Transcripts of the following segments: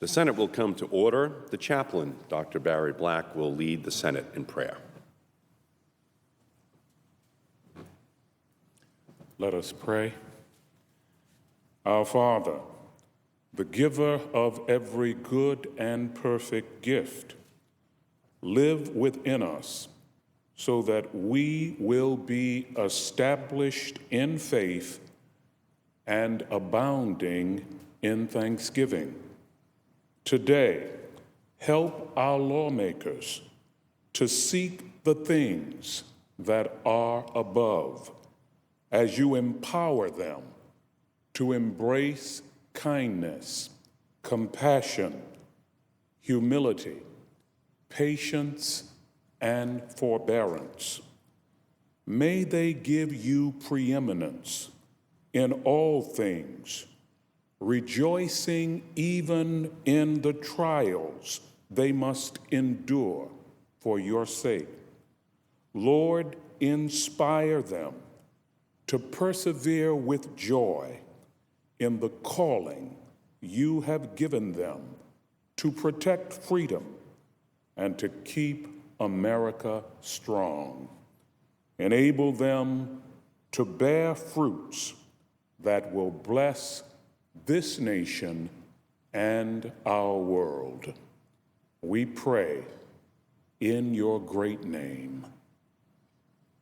The Senate will come to order. The chaplain, Dr. Barry Black, will lead the Senate in prayer. Let us pray. Our Father, the giver of every good and perfect gift, live within us so that we will be established in faith and abounding in thanksgiving. Today, help our lawmakers to seek the things that are above as you empower them to embrace kindness, compassion, humility, patience, and forbearance. May they give you preeminence in all things, rejoicing even in the trials they must endure for your sake. Lord, inspire them to persevere with joy in the calling you have given them to protect freedom and to keep America strong. Enable them to bear fruits that will bless this nation and our world. We pray in your great name.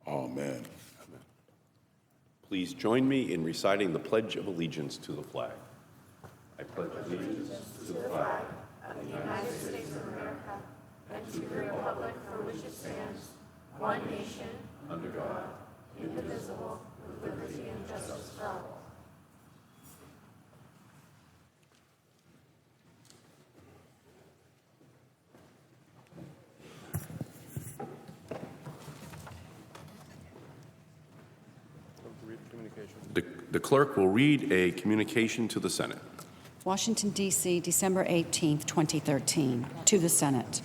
Amen. Please join me in reciting the Pledge of Allegiance to the flag. I pledge allegiance to the flag of the United States of America and to the republic for which it stands, one nation, under God, indivisible, with liberty and justice for all. The clerk will read a communication to the Senate. Washington, D.C., December 18, 2013. To the Senate.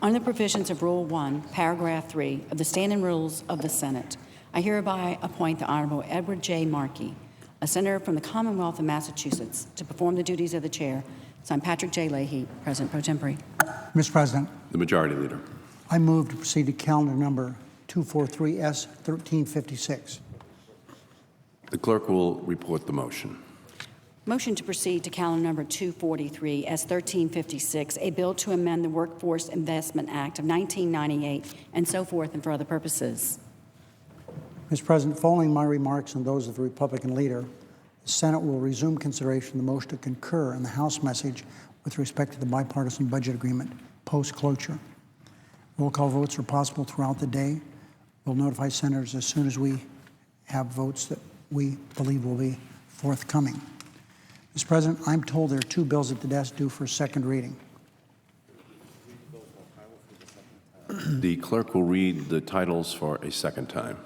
Under the provisions of Rule 1, Paragraph 3 of the Standing Rules of the Senate, I hereby appoint the Honorable Edward J. Markey, a senator from the Commonwealth of Massachusetts, to perform the duties of the chair. Signed, Patrick J. Leahy, President Pro Tempore. Mr. President, The Majority Leader. I move to proceed to calendar number 243S 1356. The clerk will report the motion. Motion to proceed to calendar number 243 as 1356, a bill to amend the Workforce Investment Act of 1998, and so forth, and for other purposes. Mr. President, following my remarks and those of the Republican leader, the Senate will resume consideration of the motion to concur in the House message with respect to the bipartisan budget agreement post-cloture. Roll call votes are possible throughout the day. We'll notify senators as soon as we have votes that we believe will be forthcoming. Mr. President, I'm told there are two bills at the desk due for second reading. The clerk will read the titles for a second time.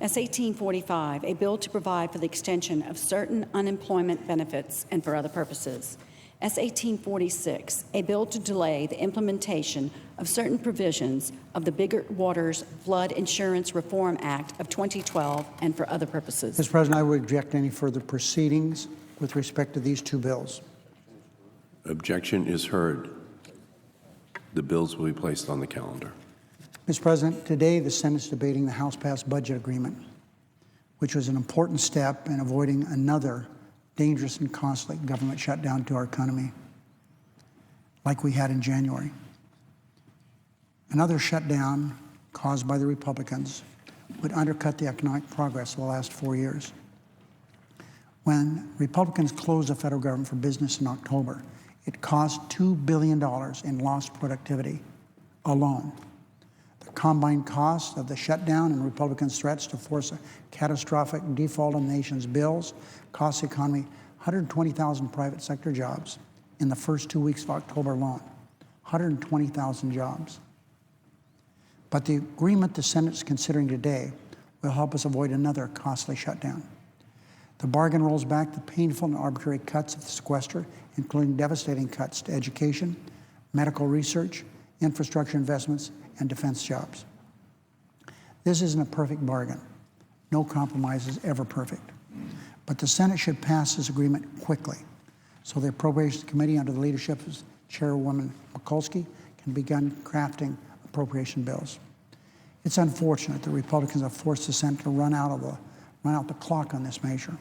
S. 1845, a bill to provide for the extension of certain unemployment benefits and for other purposes. S. 1846, a bill to delay the implementation of certain provisions of the Bigger Waters Flood Insurance Reform Act of 2012 and for other purposes. Mr. President, I would reject any further proceedings with respect to these two bills. Objection is heard. The bills will be placed on the calendar. Mr. President, today the Senate is debating the House-passed budget agreement, which was an important step in avoiding another dangerous and costly government shutdown to our economy, like we had in January. Another shutdown caused by the Republicans would undercut the economic progress of the last 4 years. When Republicans closed the federal government for business in October, it cost $2 billion in lost productivity alone. The combined cost of the shutdown and Republicans' threats to force a catastrophic default on the nation's bills cost the economy 120,000 private sector jobs in the first 2 weeks of October alone. 120,000 jobs. But the agreement the Senate is considering today will help us avoid another costly shutdown. The bargain rolls back the painful and arbitrary cuts of the sequester, including devastating cuts to education, medical research, infrastructure investments, and defense jobs. This isn't a perfect bargain. No compromise is ever perfect. But the Senate should pass this agreement quickly. so the Appropriations Committee, under the leadership of Chairwoman Mikulski, can begin crafting appropriation bills. It's unfortunate that Republicans have forced the Senate to run out the clock on this measure,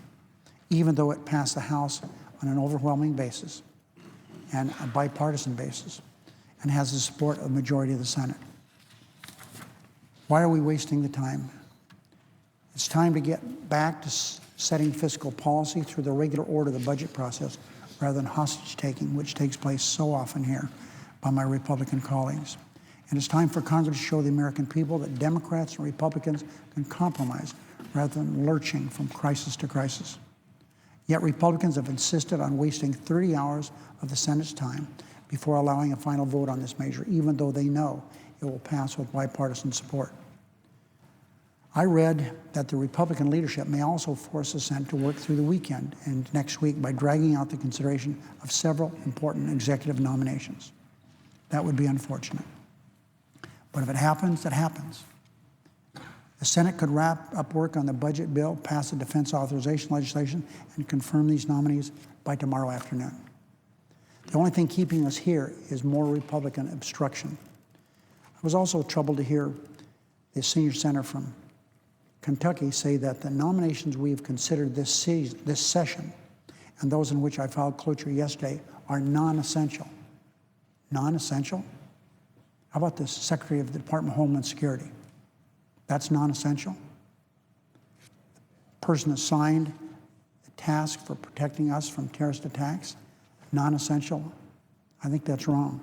even though it passed the House on an overwhelming basis and a bipartisan basis, and has the support of the majority of the Senate. Why are we wasting the time? It's time to get back to setting fiscal policy through the regular order of the budget process rather than hostage-taking, which takes place so often here by my Republican colleagues. And it's time for Congress to show the American people that Democrats and Republicans can compromise rather than lurching from crisis to crisis. Yet Republicans have insisted on wasting 30 hours of the Senate's time before allowing a final vote on this measure, even though they know it will pass with bipartisan support. I read that the Republican leadership may also force the Senate to work through the weekend and next week by dragging out the consideration of several important executive nominations. That would be unfortunate. But if it happens, it happens. The Senate could wrap up work on the budget bill, pass the defense authorization legislation, and confirm these nominees by tomorrow afternoon. The only thing keeping us here is more Republican obstruction. I was also troubled to hear the senior senator from Kentucky say that the nominations we have considered this session and those in which I filed cloture yesterday are non-essential. Non-essential? How about the Secretary of the Department of Homeland Security? That's non-essential. The person assigned the task for protecting us from terrorist attacks, non-essential. I think that's wrong.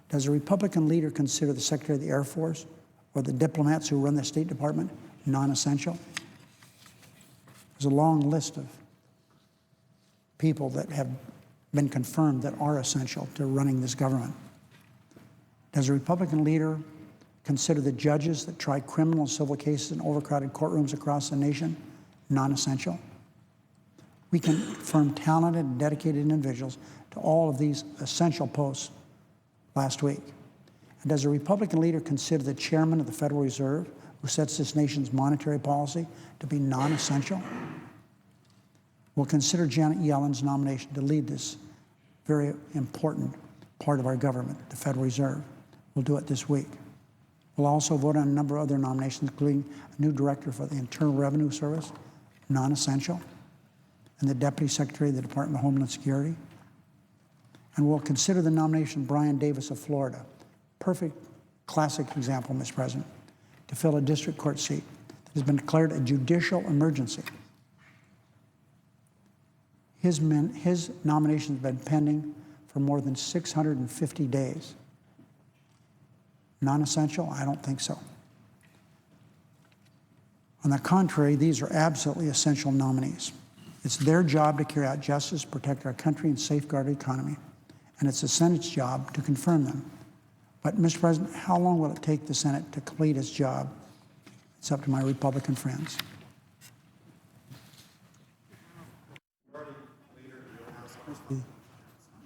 Does a Republican leader consider the Secretary of the Air Force or the diplomats who run the State Department non-essential? There's a long list of people that have been confirmed that are essential to running this government. Does a Republican leader consider the judges that try criminal and civil cases in overcrowded courtrooms across the nation non-essential? We can confirm talented and dedicated individuals to all of these essential posts last week. And does a Republican leader consider the chairman of the Federal Reserve, who sets this nation's monetary policy, to be non-essential? We'll consider Janet Yellen's nomination to lead this very important part of our government, the Federal Reserve. We'll do it this week. We'll also vote on a number of other nominations, including a new director for the Internal Revenue Service, non-essential, and the Deputy Secretary of the Department of Homeland Security. And we'll consider the nomination of Brian Davis of Florida, perfect, classic example, Mr. President, to fill a district court seat that has been declared a judicial emergency. His nomination has been pending for more than 650 days. Non-essential? I don't think so. On the contrary, these are absolutely essential nominees. It's their job to carry out justice, protect our country, and safeguard our economy. And it's the Senate's job to confirm them. But, Mr. President, how long will it take the Senate to complete its job? It's up to my Republican friends.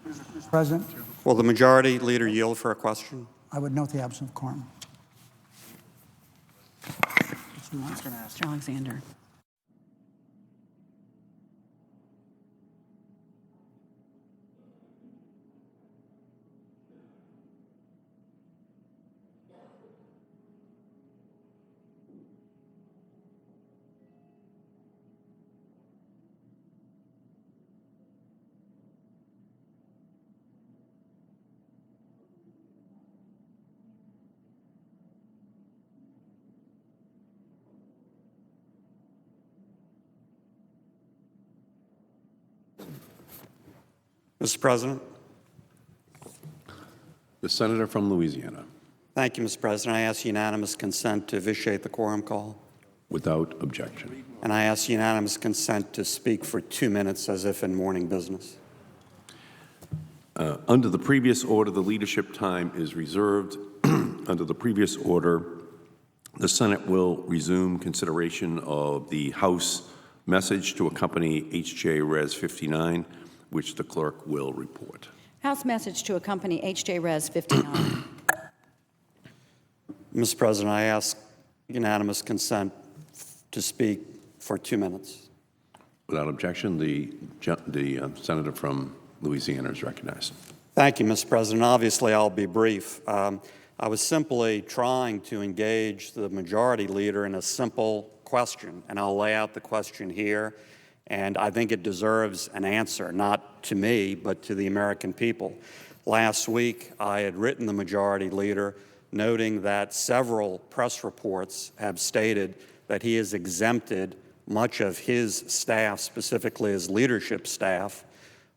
Mr. President, Will the majority leader yield for a question? I would note the absence of quorum. Mr. Alexander. Mr. President. The senator from Louisiana, Thank you, Mr. President. I ask unanimous consent to vitiate the quorum call, without objection. and I ask unanimous consent to speak for 2 minutes as if in morning business. Under the previous order, the leadership time is reserved. Under the previous order, the Senate will resume consideration of the House message to accompany H.J. Res. 59, which the clerk will report. House message to accompany H.J. Res. 59. Mr. President, I ask unanimous consent to speak for 2 minutes. Without objection, the senator from Louisiana is recognized. Thank you, Mr. President. Obviously, I'll be brief. I was simply trying to engage the majority leader in a simple question, and I'll lay out the question here, and I think it deserves an answer, not to me, but to the American people. Last week, I had written the majority leader noting that several press reports have stated that he has exempted much of his staff, specifically his leadership staff,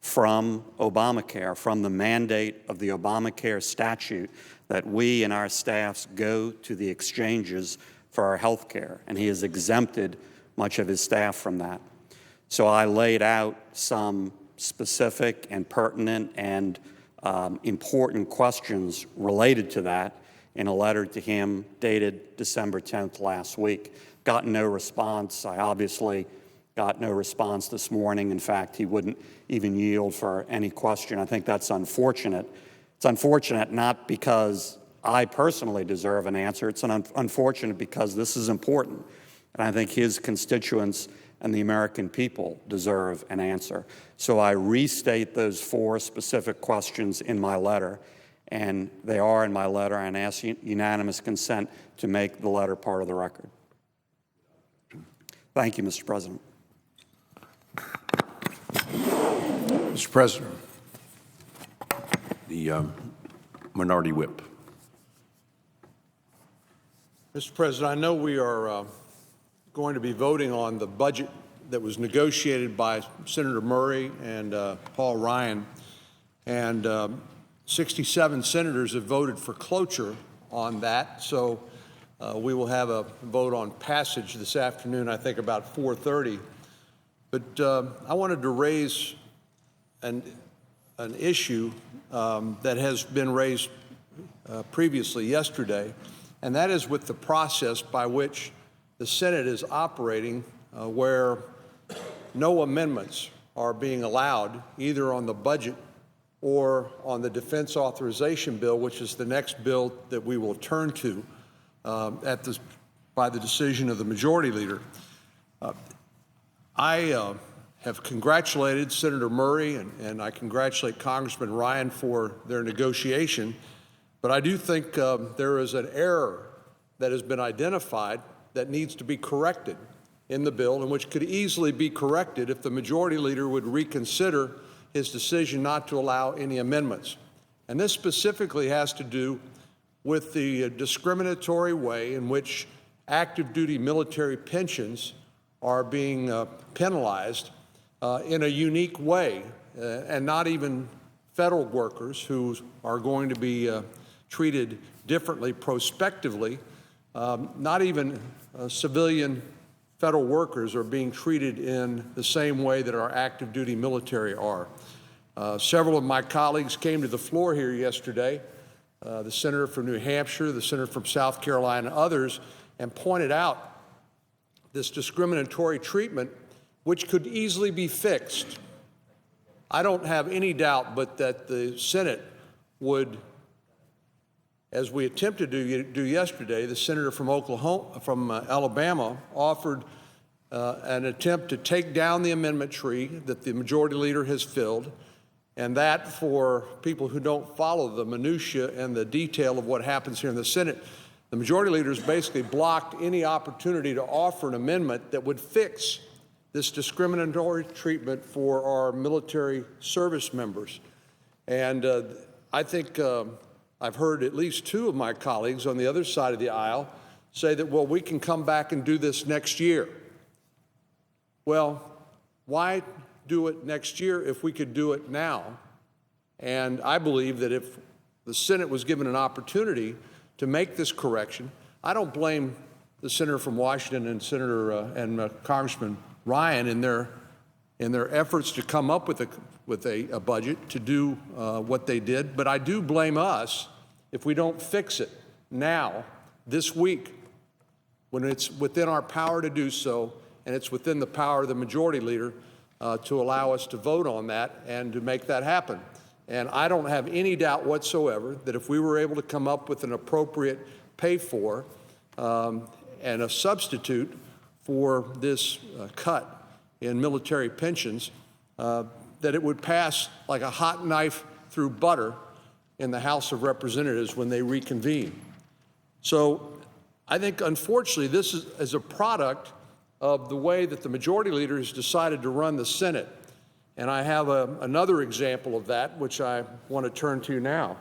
from Obamacare, from the mandate of the Obamacare statute that we and our staffs go to the exchanges for our health care, and he has exempted much of his staff from that. So I laid out some specific and pertinent and important questions related to that in a letter to him dated December 10th last week. Got no response. I obviously got no response this morning. In fact, he wouldn't even yield for any question. I think that's unfortunate. It's unfortunate not because I personally deserve an answer. It's unfortunate because this is important. And I think his constituents and the American people deserve an answer. So I restate those 4 specific questions in my letter, and they are in my letter, and ask unanimous consent to make the letter part of the record. Thank you, Mr. President. Mr. President. The Minority Whip. Mr. President, I know we are going to be voting on the budget that was negotiated by Senator Murray and Paul Ryan, and 67 senators have voted for cloture on that, so we will have a vote on passage this afternoon, I think about 4:30. But I wanted to raise an issue that has been raised previously yesterday, and that is with the process by which the Senate is operating, where no amendments are being allowed either on the budget or on the defense authorization bill, which is the next bill that we will turn to by the decision of the majority leader. I have congratulated Senator Murray and I congratulate Congressman Ryan for their negotiation, but I do think there is an error that has been identified that needs to be corrected in the bill, and which could easily be corrected if the majority leader would reconsider his decision not to allow any amendments. And this specifically has to do with the discriminatory way in which active duty military pensions are being penalized in a unique way, and not even federal workers who are going to be treated differently prospectively. Not even civilian federal workers are being treated in the same way that our active duty military are. Several of my colleagues came to the floor here yesterday, the senator from New Hampshire, the senator from South Carolina, and others, and pointed out this discriminatory treatment, which could easily be fixed. I don't have any doubt but that the Senate would, as we attempted to do yesterday, the senator from Alabama offered an attempt to take down the amendment tree that the majority leader has filled, and that, for people who don't follow the minutia and the detail of what happens here in the Senate, the majority leader has basically blocked any opportunity to offer an amendment that would fix this discriminatory treatment for our military service members. And I think I've heard at least 2 of my colleagues on the other side of the aisle say that, well, we can come back and do this next year. Well, why do it next year if we could do it now? And I believe that if the Senate was given an opportunity to make this correction, I don't blame the senator from Washington and Congressman Ryan in their efforts to come up with a budget to do what they did, but I do blame us if we don't fix it now, this week, when it's within our power to do so, and it's within the power of the majority leader to allow us to vote on that and to make that happen. And I don't have any doubt whatsoever that if we were able to come up with an appropriate pay for and a substitute for this cut in military pensions, that that it would pass like a hot knife through butter in the House of Representatives when they reconvene. So I think, unfortunately, this is a product of the way that the majority leader has decided to run the Senate. And I have another example of that, which I want to turn to now.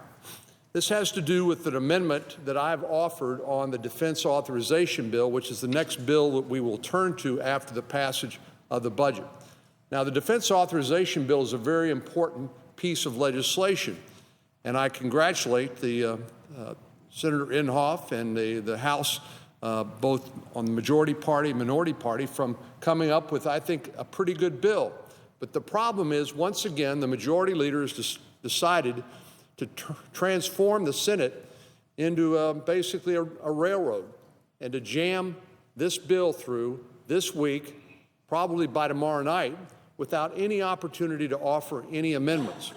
This has to do with an amendment that I've offered on the Defense Authorization Bill, which is the next bill that we will turn to after the passage of the budget. Now, the Defense Authorization Bill is a very important piece of legislation, and I congratulate the Senator Inhofe and the House, both on the majority party and minority party, from coming up with, I think, a pretty good bill. But the problem is, once again, the majority leader has decided to transform the Senate into basically a railroad and to jam this bill through this week, probably by tomorrow night, without any opportunity to offer any amendments.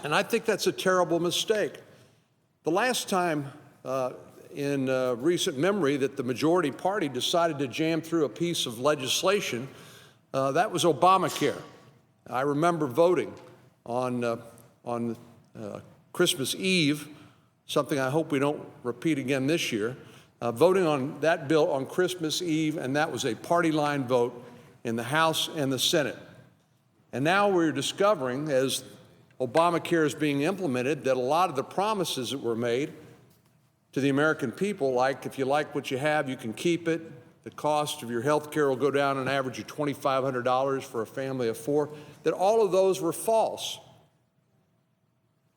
And I think that's a terrible mistake. The last time in recent memory that the majority party decided to jam through a piece of legislation, that was Obamacare. I remember voting on Christmas Eve, something I hope we don't repeat again this year, voting on that bill on Christmas Eve, and that was a party line vote in the House and the Senate. And now we're discovering, as Obamacare is being implemented, that a lot of the promises that were made to the American people, like if you like what you have, you can keep it, the cost of your health care will go down on average of $2,500 for a family of four, that all of those were false.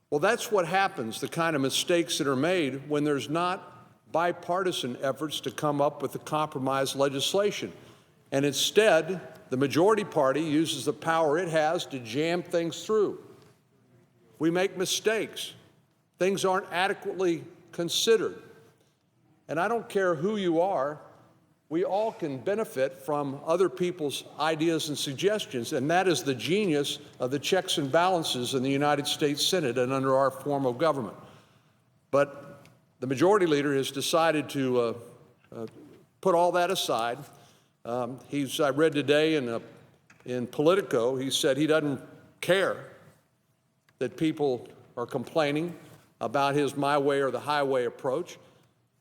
Well, that's what happens, the kind of mistakes that are made when there's not bipartisan efforts to come up with a compromise legislation. And instead, the majority party uses the power it has to jam things through. We make mistakes. Things aren't adequately considered. And I don't care who you are, we all can benefit from other people's ideas and suggestions, and that is the genius of the checks and balances in the United States Senate and under our form of government. But the majority leader has decided to put all that aside. I read today in Politico, he said he doesn't care that people are complaining about his my way or the highway approach.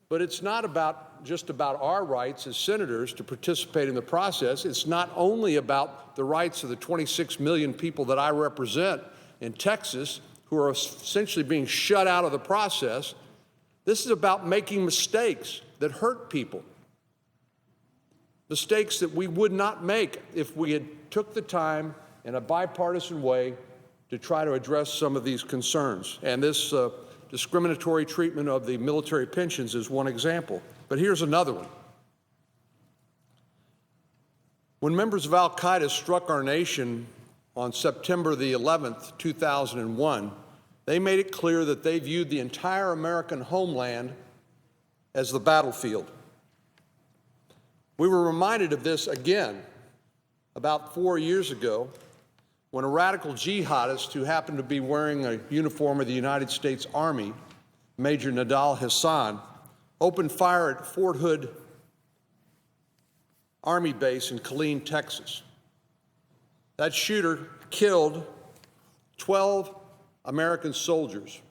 But it's not just about our rights as senators to participate in the process. It's not only about the rights of the 26 million people that I represent in Texas who are essentially being shut out of the process. This is about making mistakes that hurt people. Mistakes that we would not make if we had took the time in a bipartisan way to try to address some of these concerns. And this discriminatory treatment of the military pensions is one example. But here's another one. When members of al-Qaeda struck our nation on September the 11th, 2001, they made it clear that they viewed the entire American homeland as the battlefield. We were reminded of this again about 4 years ago when a radical jihadist who happened to be wearing a uniform of the United States Army, Major Nidal Hasan, opened fire at Fort Hood Army Base in Killeen, Texas. That shooter killed 12 American soldiers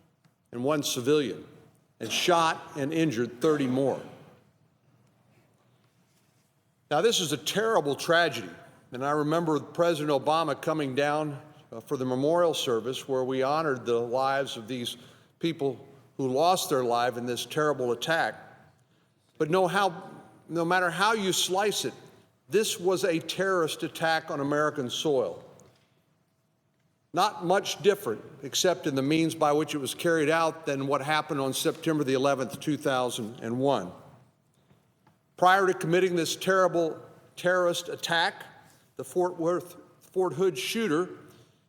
and 1 civilian, and shot and injured 30 more. Now, this is a terrible tragedy. And I remember President Obama coming down for the memorial service where we honored the lives of these people who lost their life in this terrible attack. But no matter how you slice it, this was a terrorist attack on American soil. Not much different, except in the means by which it was carried out, than what happened on September the 11th, 2001. Prior to committing this terrible terrorist attack, the Fort Hood shooter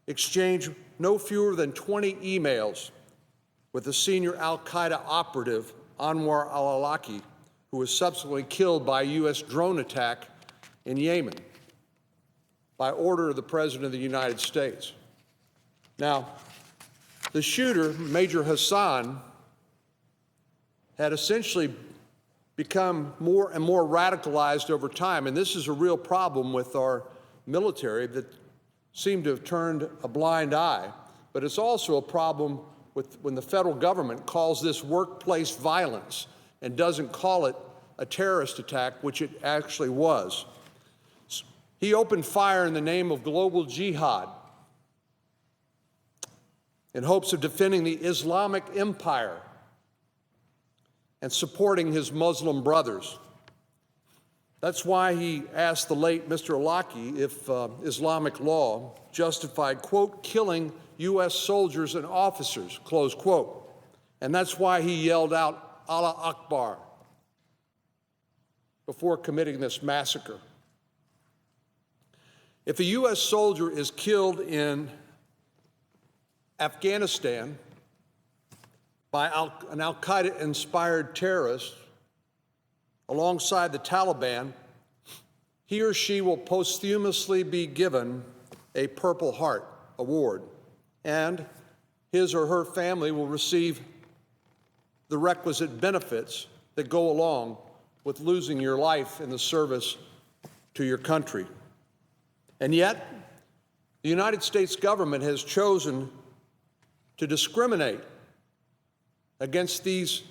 exchanged no fewer than 20 emails with a senior al-Qaeda operative, Anwar al-Awlaki, who was subsequently killed by a U.S. drone attack in Yemen by order of the President of the United States. Now, the shooter, Major Hassan, had essentially become more and more radicalized over time, and this is a real problem with our military, that seem to have turned a blind eye, but it's also a problem with when the federal government calls this workplace violence and doesn't call it a terrorist attack, which it actually was. He opened fire in the name of global jihad in hopes of defending the Islamic Empire and supporting his Muslim brothers. That's why he asked the late Mr. Alaki if Islamic law justified, quote, killing U.S. soldiers and officers, close quote. And that's why he yelled out, Allah Akbar, before committing this massacre. If a U.S. soldier is killed in Afghanistan by an al-Qaeda-inspired terrorist alongside the Taliban, he or she will posthumously be given a Purple Heart Award, and his or her family will receive the requisite benefits that go along with losing your life in the service to your country. And yet, the United States government has chosen to discriminate against these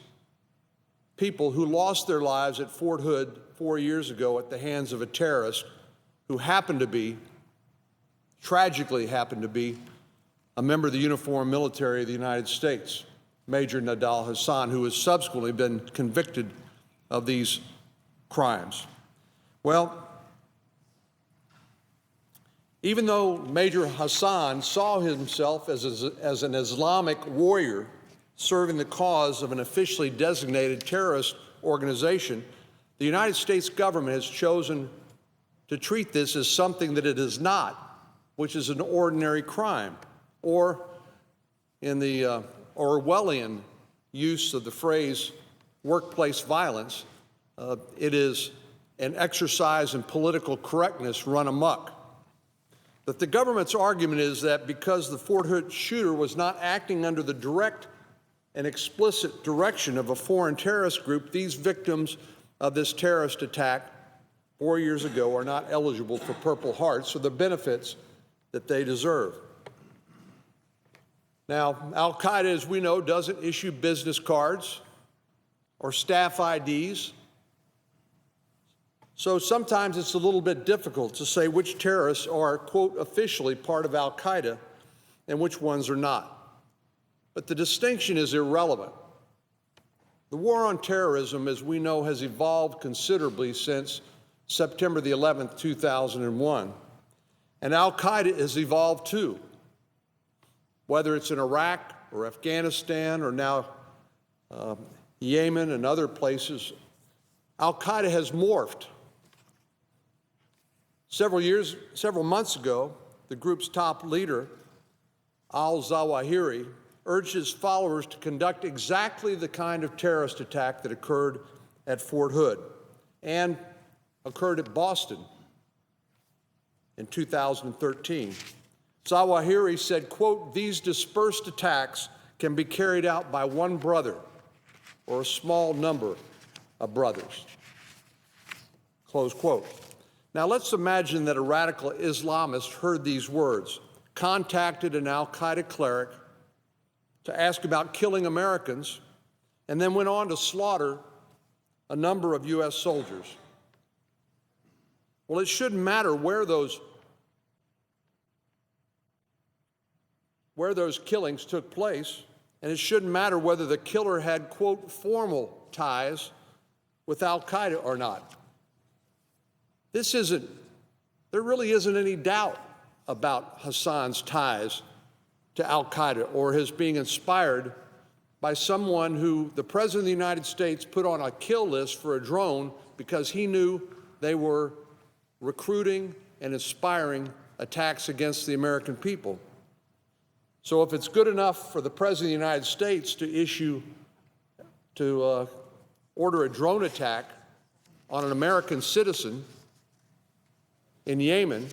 people who lost their lives at Fort Hood 4 years ago at the hands of a terrorist who tragically happened to be a member of the uniformed military of the United States, Major Nidal Hasan, who has subsequently been convicted of these crimes. Well, even though Major Hassan saw himself as an Islamic warrior serving the cause of an officially designated terrorist organization, the United States government has chosen to treat this as something that it is not, which is an ordinary crime, or in the Orwellian use of the phrase workplace violence, it is an exercise in political correctness run amok. But the government's argument is that because the Fort Hood shooter was not acting under the direct and explicit direction of a foreign terrorist group, these victims of this terrorist attack 4 years ago are not eligible for Purple Hearts or the benefits that they deserve. Now, al-Qaeda, as we know, doesn't issue business cards or staff IDs. So sometimes it's a little bit difficult to say which terrorists are, quote, officially part of al-Qaeda and which ones are not. But the distinction is irrelevant. The war on terrorism, as we know, has evolved considerably since September the 11th, 2001. And al-Qaeda has evolved too. Whether it's in Iraq or Afghanistan or now Yemen and other places, al-Qaeda has morphed. Several months ago, the group's top leader, al-Zawahiri, urged his followers to conduct exactly the kind of terrorist attack that occurred at Fort Hood and occurred at Boston in 2013. Zawahiri said, quote, "These dispersed attacks can be carried out by one brother or a small number of brothers," close quote. Now let's imagine that a radical Islamist heard these words, contacted an al-Qaeda cleric to ask about killing Americans, and then went on to slaughter a number of U.S. soldiers. Well, it shouldn't matter where those killings took place, and it shouldn't matter whether the killer had, quote, formal ties with al-Qaeda or not. There really isn't any doubt about Hassan's ties to al-Qaeda or his being inspired by someone who the President of the United States put on a kill list for a drone because he knew they were recruiting and inspiring attacks against the American people. So if it's good enough for the President of the United States to order a drone attack on an American citizen in Yemen,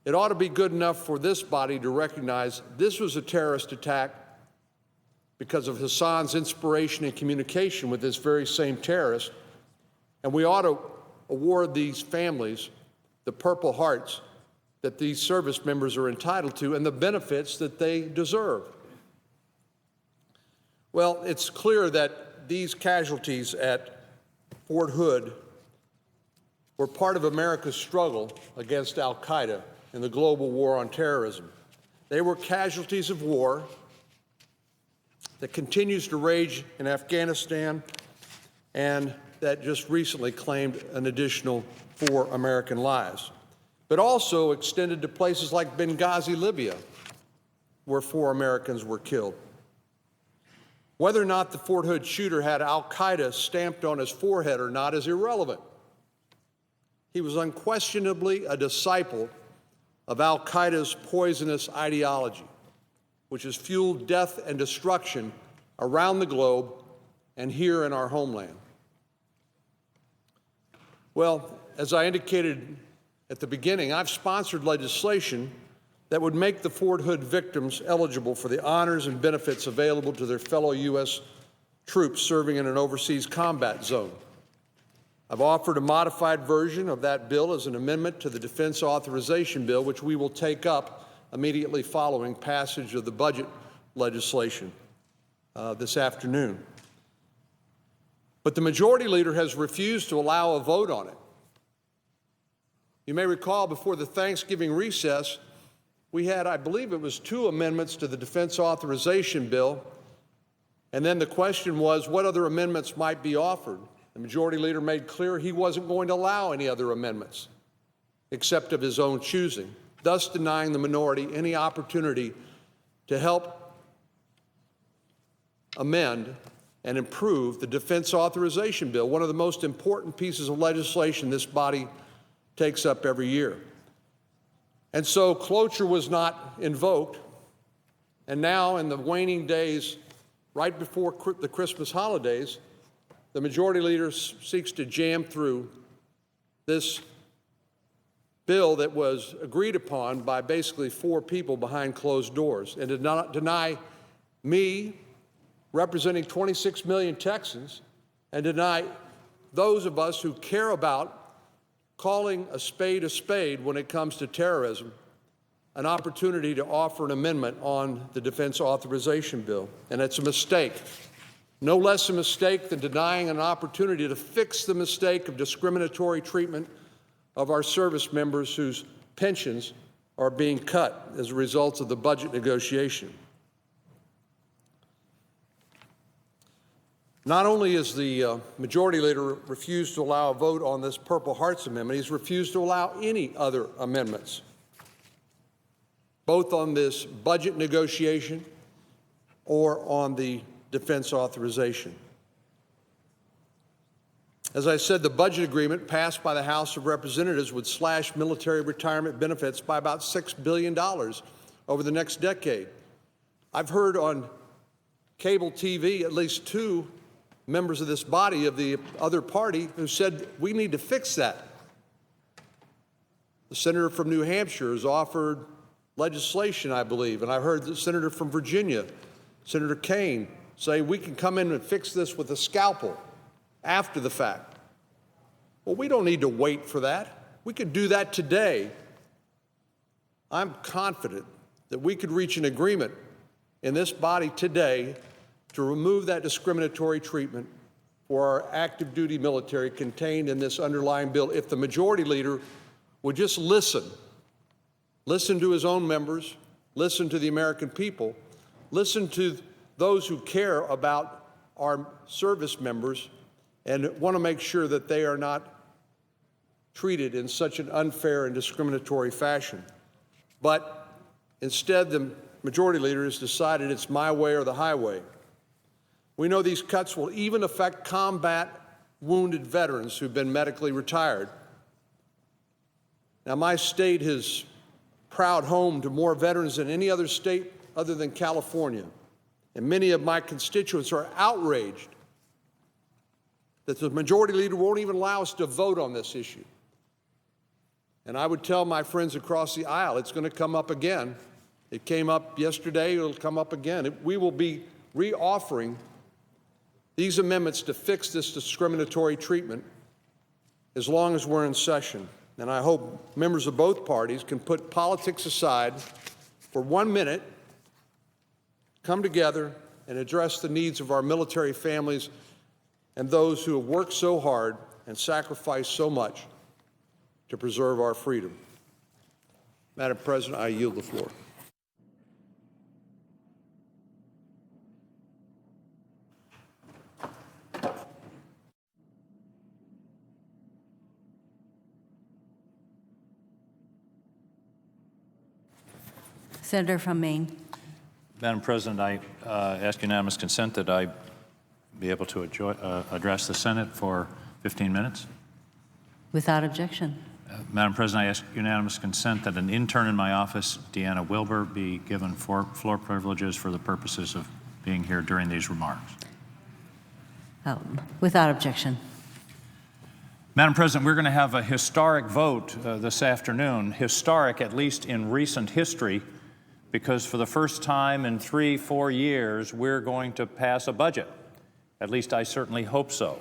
it ought to be good enough for this body to recognize this was a terrorist attack because of Hassan's inspiration and communication with this very same terrorist, and we ought to award these families the Purple Hearts that these service members are entitled to and the benefits that they deserve. Well, it's clear that these casualties at Fort Hood were part of America's struggle against al-Qaeda in the global war on terrorism. They were casualties of war that continues to rage in Afghanistan and that just recently claimed an additional 4 American lives, but also extended to places like Benghazi, Libya, where 4 Americans were killed. Whether or not the Fort Hood shooter had al-Qaeda stamped on his forehead or not is irrelevant. He was unquestionably a disciple of al-Qaeda's poisonous ideology, which has fueled death and destruction around the globe and here in our homeland. Well, as I indicated at the beginning, I've sponsored legislation that would make the Fort Hood victims eligible for the honors and benefits available to their fellow U.S. troops serving in an overseas combat zone. I've offered a modified version of that bill as an amendment to the Defense Authorization Bill, which we will take up immediately following passage of the budget legislation this afternoon. But the majority leader has refused to allow a vote on it. You may recall before the Thanksgiving recess, we had, I believe it was 2 amendments to the Defense Authorization Bill, and then the question was what other amendments might be offered. The majority leader made clear he wasn't going to allow any other amendments except of his own choosing, thus denying the minority any opportunity to help amend and improve the Defense Authorization Bill, one of the most important pieces of legislation this body takes up every year. And so cloture was not invoked, and now in the waning days, right before the Christmas holidays, the majority leader seeks to jam through this bill that was agreed upon by basically 4 people behind closed doors, and to not deny me, representing 26 million Texans, and deny those of us who care about calling a spade when it comes to terrorism, an opportunity to offer an amendment on the Defense Authorization Bill. And it's a mistake. No less a mistake than denying an opportunity to fix the mistake of discriminatory treatment of our service members whose pensions are being cut as a result of the budget negotiation. Not only has the majority leader refused to allow a vote on this Purple Hearts Amendment, he's refused to allow any other amendments, both on this budget negotiation or on the defense authorization. As I said, the budget agreement passed by the House of Representatives would slash military retirement benefits by about $6 billion over the next decade. I've heard on cable TV at least 2 members of this body of the other party who said we need to fix that. The senator from New Hampshire has offered legislation, I believe, and I heard the senator from Virginia, Senator Kaine, say we can come in and fix this with a scalpel after the fact. Well, we don't need to wait for that. We could do that today. I'm confident that we could reach an agreement in this body today to remove that discriminatory treatment for our active duty military contained in this underlying bill if the majority leader would just listen to his own members, listen to the American people, listen to those who care about our service members and want to make sure that they are not treated in such an unfair and discriminatory fashion. But instead, the majority leader has decided it's my way or the highway. We know these cuts will even affect combat wounded veterans who've been medically retired. Now, my state is proud home to more veterans than any other state other than California. And many of my constituents are outraged that the majority leader won't even allow us to vote on this issue. And I would tell my friends across the aisle, it's going to come up again. It came up yesterday, it'll come up again. We will be reoffering these amendments to fix this discriminatory treatment as long as we're in session. and I hope members of both parties can put politics aside for 1 minute, come together and address the needs of our military families and those who have worked so hard and sacrificed so much to preserve our freedom. Madam President, I yield the floor. Senator from Maine. Madam President, I ask unanimous consent that I be able to address the Senate for 15 minutes. Without objection. Madam President, I ask unanimous consent that an intern in my office, Deanna Wilbur, be given floor privileges for the purposes of being here during these remarks. Without objection. Madam President, we're going to have a historic vote this afternoon, historic at least in recent history, because for the first time in 3-4 years, we're going to pass a budget. At least I certainly hope so.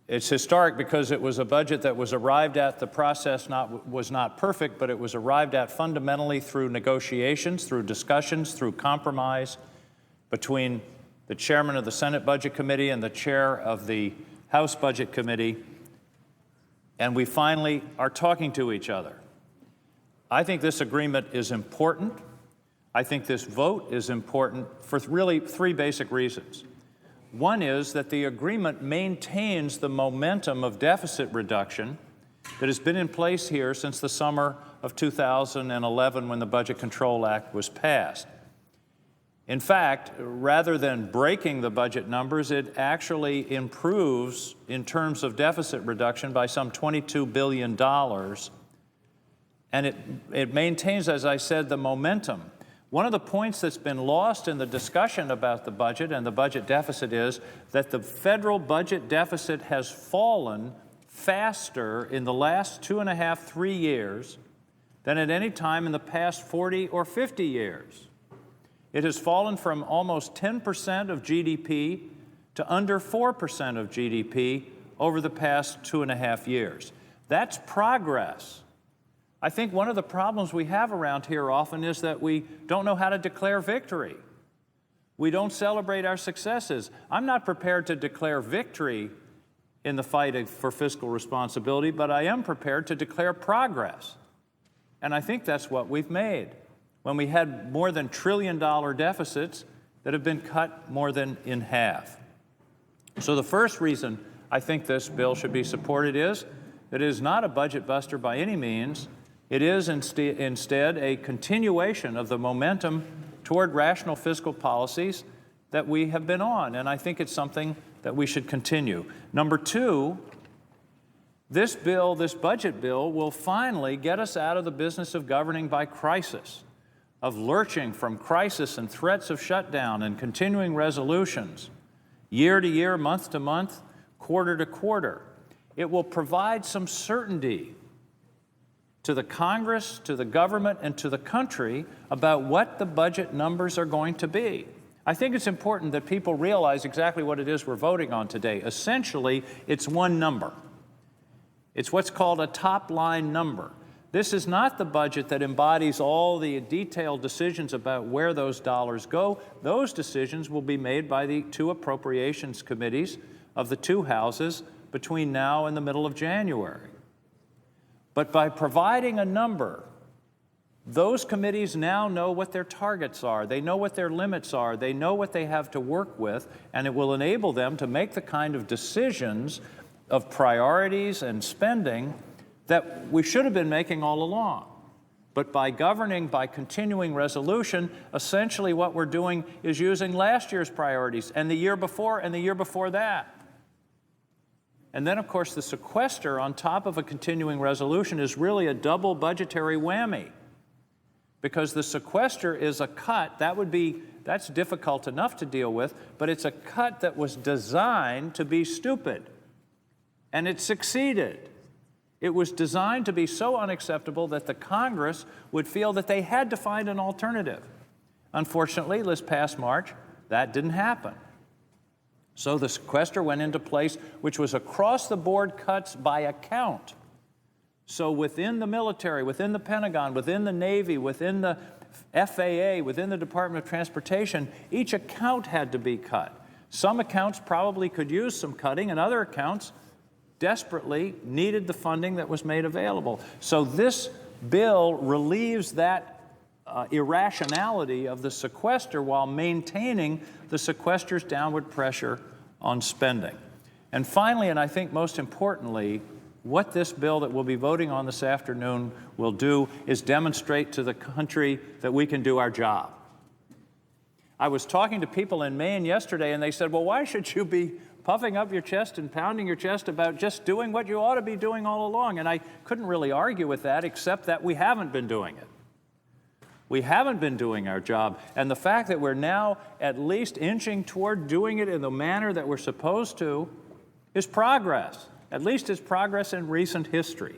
It's historic because it was a budget that was arrived at, the process was not perfect, but it was arrived at fundamentally through negotiations, through discussions, through compromise between the chairman of the Senate Budget Committee and the chair of the House Budget Committee, and we finally are talking to each other. I think this agreement is important. I think this vote is important for really 3 basic reasons. One is that the agreement maintains the momentum of deficit reduction that has been in place here since the summer of 2011 when the Budget Control Act was passed. In fact, rather than breaking the budget numbers, it actually improves in terms of deficit reduction by some $22 billion. And it maintains, as I said, the momentum. One of the points that's been lost in the discussion about the budget and the budget deficit is that the federal budget deficit has fallen faster in the last 2.5, 3 years than at any time in the past 40 or 50 years. It has fallen from almost 10% of GDP to under 4% of GDP over the past 2.5 years. That's progress. I think one of the problems we have around here often is that we don't know how to declare victory. We don't celebrate our successes. I'm not prepared to declare victory in the fight for fiscal responsibility, but I am prepared to declare progress. And I think that's what we've made when we had more than $1 trillion deficits that have been cut more than in half. So the first reason I think this bill should be supported is that it is not a budget buster by any means. It is instead a continuation of the momentum toward rational fiscal policies that we have been on, and I think it's something that we should continue. Number 2, this budget bill, will finally get us out of the business of governing by crisis, of lurching from crisis and threats of shutdown and continuing resolutions, year to year, month to month, quarter to quarter. It will provide some certainty to the Congress, to the government, and to the country about what the budget numbers are going to be. I think it's important that people realize exactly what it is we're voting on today. Essentially, it's one number. It's what's called a top-line number. This is not the budget that embodies all the detailed decisions about where those dollars go. Those decisions will be made by the 2 appropriations committees of the 2 houses between now and the middle of January. But by providing a number, those committees now know what their targets are. They know what their limits are. They know what they have to work with, and it will enable them to make the kind of decisions of priorities and spending that we should have been making all along. But by governing by continuing resolution, essentially what we're doing is using last year's priorities and the year before and the year before that. And then, of course, the sequester on top of a continuing resolution is really a double budgetary whammy, because the sequester is a cut. That's difficult enough to deal with, but it's a cut that was designed to be stupid, and it succeeded. It was designed to be so unacceptable that the Congress would feel that they had to find an alternative. Unfortunately, this past March, that didn't happen. So the sequester went into place, which was across-the-board cuts by account So within the military, within the Pentagon, within the Navy, within the FAA, within the Department of Transportation, each account had to be cut. Some accounts probably could use some cutting, and other accounts desperately needed the funding that was made available. So this bill relieves that irrationality of the sequester while maintaining the sequester's downward pressure on spending. And finally, and I think most importantly, what this bill that we'll be voting on this afternoon will do is demonstrate to the country that we can do our job. I was talking to people in Maine yesterday, and they said, well, why should you be puffing up your chest and pounding your chest about just doing what you ought to be doing all along? And I couldn't really argue with that, except that we haven't been doing it. We haven't been doing our job. And the fact that we're now at least inching toward doing it in the manner that we're supposed to is progress. At least it's progress in recent history.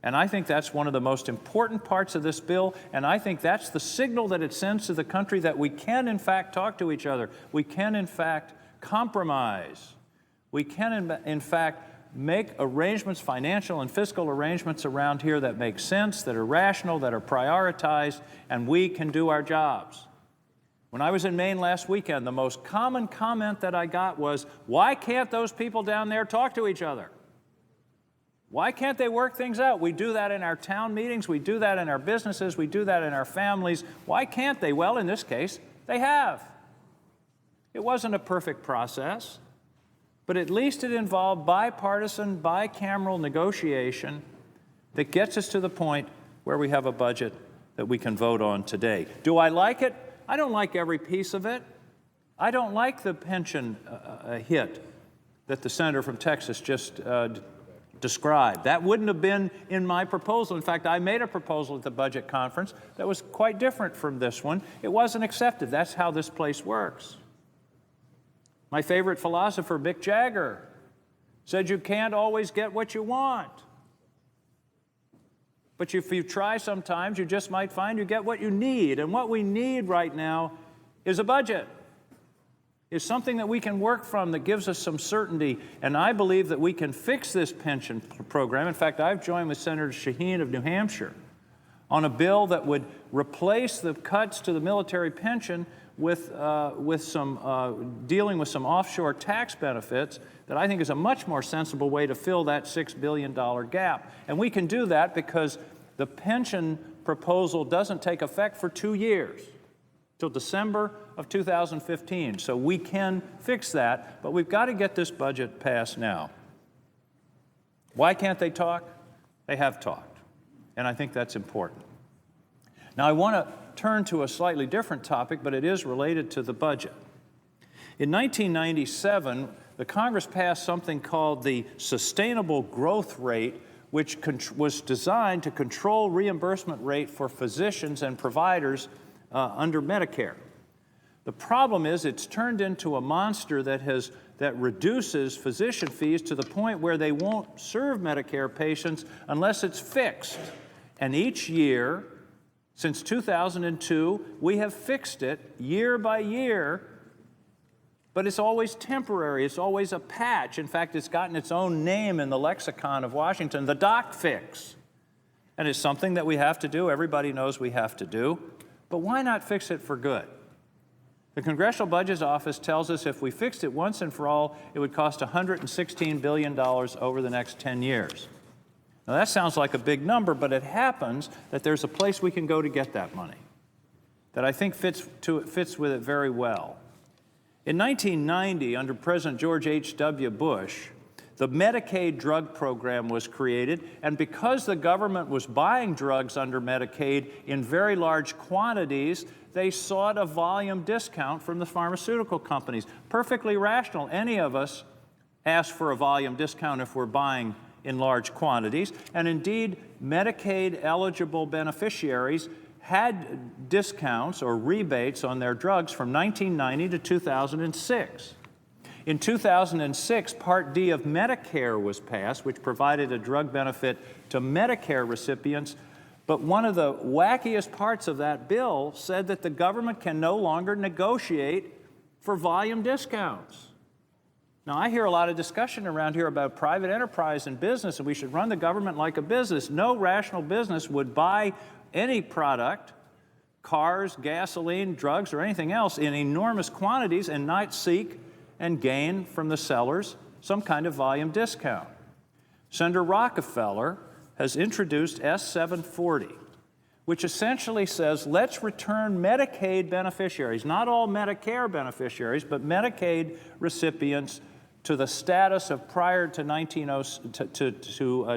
And I think that's one of the most important parts of this bill, and I think that's the signal that it sends to the country that we can, in fact, talk to each other. We can, in fact, compromise. We can, in fact, make arrangements, financial and fiscal arrangements around here that make sense, that are rational, that are prioritized, and we can do our jobs. When I was in Maine last weekend, the most common comment that I got was, why can't those people down there talk to each other? Why can't they work things out? We do that in our town meetings, we do that in our businesses, we do that in our families. Why can't they? Well, in this case, they have. It wasn't a perfect process, but at least it involved bipartisan, bicameral negotiation that gets us to the point where we have a budget that we can vote on today. Do I like it? I don't like every piece of it. I don't like the pension hit that the senator from Texas just described. That wouldn't have been in my proposal. In fact, I made a proposal at the budget conference that was quite different from this one. It wasn't accepted. That's how this place works. My favorite philosopher, Mick Jagger, said you can't always get what you want. But if you try sometimes, you just might find you get what you need. And what we need right now is a budget, is something that we can work from that gives us some certainty. And I believe that we can fix this pension program. In fact, I've joined with Senator Shaheen of New Hampshire on a bill that would replace the cuts to the military pension with some dealing with some offshore tax benefits that I think is a much more sensible way to fill that $6 billion gap. And we can do that because the pension proposal doesn't take effect for 2 years, till December of 2015. So we can fix that, but we've got to get this budget passed now. Why can't they talk? They have talked, and I think that's important. Now I want to turn to a slightly different topic, but it is related to the budget. In 1997, the Congress passed something called the Sustainable Growth Rate, which was designed to control reimbursement rate for physicians and providers under Medicare. The problem is it's turned into a monster that reduces physician fees to the point where they won't serve Medicare patients unless it's fixed. And each year, since 2002, we have fixed it year by year, but it's always temporary. It's always a patch. In fact, it's gotten its own name in the lexicon of Washington, the doc fix. And it's something that we have to do. Everybody knows we have to do. But why not fix it for good? The Congressional Budget Office tells us if we fixed it once and for all, it would cost $116 billion over the next 10 years. Now that sounds like a big number, but it happens that there's a place we can go to get that money that I think fits with it very well. In 1990, under President George H.W. Bush, the Medicaid drug program was created, and because the government was buying drugs under Medicaid in very large quantities, they sought a volume discount from the pharmaceutical companies. Perfectly rational. Any of us ask for a volume discount if we're buying in large quantities, and indeed, Medicaid-eligible beneficiaries had discounts or rebates on their drugs from 1990 to 2006. In 2006, Part D of Medicare was passed, which provided a drug benefit to Medicare recipients, but one of the wackiest parts of that bill said that the government can no longer negotiate for volume discounts. Now, I hear a lot of discussion around here about private enterprise and business, and we should run the government like a business. No rational business would buy any product, cars, gasoline, drugs, or anything else in enormous quantities and not seek and gain from the sellers some kind of volume discount. Senator Rockefeller has introduced S-740, which essentially says, let's return Medicaid beneficiaries, not all Medicare beneficiaries, but Medicaid recipients to the status of prior to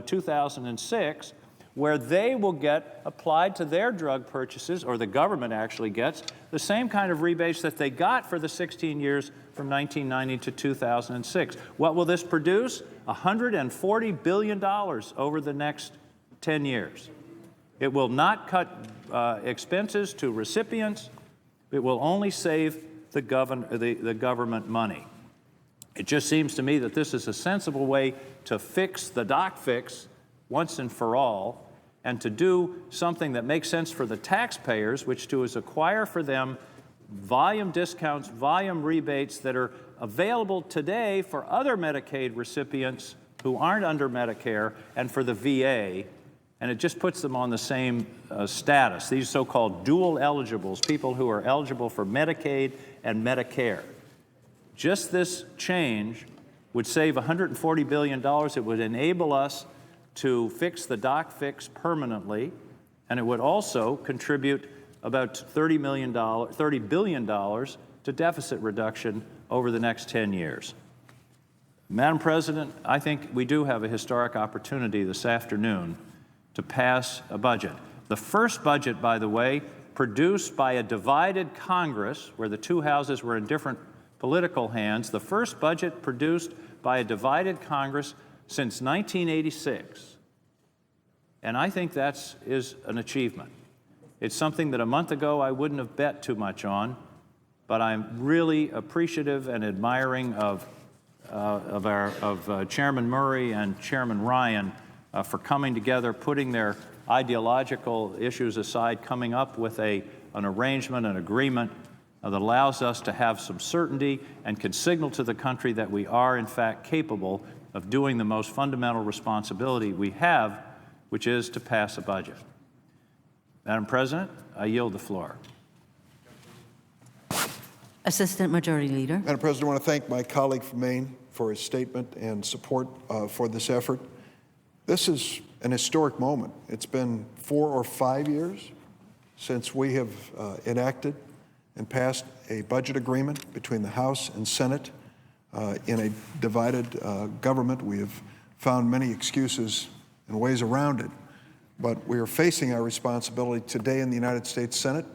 2006, where they will get applied to their drug purchases, or the government actually gets, the same kind of rebates that they got for the 16 years from 1990 to 2006. What will this produce? $140 billion over the next 10 years. It will not cut expenses to recipients. It will only save the government money. It just seems to me that this is a sensible way to fix the doc fix once and for all, and to do something that makes sense for the taxpayers, which is acquire for them volume discounts, volume rebates that are available today for other Medicaid recipients who aren't under Medicare and for the VA, and it just puts them on the same status. These so-called dual eligibles, people who are eligible for Medicaid and Medicare. Just this change would save $140 billion. It would enable us to fix the doc fix permanently, and it would also contribute about $30 billion to deficit reduction over the next 10 years. Madam President, I think we do have a historic opportunity this afternoon to pass a budget. The first budget, by the way, produced by a divided Congress, where the two houses were in different political hands, the first budget produced by a divided Congress since 1986. And I think that is an achievement. It's something that a month ago I wouldn't have bet too much on, but I'm really appreciative and admiring of Chairman Murray and Chairman Ryan for coming together, putting their ideological issues aside, coming up with an arrangement, an agreement that allows us to have some certainty and can signal to the country that we are, in fact, capable of doing the most fundamental responsibility we have, which is to pass a budget. Madam President, I yield the floor. Assistant Majority Leader. Madam President, I want to thank my colleague from Maine for his statement and support for this effort. This is an historic moment. It's been 4 or 5 years since we have enacted and passed a budget agreement between the House and Senate in a divided government. We have found many excuses and ways around it, but we are facing our responsibility today in the United States Senate,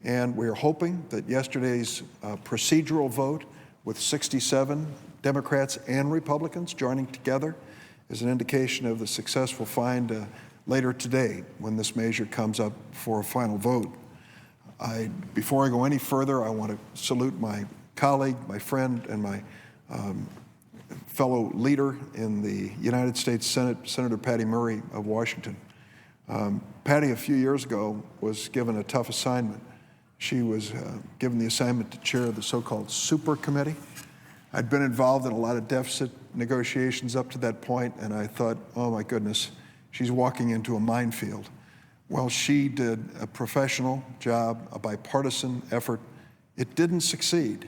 and we are hoping that yesterday's procedural vote with 67 Democrats and Republicans joining together is an indication of the successful find later today when this measure comes up for a final vote. Before I go any further, I want to salute my colleague, my friend, and my fellow leader in the United States Senate, Senator Patty Murray of Washington. Patty, a few years ago, was given a tough assignment. She was given the assignment to chair the so-called Super Committee. I'd been involved in a lot of deficit negotiations up to that point, and I thought, oh my goodness, she's walking into a minefield. Well, she did a professional job, a bipartisan effort. It didn't succeed,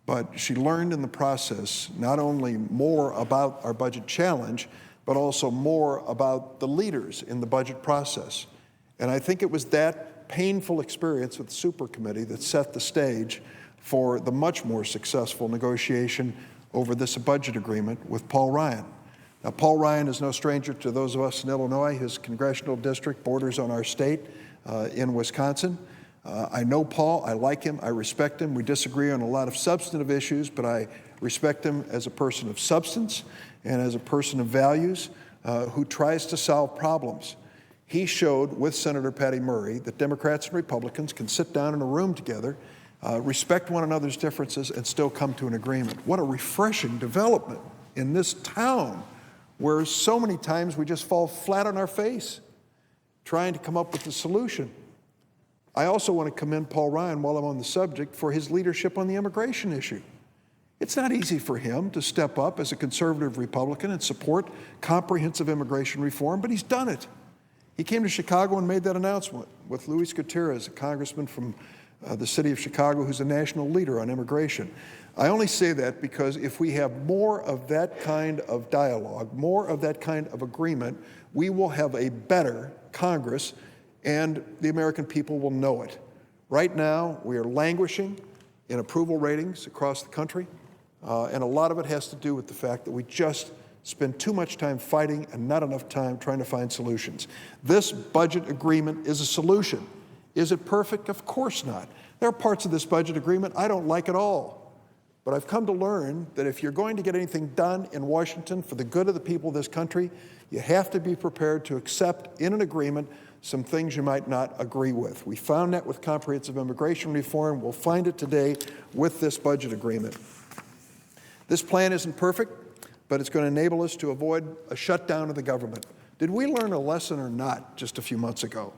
but she learned in the process not only more about our budget challenge, but also more about the leaders in the budget process. And I think it was that painful experience with the Super Committee that set the stage for the much more successful negotiation over this budget agreement with Paul Ryan. Now, Paul Ryan is no stranger to those of us in Illinois. His congressional district borders on our state in Wisconsin. I know Paul. I like him. I respect him. We disagree on a lot of substantive issues, but I respect him as a person of substance and as a person of values who tries to solve problems. He showed with Senator Patty Murray that Democrats and Republicans can sit down in a room together, respect one another's differences, and still come to an agreement. What a refreshing development in this town where so many times we just fall flat on our face trying to come up with a solution. I also want to commend Paul Ryan, while I'm on the subject, for his leadership on the immigration issue. It's not easy for him to step up as a conservative Republican and support comprehensive immigration reform, but he's done it. He came to Chicago and made that announcement with Luis Gutierrez, a congressman from the city of Chicago who's a national leader on immigration. I only say that because if we have more of that kind of dialogue, more of that kind of agreement, we will have a better Congress and the American people will know it. Right now, we are languishing in approval ratings across the country, and a lot of it has to do with the fact that we just spend too much time fighting and not enough time trying to find solutions. This budget agreement is a solution. Is it perfect? Of course not. There are parts of this budget agreement I don't like at all. But I've come to learn that if you're going to get anything done in Washington for the good of the people of this country, you have to be prepared to accept in an agreement some things you might not agree with. We found that with comprehensive immigration reform. We'll find it today with this budget agreement. This plan isn't perfect, but it's going to enable us to avoid a shutdown of the government. Did we learn a lesson or not just a few months ago?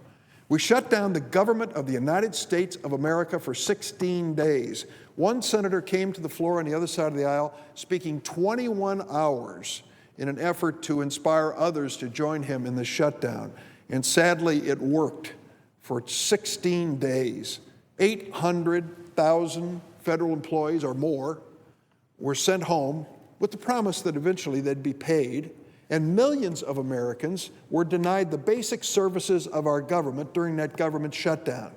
We shut down the government of the United States of America for 16 days. One senator came to the floor on the other side of the aisle speaking 21 hours in an effort to inspire others to join him in the shutdown. And sadly, it worked for 16 days. 800,000 federal employees or more were sent home with the promise that eventually they'd be paid, and millions of Americans were denied the basic services of our government during that government shutdown.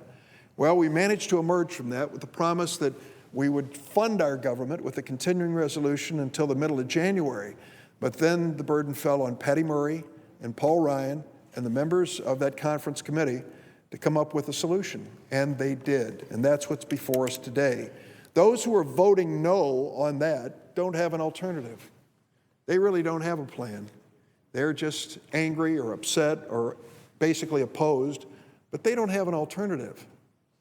Well, we managed to emerge from that with the promise that we would fund our government with a continuing resolution until the middle of January. But then the burden fell on Patty Murray and Paul Ryan and the members of that conference committee to come up with a solution, and they did, and that's what's before us today. Those who are voting no on that don't have an alternative. They really don't have a plan. They're just angry or upset or basically opposed, but they don't have an alternative.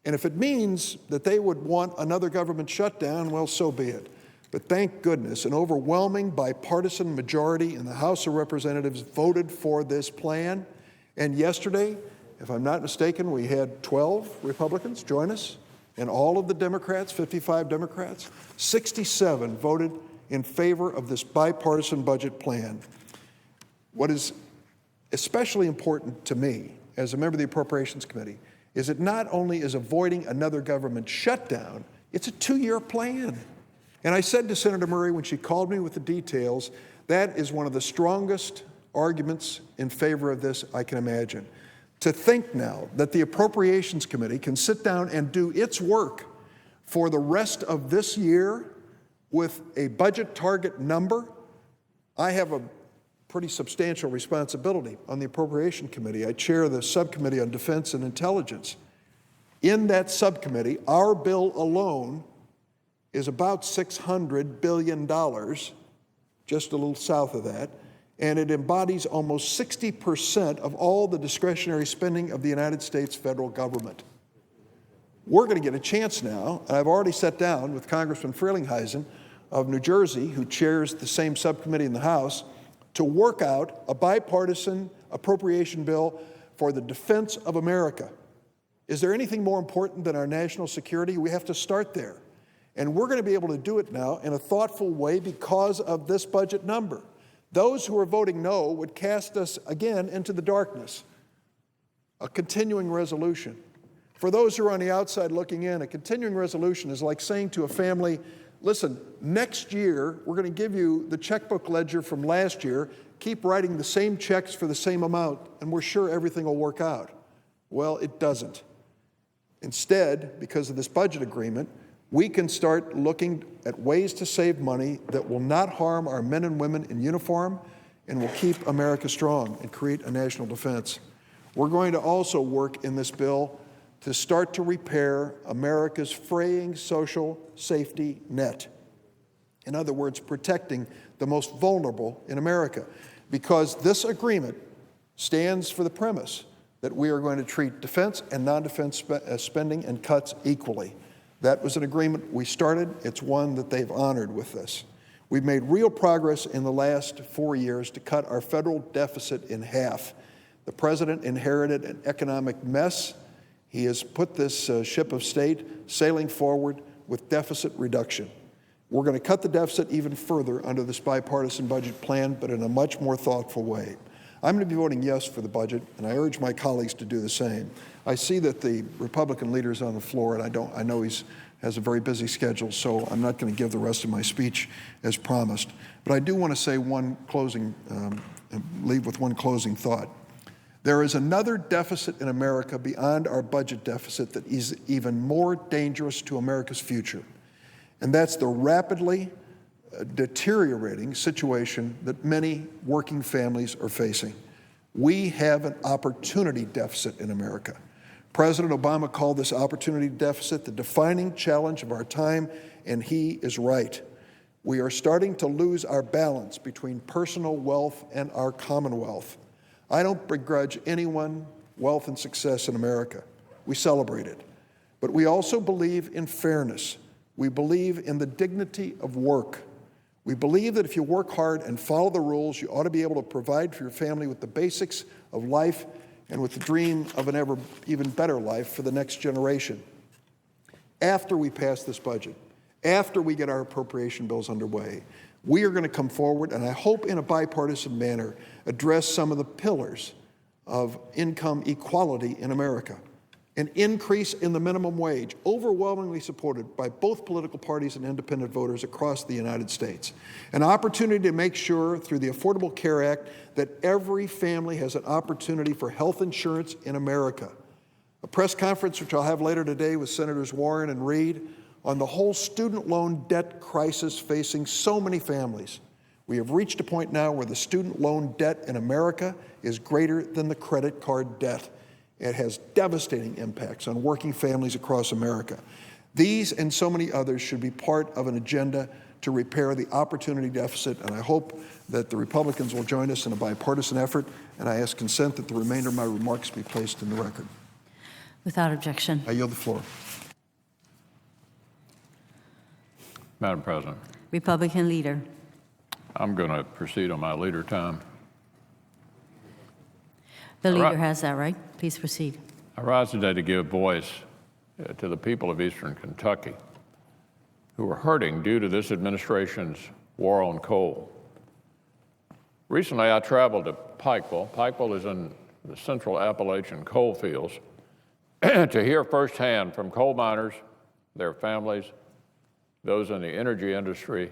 And if it means that they would want another government shutdown, well, so be it. But thank goodness, an overwhelming bipartisan majority in the House of Representatives voted for this plan. And yesterday, if I'm not mistaken, we had 12 Republicans join us, and all of the Democrats, 55 Democrats, 67 voted in favor of this bipartisan budget plan. What is especially important to me as a member of the Appropriations Committee is it not only is avoiding another government shutdown, it's a 2-year plan. And I said to Senator Murray when she called me with the details, that is one of the strongest arguments in favor of this I can imagine. To think now that the Appropriations Committee can sit down and do its work for the rest of this year with a budget target number, I have a pretty substantial responsibility on the Appropriation Committee. I chair the Subcommittee on Defense and Intelligence. In that subcommittee, our bill alone is about $600 billion, just a little south of that, and it embodies almost 60% of all the discretionary spending of the United States federal government. We're going to get a chance now, and I've already sat down with Congressman Frelinghuysen of New Jersey, who chairs the same subcommittee in the House, to work out a bipartisan appropriation bill for the defense of America. Is there anything more important than our national security? We have to start there. And we're going to be able to do it now in a thoughtful way because of this budget number. Those who are voting no would cast us again into the darkness. A continuing resolution. For those who are on the outside looking in, a continuing resolution is like saying to a family, listen, next year we're going to give you the checkbook ledger from last year, keep writing the same checks for the same amount, and we're sure everything will work out. Well, it doesn't. Instead, because of this budget agreement, we can start looking at ways to save money that will not harm our men and women in uniform and will keep America strong and create a national defense. We're going to also work in this bill to start to repair America's fraying social safety net. In other words, protecting the most vulnerable in America, because this agreement stands for the premise that we are going to treat defense and non-defense spending and cuts equally. That was an agreement we started. It's one that they've honored with this. We've made real progress in the last 4 years to cut our federal deficit in half. The president inherited an economic mess. He has put this ship of state sailing forward with deficit reduction. We're going to cut the deficit even further under this bipartisan budget plan, but in a much more thoughtful way. I'm going to be voting yes for the budget, and I urge my colleagues to do the same. I see that the Republican leader is on the floor, and I know he has a very busy schedule, so I'm not going to give the rest of my speech as promised. But I do want to say leave with one closing thought. There is another deficit in America beyond our budget deficit that is even more dangerous to America's future, and that's the rapidly deteriorating situation that many working families are facing. We have an opportunity deficit in America. President Obama called this opportunity deficit the defining challenge of our time, and he is right. We are starting to lose our balance between personal wealth and our commonwealth. I don't begrudge anyone wealth and success in America. We celebrate it. But we also believe in fairness. We believe in the dignity of work. We believe that if you work hard and follow the rules, you ought to be able to provide for your family with the basics of life and with the dream of an even better life for the next generation. After we pass this budget, after we get our appropriation bills underway, we are going to come forward, and I hope in a bipartisan manner, address some of the pillars of income equality in America. An increase in the minimum wage, overwhelmingly supported by both political parties and independent voters across the United States. An opportunity to make sure through the Affordable Care Act that every family has an opportunity for health insurance in America. A press conference, which I'll have later today with Senators Warren and Reid, on the whole student loan debt crisis facing so many families. We have reached a point now where the student loan debt in America is greater than the credit card debt. It has devastating impacts on working families across America. These and so many others should be part of an agenda to repair the opportunity deficit, and I hope that the Republicans will join us in a bipartisan effort, and I ask consent that the remainder of my remarks be placed in the record. Without objection. I yield the floor. Madam President, Republican leader. I'm going to proceed on my leader time. The All leader right. has that right. Please proceed. I rise today to give voice to the people of Eastern Kentucky who are hurting due to this administration's war on coal. Recently, I traveled to Pikeville. Pikeville is in the central Appalachian coal fields to hear firsthand from coal miners, their families, those in the energy industry,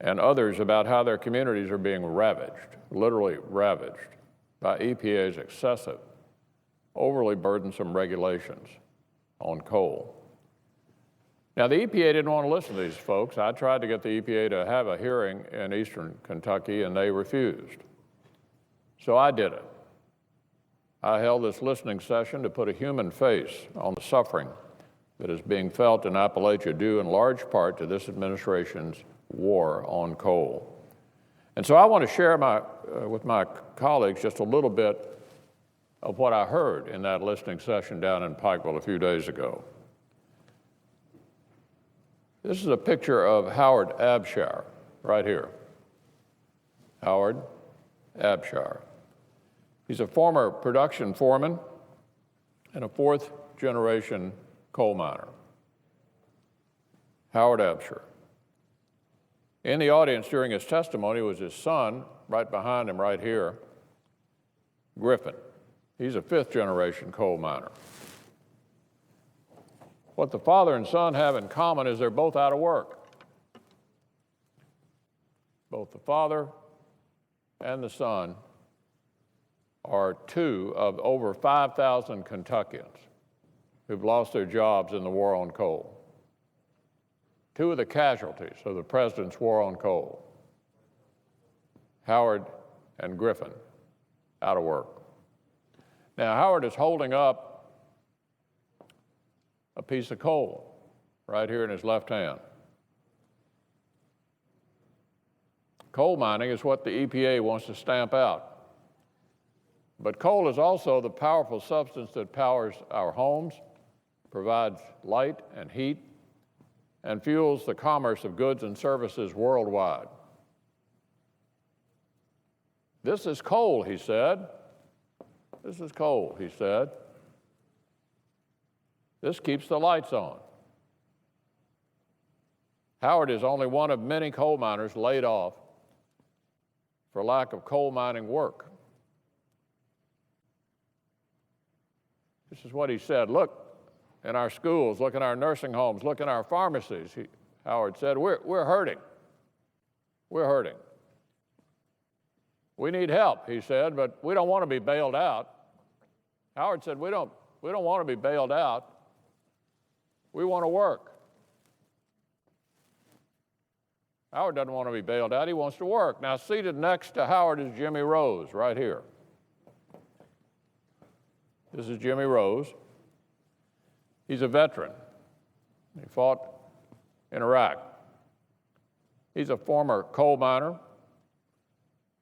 and others about how their communities are being ravaged, literally ravaged, by EPA's excessive, overly burdensome regulations on coal. Now, the EPA didn't want to listen to these folks. I tried to get the EPA to have a hearing in Eastern Kentucky, and they refused. So I did it. I held this listening session to put a human face on the suffering that is being felt in Appalachia due in large part to this administration's war on coal. And so I want to share with my colleagues just a little bit of what I heard in that listening session down in Pikeville a few days ago. This is a picture of Howard Abshire right here. Howard Abshire. He's a former production foreman and a fourth-generation coal miner. Howard Abshire. In the audience during his testimony was his son, right behind him right here, Griffin. He's a fifth-generation coal miner. What the father and son have in common is they're both out of work. Both the father and the son are two of over 5,000 Kentuckians who've lost their jobs in the war on coal. Two of the casualties of the president's war on coal, Howard and Griffin, out of work. Now, Howard is holding up a piece of coal right here in his left hand. Coal mining is what the EPA wants to stamp out. But coal is also the powerful substance that powers our homes, provides light and heat, and fuels the commerce of goods and services worldwide. This is coal, he said. This is coal, he said. This keeps the lights on. Howard is only one of many coal miners laid off for lack of coal mining work. This is what he said. Look in our schools, look in our nursing homes, look in our pharmacies. Howard said, we're hurting. We're hurting. We need help, he said, but we don't want to be bailed out. Howard said, we don't want to be bailed out. We want to work. Howard doesn't want to be bailed out. He wants to work. Now, seated next to Howard is Jimmy Rose, right here. This is Jimmy Rose. He's a veteran. He fought in Iraq. He's a former coal miner.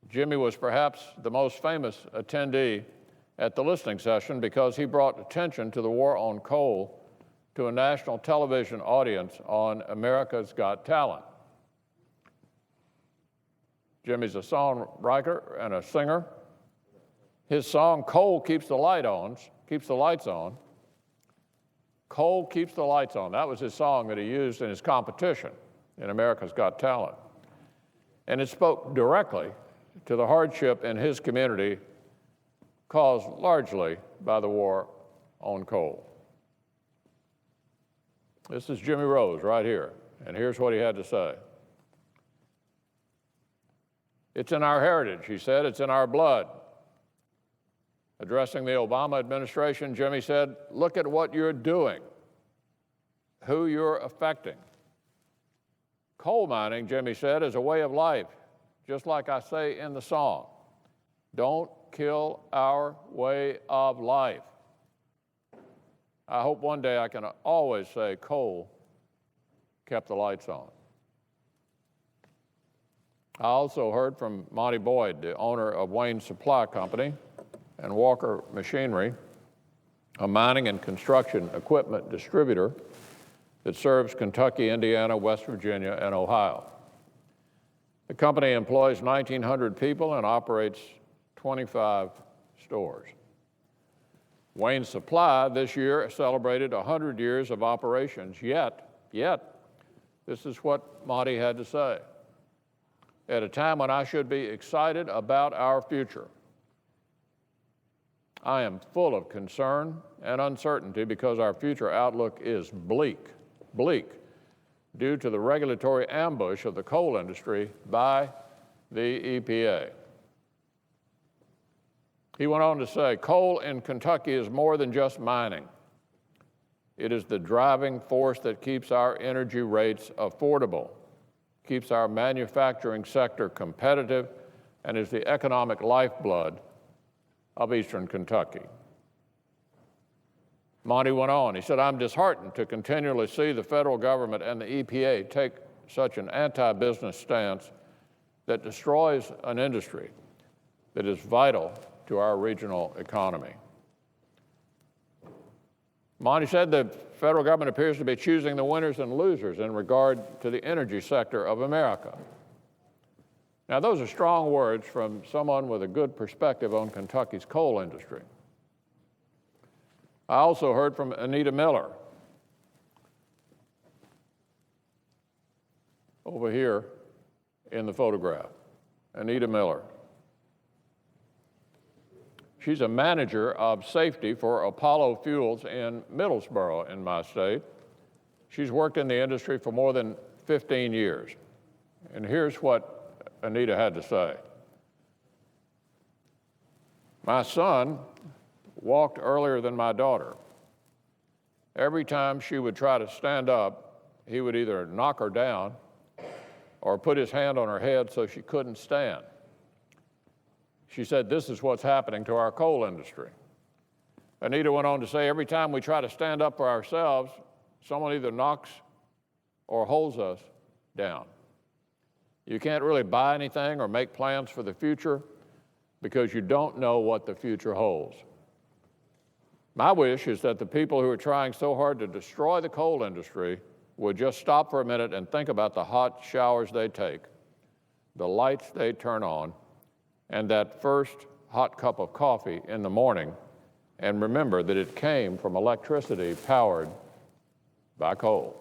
Jimmy was perhaps the most famous attendee at the listening session because he brought attention to the war on coal to a national television audience on America's Got Talent. Jimmy's a songwriter and a singer. His song, Coal Keeps the Lights On. Coal Keeps the Lights On. That was his song that he used in his competition in America's Got Talent. And it spoke directly to the hardship in his community caused largely by the war on coal. This is Jimmy Rose right here, and here's what he had to say. It's in our heritage, he said, it's in our blood. Addressing the Obama administration, Jimmy said, look at what you're doing, who you're affecting. Coal mining, Jimmy said, is a way of life, just like I say in the song. Don't kill our way of life. I hope one day I can always say coal kept the lights on. I also heard from Monty Boyd, the owner of Wayne Supply Company and Walker Machinery, a mining and construction equipment distributor that serves Kentucky, Indiana, West Virginia, and Ohio. The company employs 1,900 people and operates 25 stores. Wayne Supply this year celebrated 100 years of operations, yet, this is what Monty had to say. At a time when I should be excited about our future, I am full of concern and uncertainty because our future outlook is bleak, due to the regulatory ambush of the coal industry by the EPA. He went on to say, coal in Kentucky is more than just mining. It is the driving force that keeps our energy rates affordable, keeps our manufacturing sector competitive, and is the economic lifeblood of Eastern Kentucky. Monty went on. He said, I'm disheartened to continually see the federal government and the EPA take such an anti-business stance that destroys an industry that is vital to our regional economy. Monty said the federal government appears to be choosing the winners and losers in regard to the energy sector of America. Now, those are strong words from someone with a good perspective on Kentucky's coal industry. I also heard from Anita Miller over here in the photograph. Anita Miller. She's a manager of safety for Apollo Fuels in Middlesboro in my state. She's worked in the industry for more than 15 years. And here's what Anita had to say. My son walked earlier than my daughter. Every time she would try to stand up, he would either knock her down or put his hand on her head so she couldn't stand. She said, this is what's happening to our coal industry. Anita went on to say, every time we try to stand up for ourselves, someone either knocks or holds us down. You can't really buy anything or make plans for the future because you don't know what the future holds. My wish is that the people who are trying so hard to destroy the coal industry would just stop for a minute and think about the hot showers they take, the lights they turn on, and that first hot cup of coffee in the morning, and remember that it came from electricity powered by coal.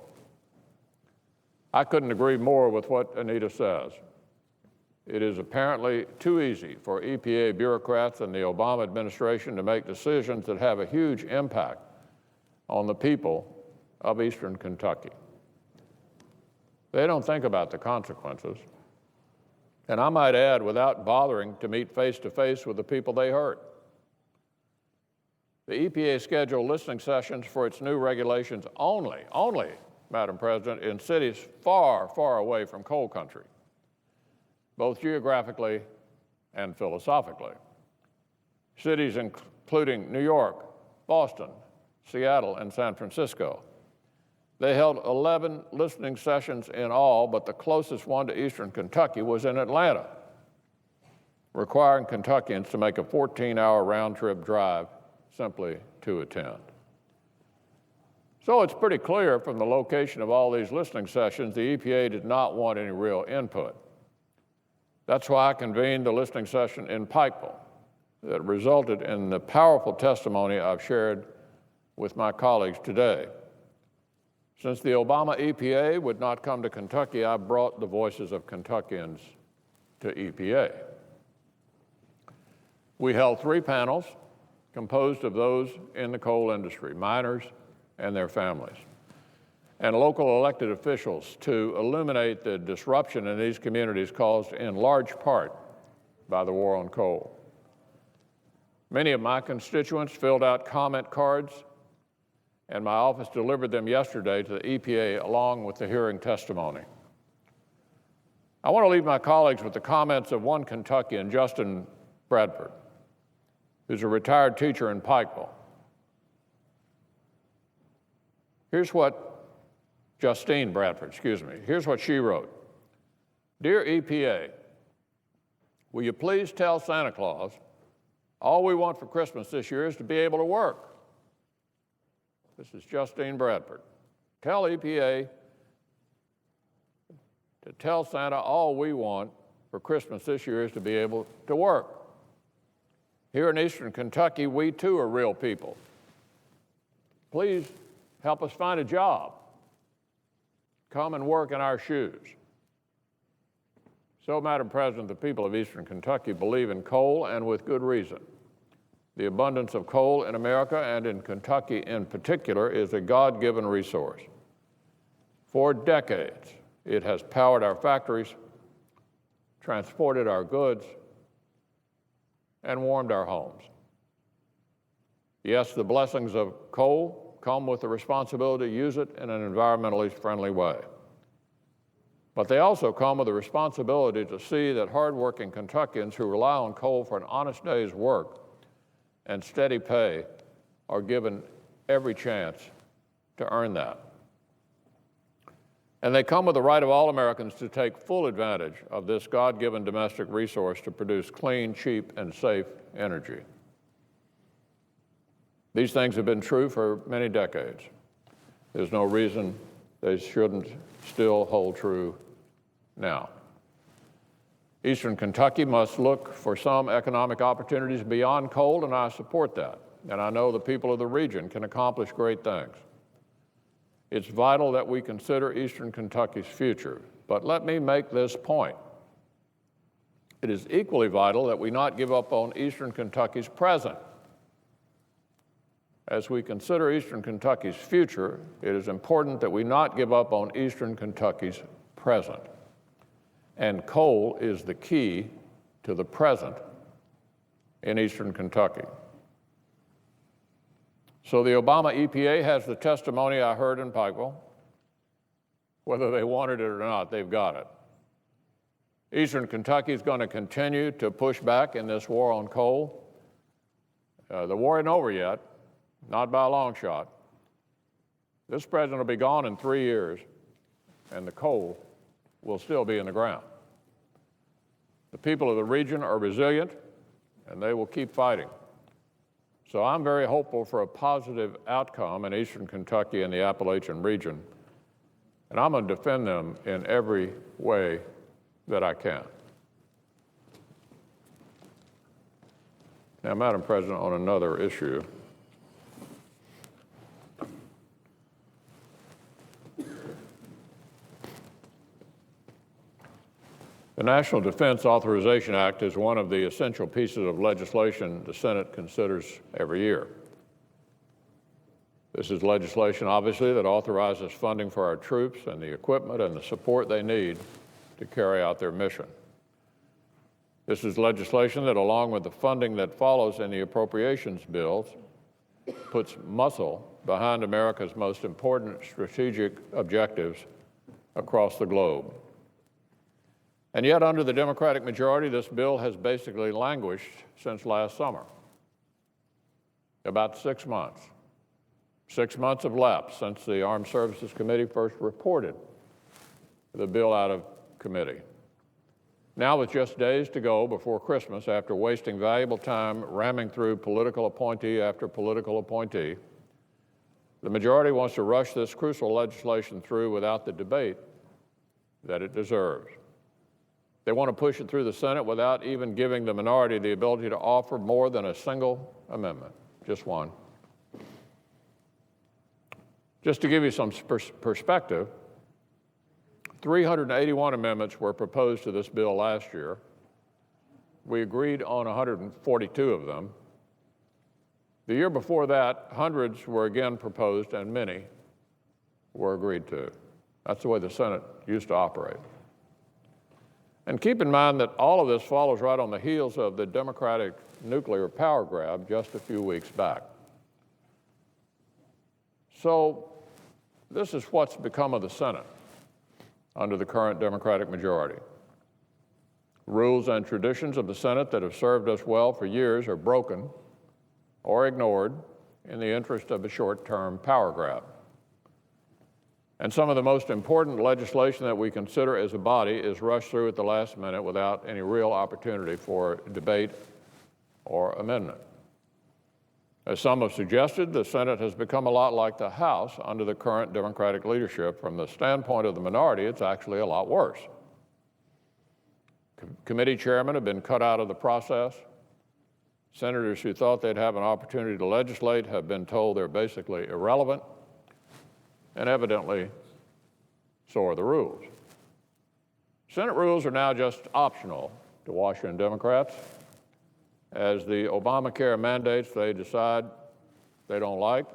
I couldn't agree more with what Anita says. It is apparently too easy for EPA bureaucrats and the Obama administration to make decisions that have a huge impact on the people of Eastern Kentucky. They don't think about the consequences. And I might add, without bothering to meet face-to-face with the people they hurt. The EPA scheduled listening sessions for its new regulations only, Madam President, in cities far, far away from coal country, both geographically and philosophically. Cities including New York, Boston, Seattle, and San Francisco. They held 11 listening sessions in all, but the closest one to Eastern Kentucky was in Atlanta, requiring Kentuckians to make a 14-hour round-trip drive simply to attend. So it's pretty clear from the location of all these listening sessions, the EPA did not want any real input. That's why I convened the listening session in Pikeville that resulted in the powerful testimony I've shared with my colleagues today. Since the Obama EPA would not come to Kentucky, I brought the voices of Kentuckians to EPA. We held 3 panels composed of those in the coal industry, miners and their families, and local elected officials to illuminate the disruption in these communities caused in large part by the war on coal. Many of my constituents filled out comment cards, and my office delivered them yesterday to the EPA along with the hearing testimony. I want to leave my colleagues with the comments of one Kentuckian, Justin Bradford, who's a retired teacher in Pikeville. Here's what Justine Bradford, here's what she wrote. Dear EPA, will you please tell Santa Claus all we want for Christmas this year is to be able to work? This is Justine Bradford. Tell EPA to tell Santa all we want for Christmas this year is to be able to work. Here in Eastern Kentucky, we too are real people. Please help us find a job. Come and work in our shoes. So, Madam President, the people of Eastern Kentucky believe in coal, and with good reason. The abundance of coal in America, and in Kentucky in particular, is a God-given resource. For decades, it has powered our factories, transported our goods, and warmed our homes. Yes, the blessings of coal come with the responsibility to use it in an environmentally friendly way. But they also come with the responsibility to see that hardworking Kentuckians who rely on coal for an honest day's work and steady pay are given every chance to earn that. And they come with the right of all Americans to take full advantage of this God-given domestic resource to produce clean, cheap, and safe energy. These things have been true for many decades. There's no reason they shouldn't still hold true now. Eastern Kentucky must look for some economic opportunities beyond coal, and I support that. And I know the people of the region can accomplish great things. It's vital that we consider Eastern Kentucky's future. But let me make this point. It is equally vital that we not give up on Eastern Kentucky's present. As we consider Eastern Kentucky's future, it is important that we not give up on Eastern Kentucky's present. And coal is the key to the present in Eastern Kentucky. So the Obama EPA has the testimony I heard in Pikeville. Whether they wanted it or not, they've got it. Eastern Kentucky is going to continue to push back in this war on coal. The war isn't over yet, not by a long shot. This president will be gone in 3 years, and the coal will still be in the ground. The people of the region are resilient, and they will keep fighting. So I'm very hopeful for a positive outcome in Eastern Kentucky and the Appalachian region, and I'm going to defend them in every way that I can. Now, Madam President, on another issue, The National Defense Authorization Act is one of the essential pieces of legislation the Senate considers every year. This is legislation, obviously, that authorizes funding for our troops and the equipment and the support they need to carry out their mission. This is legislation that, along with the funding that follows in the appropriations bills, puts muscle behind America's most important strategic objectives across the globe. And yet, under the Democratic majority, this bill has basically languished since last summer. About 6 months. 6 months have lapsed since the Armed Services Committee first reported the bill out of committee. Now, with just days to go before Christmas, after wasting valuable time ramming through political appointee after political appointee, the majority wants to rush this crucial legislation through without the debate that it deserves. They want to push it through the Senate without even giving the minority the ability to offer more than a single amendment, just one. Just to give you some perspective, 381 amendments were proposed to this bill last year. We agreed on 142 of them. The year before that, hundreds were again proposed and many were agreed to. That's the way the Senate used to operate. And keep in mind that all of this follows right on the heels of the Democratic nuclear power grab just a few weeks back. So this is what's become of the Senate under the current Democratic majority. Rules and traditions of the Senate that have served us well for years are broken or ignored in the interest of a short-term power grab. And some of the most important legislation that we consider as a body is rushed through at the last minute without any real opportunity for debate or amendment. As some have suggested, the Senate has become a lot like the House under the current Democratic leadership. From the standpoint of the minority, it's actually a lot worse. Committee chairmen have been cut out of the process. Senators who thought they'd have an opportunity to legislate have been told they're basically irrelevant, and evidently, so are the rules. Senate rules are now just optional to Washington Democrats. As the Obamacare mandates they decide they don't like,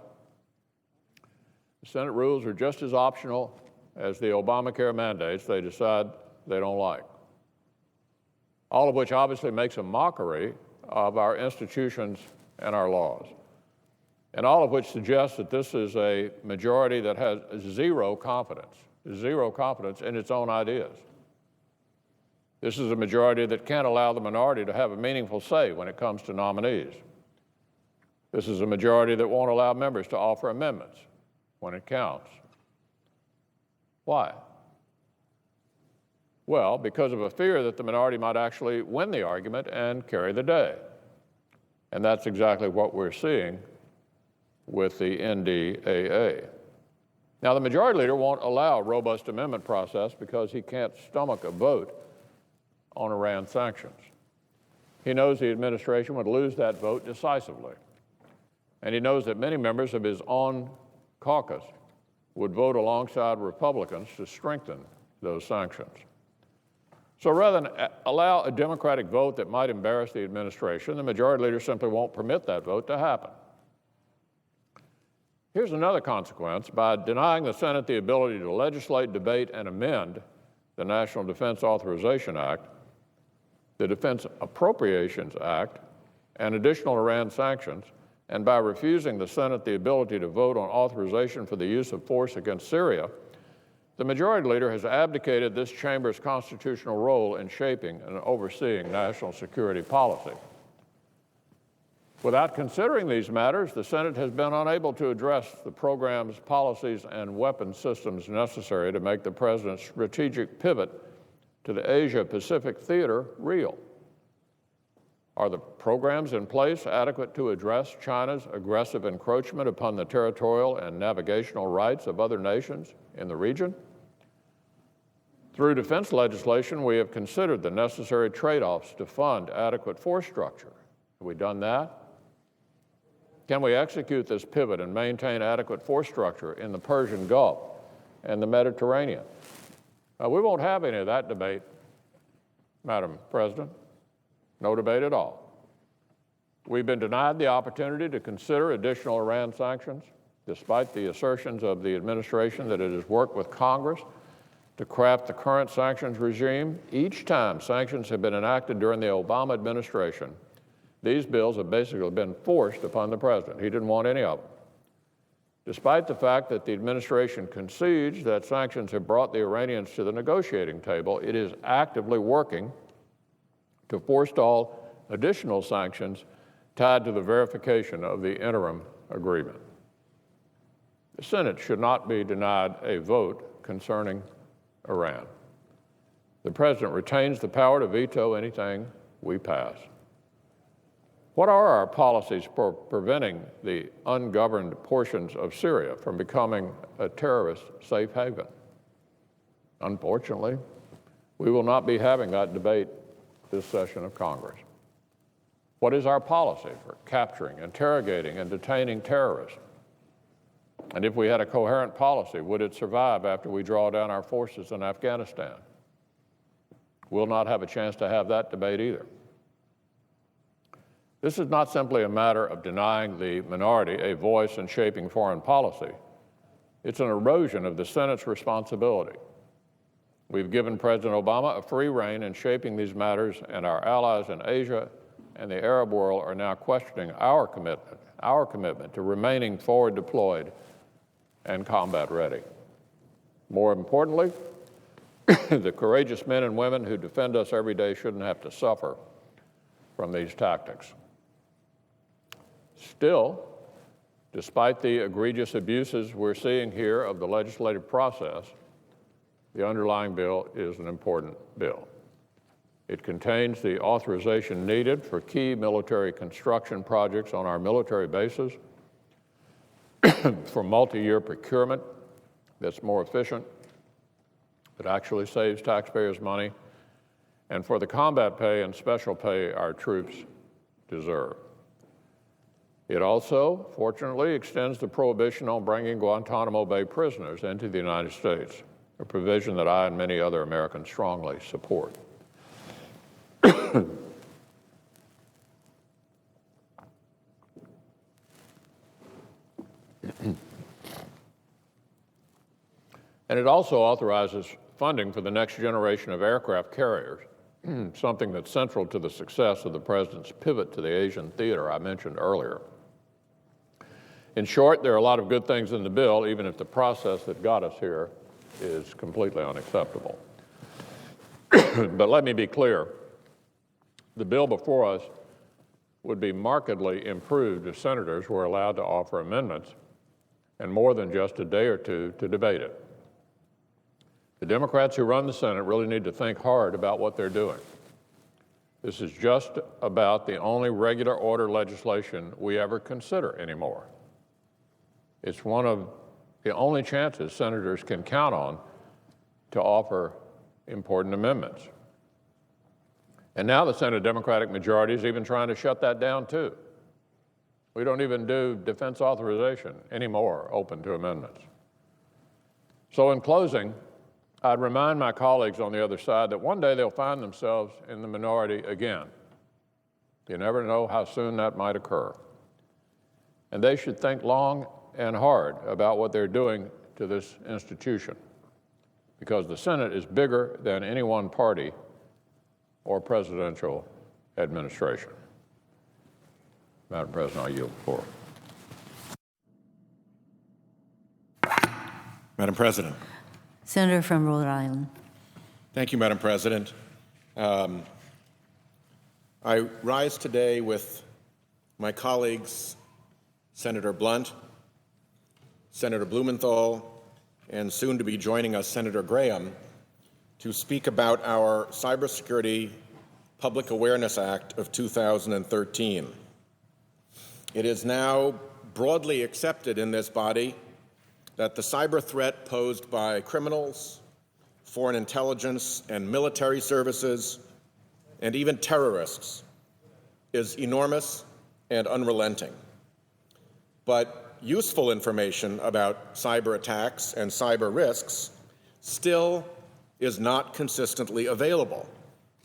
the Senate rules are just as optional as the Obamacare mandates they decide they don't like. All of which obviously makes a mockery of our institutions and our laws. And all of which suggests that this is a majority that has zero confidence in its own ideas. This is a majority that can't allow the minority to have a meaningful say when it comes to nominees. This is a majority that won't allow members to offer amendments when it counts. Why? Well, because of a fear that the minority might actually win the argument and carry the day. And that's exactly what we're seeing with the NDAA. Now, the majority leader won't allow a robust amendment process because he can't stomach a vote on Iran sanctions. He knows the administration would lose that vote decisively. And he knows that many members of his own caucus would vote alongside Republicans to strengthen those sanctions. So rather than allow a Democratic vote that might embarrass the administration, the majority leader simply won't permit that vote to happen. Here's another consequence. By denying the Senate the ability to legislate, debate, and amend the National Defense Authorization Act, the Defense Appropriations Act, and additional Iran sanctions, and by refusing the Senate the ability to vote on authorization for the use of force against Syria, the majority leader has abdicated this chamber's constitutional role in shaping and overseeing national security policy. Without considering these matters, the Senate has been unable to address the programs, policies, and weapon systems necessary to make the president's strategic pivot to the Asia-Pacific theater real. Are the programs in place adequate to address China's aggressive encroachment upon the territorial and navigational rights of other nations in the region? Through defense legislation, we have considered the necessary trade-offs to fund adequate force structure. Have we done that? Can we execute this pivot and maintain adequate force structure in the Persian Gulf and the Mediterranean? We won't have any of that debate Madam President. No debate at all. We've been denied the opportunity to consider additional Iran sanctions, despite the assertions of the administration that it has worked with Congress to craft the current sanctions regime. Each time sanctions have been enacted during the Obama administration, these bills have basically been forced upon the president. He didn't want any of them. Despite the fact that the administration concedes that sanctions have brought the Iranians to the negotiating table, it is actively working to forestall additional sanctions tied to the verification of the interim agreement. The Senate should not be denied a vote concerning Iran. The president retains the power to veto anything we pass. What are our policies for preventing the ungoverned portions of Syria from becoming a terrorist safe haven? Unfortunately, we will not be having that debate this session of Congress. What is our policy for capturing, interrogating, and detaining terrorists? And if we had a coherent policy, would it survive after we draw down our forces in Afghanistan? We'll not have a chance to have that debate either. This is not simply a matter of denying the minority a voice in shaping foreign policy. It's an erosion of the Senate's responsibility. We've given President Obama a free rein in shaping these matters, and our allies in Asia and the Arab world are now questioning our commitment to remaining forward deployed and combat ready. More importantly, the courageous men and women who defend us every day shouldn't have to suffer from these tactics. Still, despite the egregious abuses we're seeing here of the legislative process, the underlying bill is an important bill. It contains the authorization needed for key military construction projects on our military bases, for multi-year procurement that's more efficient, that actually saves taxpayers money, and for the combat pay and special pay our troops deserve. It also, fortunately, extends the prohibition on bringing Guantanamo Bay prisoners into the United States, a provision that I and many other Americans strongly support. And it also authorizes funding for the next generation of aircraft carriers, something that's central to the success of the president's pivot to the Asian theater I mentioned earlier. In short, there are a lot of good things in the bill, even if the process that got us here is completely unacceptable. But let me be clear. The bill before us would be markedly improved if senators were allowed to offer amendments and more than just a day or two to debate it. The Democrats who run the Senate really need to think hard about what they're doing. This is just about the only regular order legislation we ever consider anymore. It's one of the only chances senators can count on to offer important amendments. And now the Senate Democratic majority is even trying to shut that down too. We don't even do defense authorization anymore open to amendments. So in closing, I'd remind my colleagues on the other side that one day they'll find themselves in the minority again. You never know how soon that might occur. And they should think long and hard about what they're doing to this institution, because the Senate is bigger than any one party or presidential administration. Madam President, I yield the floor. Madam President. Senator from Rhode Island. Thank you, Madam President. I rise today with my colleagues, Senator Blunt, Senator Blumenthal, and soon to be joining us, Senator Graham, to speak about our Cybersecurity Public Awareness Act of 2013. It is now broadly accepted in this body that the cyber threat posed by criminals, foreign intelligence and military services, and even terrorists is enormous and unrelenting. But useful information about cyber attacks and cyber risks still is not consistently available,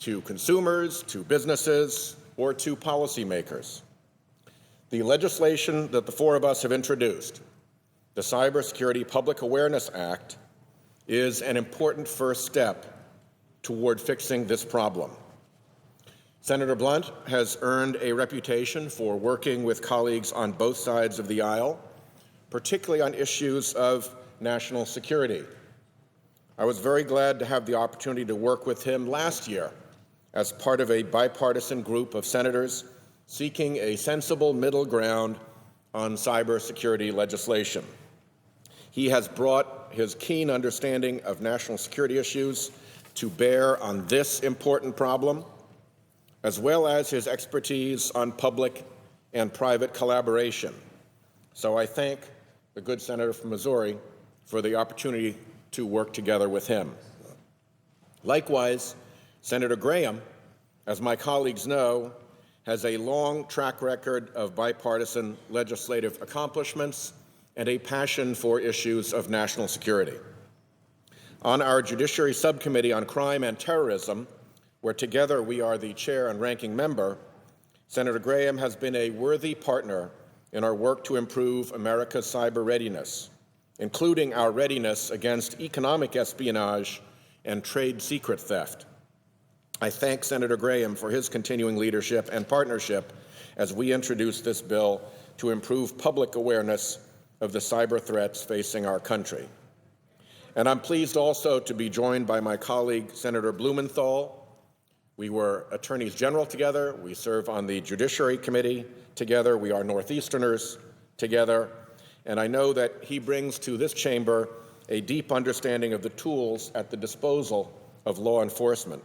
to consumers, to businesses, or to policymakers. The legislation that the four of us have introduced, the Cybersecurity Public Awareness Act, is an important first step toward fixing this problem. Senator Blunt has earned a reputation for working with colleagues on both sides of the aisle, particularly on issues of national security. I was very glad to have the opportunity to work with him last year as part of a bipartisan group of senators seeking a sensible middle ground on cybersecurity legislation. He has brought his keen understanding of national security issues to bear on this important problem, as well as his expertise on public and private collaboration. So I thank the good senator from Missouri for the opportunity to work together with him. Likewise, Senator Graham, as my colleagues know, has a long track record of bipartisan legislative accomplishments and a passion for issues of national security. On our Judiciary Subcommittee on Crime and Terrorism, where together we are the chair and ranking member, Senator Graham has been a worthy partner in our work to improve America's cyber readiness, including our readiness against economic espionage and trade secret theft. I thank Senator Graham for his continuing leadership and partnership as we introduce this bill to improve public awareness of the cyber threats facing our country. And I'm pleased also to be joined by my colleague, Senator Blumenthal. We were attorneys general together. We serve on the Judiciary Committee together. We are Northeasterners together. And I know that he brings to this chamber a deep understanding of the tools at the disposal of law enforcement,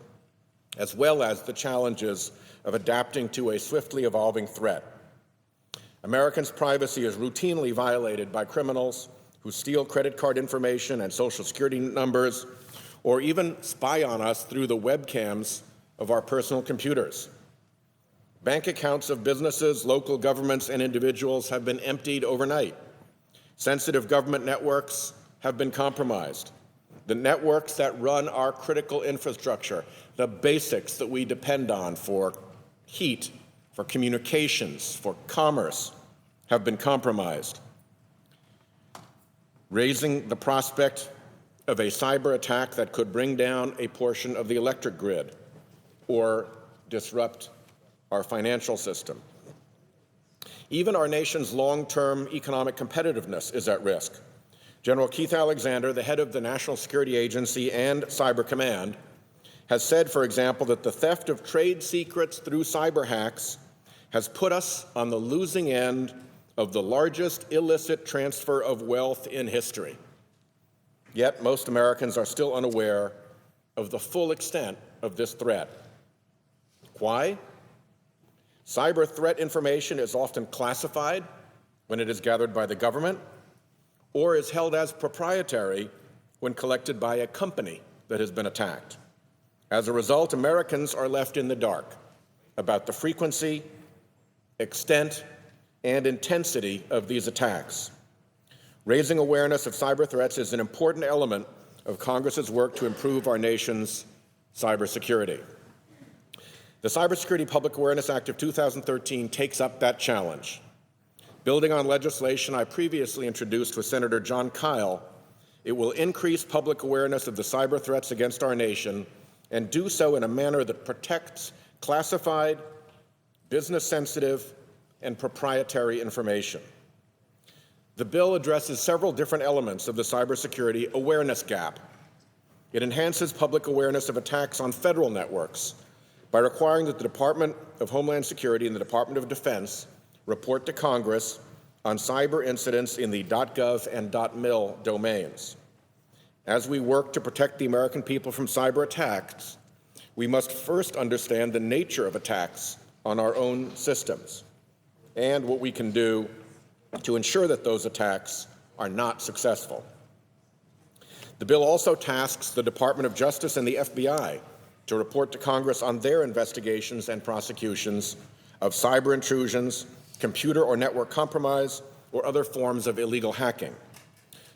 as well as the challenges of adapting to a swiftly evolving threat. Americans' privacy is routinely violated by criminals who steal credit card information and Social Security numbers, or even spy on us through the webcams of our personal computers. Bank accounts of businesses, local governments, and individuals have been emptied overnight. Sensitive government networks have been compromised. The networks that run our critical infrastructure, the basics that we depend on for heat, for communications, for commerce, have been compromised, raising the prospect of a cyber attack that could bring down a portion of the electric grid or disrupt our financial system. Even our nation's long-term economic competitiveness is at risk. General Keith Alexander, the head of the National Security Agency and Cyber Command, has said, for example, that the theft of trade secrets through cyber hacks has put us on the losing end of the largest illicit transfer of wealth in history. Yet most Americans are still unaware of the full extent of this threat. Why? Cyber threat information is often classified when it is gathered by the government, or is held as proprietary when collected by a company that has been attacked. As a result, Americans are left in the dark about the frequency, extent, and intensity of these attacks. Raising awareness of cyber threats is an important element of Congress's work to improve our nation's cybersecurity. The Cybersecurity Public Awareness Act of 2013 takes up that challenge. Building on legislation I previously introduced with Senator Jon Kyl, it will increase public awareness of the cyber threats against our nation and do so in a manner that protects classified, business-sensitive, and proprietary information. The bill addresses several different elements of the cybersecurity awareness gap. It enhances public awareness of attacks on federal networks by requiring that the Department of Homeland Security and the Department of Defense report to Congress on cyber incidents in the .gov and .mil domains. As we work to protect the American people from cyber attacks, we must first understand the nature of attacks on our own systems and what we can do to ensure that those attacks are not successful. The bill also tasks the Department of Justice and the FBI to report to Congress on their investigations and prosecutions of cyber intrusions, computer or network compromise, or other forms of illegal hacking.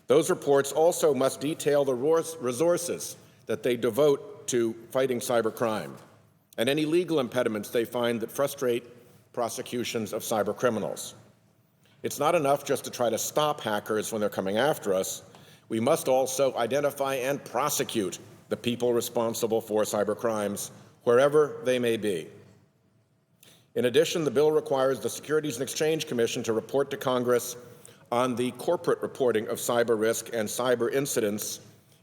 Those reports also must detail the resources that they devote to fighting cybercrime, and any legal impediments they find that frustrate prosecutions of cyber criminals. It's not enough just to try to stop hackers when they're coming after us. We must also identify and prosecute the people responsible for cyber crimes, wherever they may be. In addition, the bill requires the Securities and Exchange Commission to report to Congress on the corporate reporting of cyber risk and cyber incidents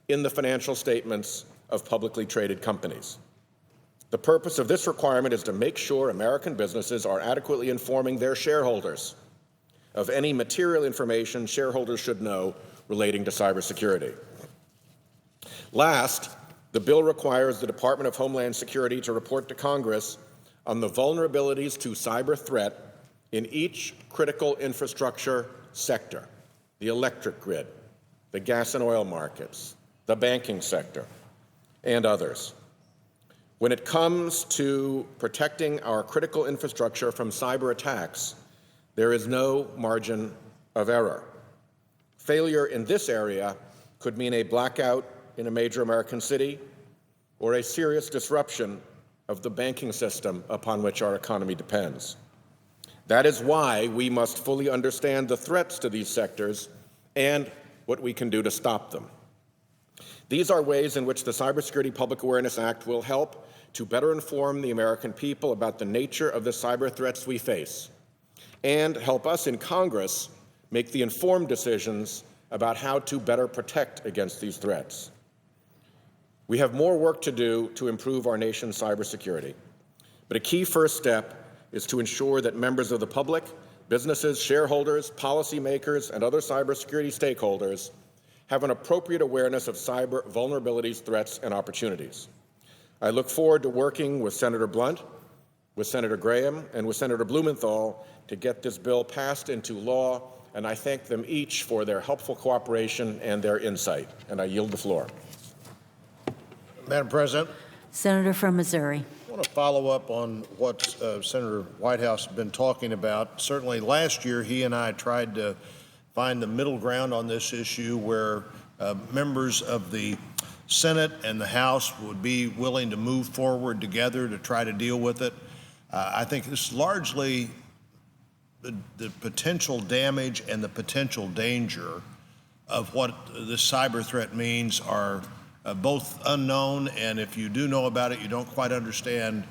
in the financial statements of publicly traded companies. The purpose of this requirement is to make sure American businesses are adequately informing their shareholders of any material information shareholders should know relating to cybersecurity. Last, the bill requires the Department of Homeland Security to report to Congress on the vulnerabilities to cyber threat in each critical infrastructure sector: the electric grid, the gas and oil markets, the banking sector, and others. When it comes to protecting our critical infrastructure from cyber attacks, there is no margin of error. Failure in this area could mean a blackout in a major American city or a serious disruption of the banking system upon which our economy depends. That is why we must fully understand the threats to these sectors and what we can do to stop them. These are ways in which the Cybersecurity Public Awareness Act will help to better inform the American people about the nature of the cyber threats we face and help us in Congress make the informed decisions about how to better protect against these threats. We have more work to do to improve our nation's cybersecurity, but a key first step is to ensure that members of the public, businesses, shareholders, policymakers, and other cybersecurity stakeholders have an appropriate awareness of cyber vulnerabilities, threats, and opportunities. I look forward to working with Senator Blunt, with Senator Graham, and with Senator Blumenthal to get this bill passed into law, and I thank them each for their helpful cooperation and their insight. And I yield the floor. Madam President, Senator from Missouri. I want to follow up on what Senator Whitehouse has been talking about. Certainly last year, he and I tried to find the middle ground on this issue where members of the Senate and the House would be willing to move forward together to try to deal with it. I think it's largely the potential damage and the potential danger of what the cyber threat means are both unknown, and if you do know about it, you don't quite understand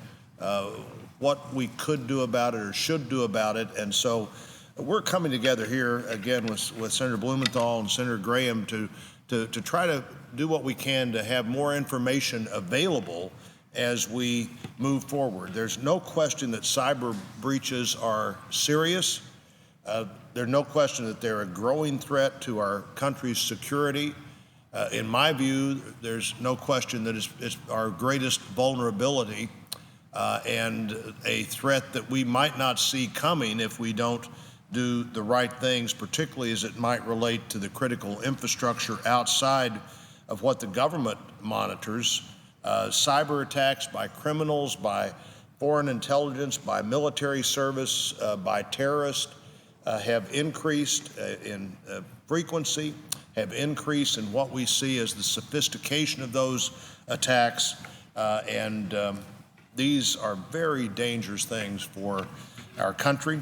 what we could do about it or should do about it. And so we're coming together here again with Senator Blumenthal and Senator Graham to try to do what we can to have more information available as we move forward. There's no question that cyber breaches are serious. There's no question that they're a growing threat to our country's security. In my view, there's no question that it's our greatest vulnerability and a threat that we might not see coming if we don't do the right things, particularly as it might relate to the critical infrastructure outside of what the government monitors. Cyber attacks by criminals, by foreign intelligence, by military service, by terrorists have increased in frequency, have increased in what we see as the sophistication of those attacks, and these are very dangerous things for our country.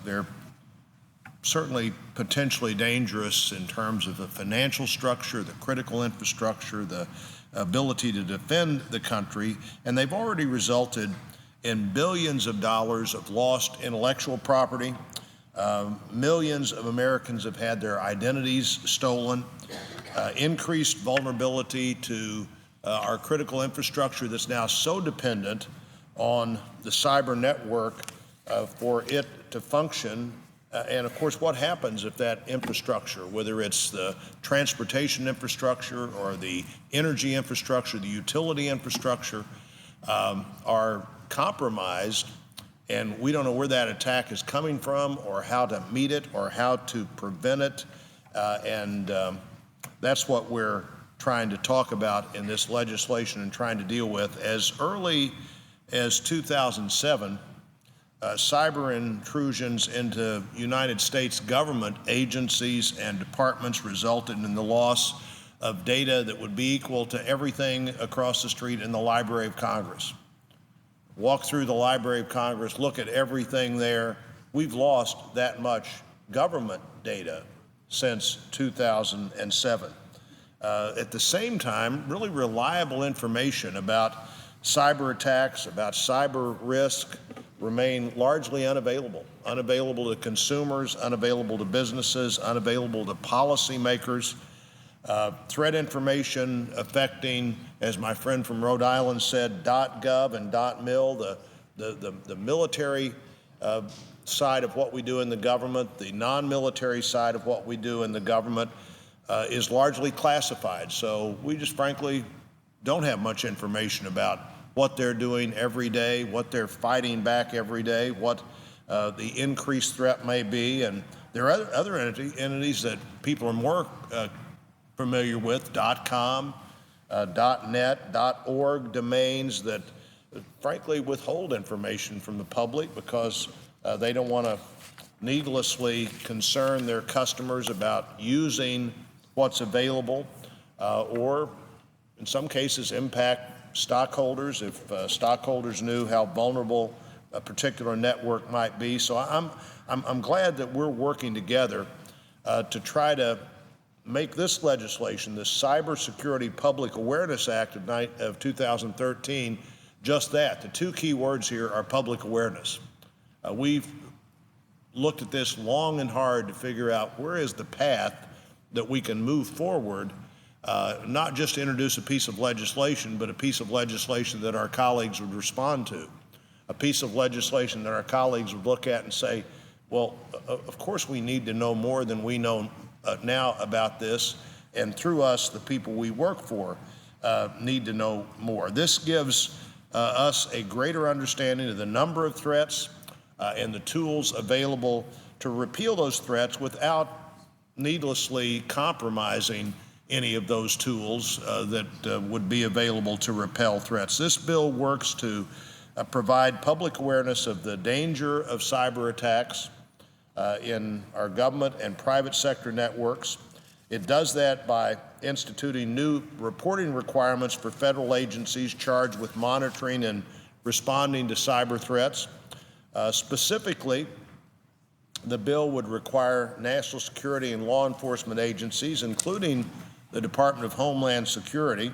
They're certainly potentially dangerous in terms of the financial structure, the critical infrastructure, the ability to defend the country, and they've already resulted in billions of dollars of lost intellectual property. Millions of Americans have had their identities stolen, increased vulnerability to our critical infrastructure that's now so dependent on the cyber network for it to function. And of course, what happens if that infrastructure, whether it's the transportation infrastructure or the energy infrastructure, the utility infrastructure, are compromised, and we don't know where that attack is coming from or how to meet it or how to prevent it. That's what we're trying to talk about in this legislation and trying to deal with. As early as 2007, cyber intrusions into United States government agencies and departments resulted in the loss of data that would be equal to everything across the street in the Library of Congress. walk through the Library of Congress, look at everything there. We've lost that much government data since 2007. At the same time, really reliable information about cyber attacks, about cyber risk, remain largely unavailable. Unavailable to consumers, unavailable to businesses, unavailable to policymakers. Threat information affecting, as my friend from Rhode Island said, .gov and .mil, the military side of what we do in the government, the non-military side of what we do in the government is largely classified. So we just frankly don't have much information about what they're doing every day, what they're fighting back every day, what the increased threat may be. And there are other entities that people are more familiar with, .com, .net, .org domains that frankly withhold information from the public because they don't want to needlessly concern their customers about using what's available or in some cases impact stockholders if stockholders knew how vulnerable a particular network might be. So I'm glad that we're working together to try to make this legislation, this Cybersecurity Public Awareness Act of 2013, just that. The two key words here are public awareness. We've looked at this long and hard to figure out where is the path that we can move forward, not just to introduce a piece of legislation, but a piece of legislation that our colleagues would respond to, a piece of legislation that our colleagues would look at and say, well, of course we need to know more than we know now about this, and through us, the people we work for need to know more. This gives us a greater understanding of the number of threats and the tools available to repeal those threats without needlessly compromising any of those tools that would be available to repel threats. This bill works to provide public awareness of the danger of cyber attacks in our government and private sector networks. It does that by instituting new reporting requirements for federal agencies charged with monitoring and responding to cyber threats. Specifically, the bill would require national security and law enforcement agencies, including the Department of Homeland Security,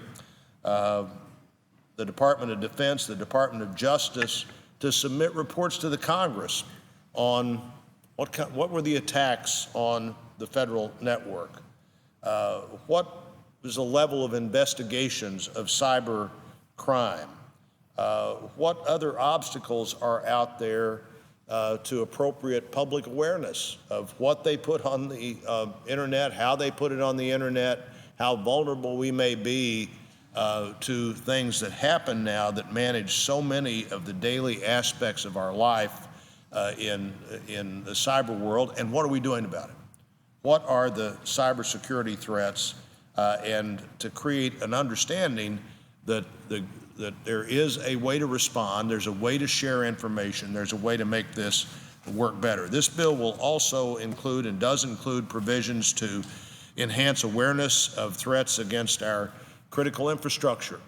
the Department of Defense, the Department of Justice, to submit reports to the Congress on what were the attacks on the federal network, what is the level of investigations of cyber crime, what other obstacles are out there to appropriate public awareness of what they put on the internet, how they put it on the internet, how vulnerable we may be to things that happen now that manage so many of the daily aspects of our life in the cyber world, and what are we doing about it? What are the cybersecurity threats, and to create an understanding that there is a way to respond, there's a way to share information, there's a way to make this work better. This bill will also include and does include provisions to enhance awareness of threats against our critical infrastructure.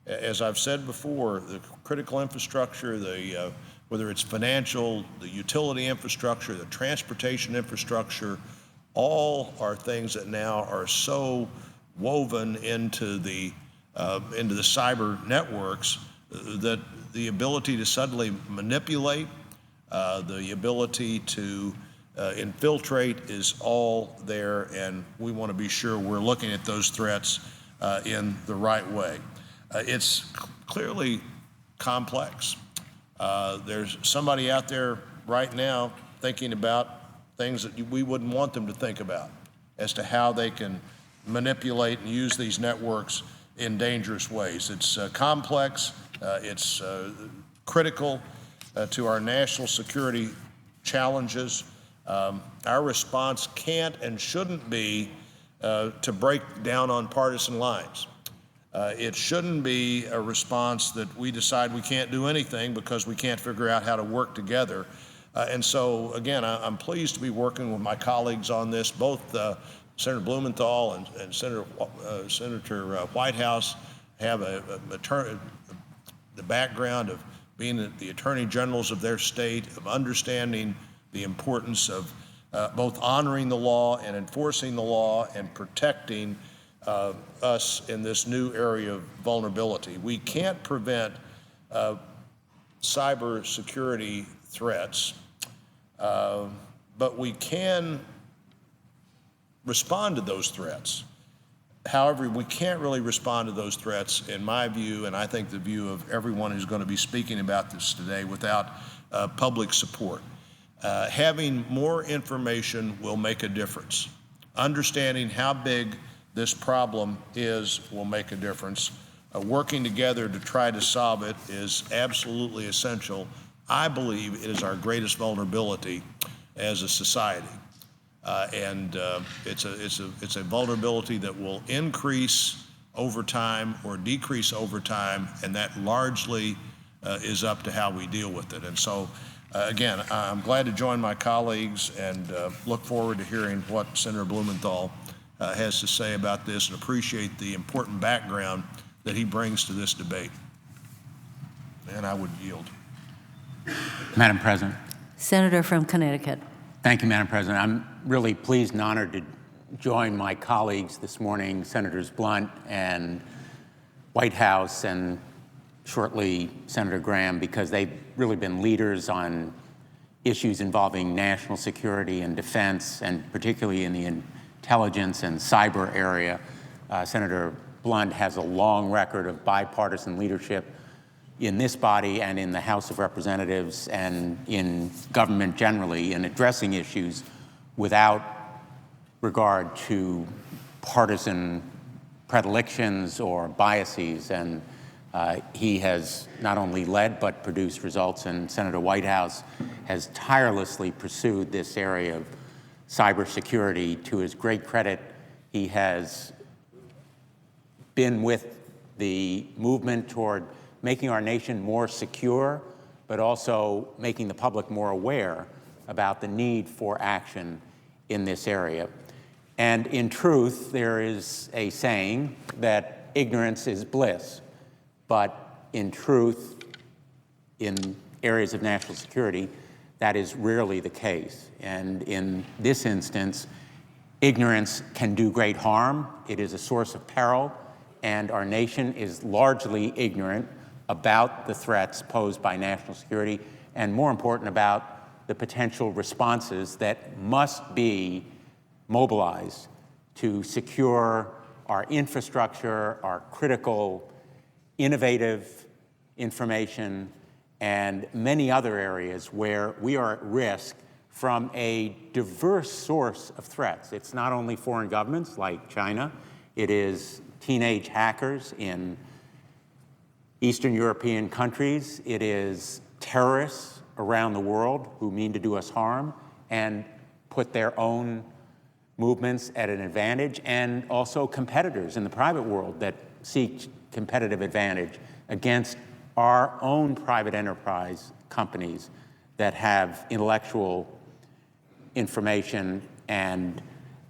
As I've said before, the critical infrastructure, whether it's financial, the utility infrastructure, the transportation infrastructure, all are things that now are so woven into the cyber networks that the ability to suddenly manipulate, the ability to infiltrate is all there, and we want to be sure we're looking at those threats in the right way. It's clearly complex. There's somebody out there right now thinking about things that we wouldn't want them to think about as to how they can manipulate and use these networks in dangerous ways. It's complex, it's critical to our national security challenges. Our response can't and shouldn't be to break down on partisan lines. It shouldn't be a response that we decide we can't do anything because we can't figure out how to work together. And so, again, I'm pleased to be working with my colleagues on this. Both Senator Blumenthal and Senator Whitehouse have the background of being the attorney generals of their state, of understanding the importance of both honoring the law and enforcing the law and protecting us in this new area of vulnerability. We can't prevent cyber security threats, but we can respond to those threats. However, we can't really respond to those threats, in my view, and I think the view of everyone who's going to be speaking about this today, without public support. Having more information will make a difference. Understanding how big this problem is will make a difference. Working together to try to solve it is absolutely essential. I believe it is our greatest vulnerability as a society. It's a vulnerability that will increase over time or decrease over time, and that largely is up to how we deal with it. And so, again, I'm glad to join my colleagues and look forward to hearing what Senator Blumenthal has to say about this, and appreciate the important background that he brings to this debate. And I would yield. Madam President. Senator from Connecticut. Thank you, Madam President. I'm really pleased and honored to join my colleagues this morning, Senators Blunt and Whitehouse, and shortly Senator Graham, because they've really been leaders on issues involving national security and defense, and particularly in the intelligence and cyber area. Senator Blunt has a long record of bipartisan leadership in this body and in the House of Representatives and in government generally in addressing issues without regard to partisan predilections or biases. And he has not only led but produced results, and Senator Whitehouse has tirelessly pursued this area of cybersecurity. To his great credit, he has been with the movement toward making our nation more secure, but also making the public more aware about the need for action in this area. And in truth, there is a saying that ignorance is bliss, but in truth, in areas of national security, that is rarely the case. And in this instance, ignorance can do great harm. It is a source of peril, and our nation is largely ignorant about the threats posed by national security, and more important, about the potential responses that must be mobilized to secure our infrastructure, our critical, innovative information, and many other areas where we are at risk from a diverse source of threats. It's not only foreign governments like China, it is teenage hackers in Eastern European countries, it is terrorists around the world who mean to do us harm and put their own movements at an advantage, and also competitors in the private world that seek competitive advantage against our own private enterprise companies that have intellectual information and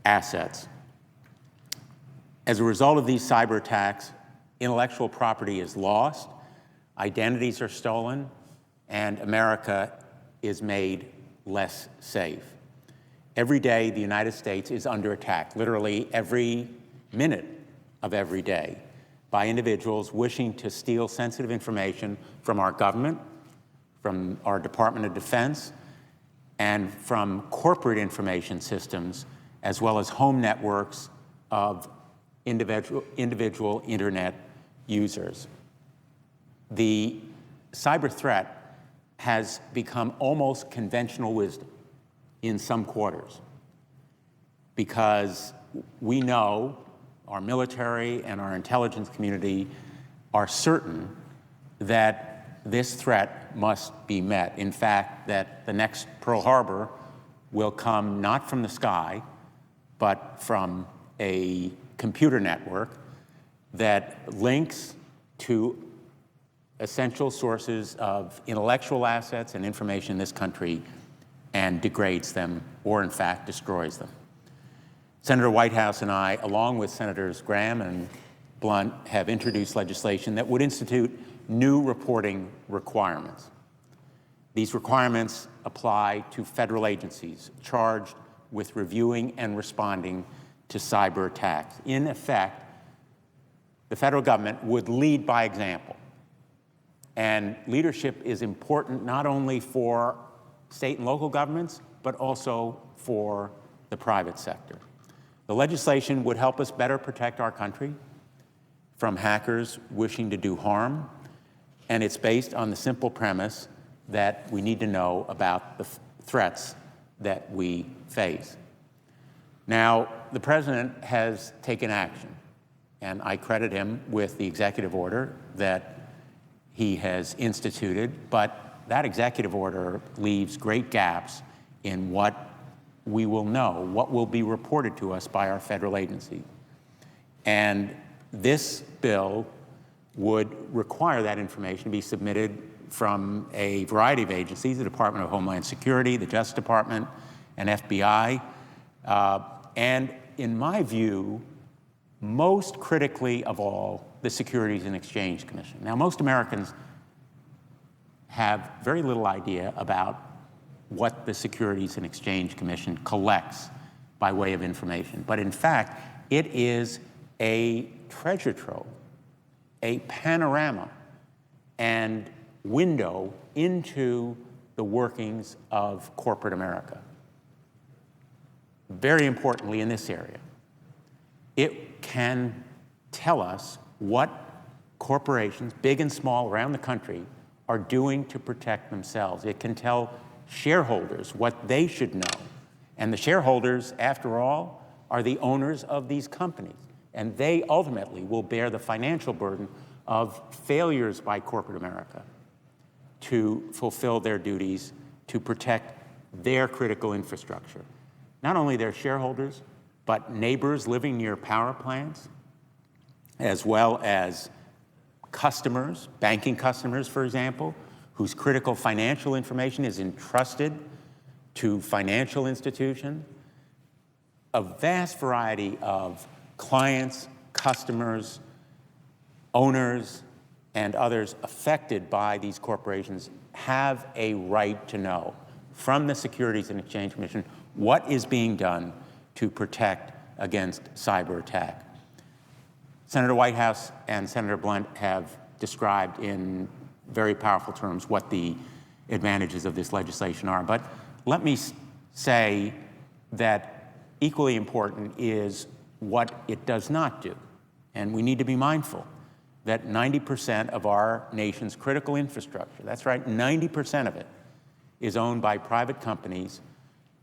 assets. As a result of these cyber attacks, intellectual property is lost, identities are stolen, and America is made less safe. Every day, the United States is under attack, literally every minute of every day, by individuals wishing to steal sensitive information from our government, from our Department of Defense, and from corporate information systems, as well as home networks of individual internet users. The cyber threat has become almost conventional wisdom in some quarters, because we know our military and our intelligence community are certain that this threat must be met. In fact, that the next Pearl Harbor will come not from the sky, but from a computer network that links to essential sources of intellectual assets and information in this country and degrades them, or in fact destroys them. Senator Whitehouse and I, along with Senators Graham and Blunt, have introduced legislation that would institute new reporting requirements. These requirements apply to federal agencies charged with reviewing and responding to cyber attacks. In effect, the federal government would lead by example. And leadership is important not only for state and local governments, but also for the private sector. The legislation would help us better protect our country from hackers wishing to do harm, and it's based on the simple premise that we need to know about the threats that we face. Now, the President has taken action, and I credit him with the executive order that he has instituted, but that executive order leaves great gaps in what we will know, what will be reported to us by our federal agencies. And this bill would require that information to be submitted from a variety of agencies, the Department of Homeland Security, the Justice Department, and FBI. And in my view, most critically of all, the Securities and Exchange Commission. Now, most Americans have very little idea about what the Securities and Exchange Commission collects by way of information. But in fact, it is a treasure trove, a panorama, and window into the workings of corporate America. Very importantly in this area, it can tell us what corporations, big and small around the country, are doing to protect themselves. It can tell shareholders what they should know. And the shareholders, after all, are the owners of these companies. And they ultimately will bear the financial burden of failures by corporate America to fulfill their duties to protect their critical infrastructure. Not only their shareholders, but neighbors living near power plants, as well as customers, banking customers, for example, whose critical financial information is entrusted to financial institutions. A vast variety of clients, customers, owners, and others affected by these corporations have a right to know from the Securities and Exchange Commission what is being done to protect against cyber attack. Senator Whitehouse and Senator Blunt have described in very powerful terms what the advantages of this legislation are. But let me say that equally important is what it does not do. And we need to be mindful that 90% of our nation's critical infrastructure, that's right, 90% of it, is owned by private companies,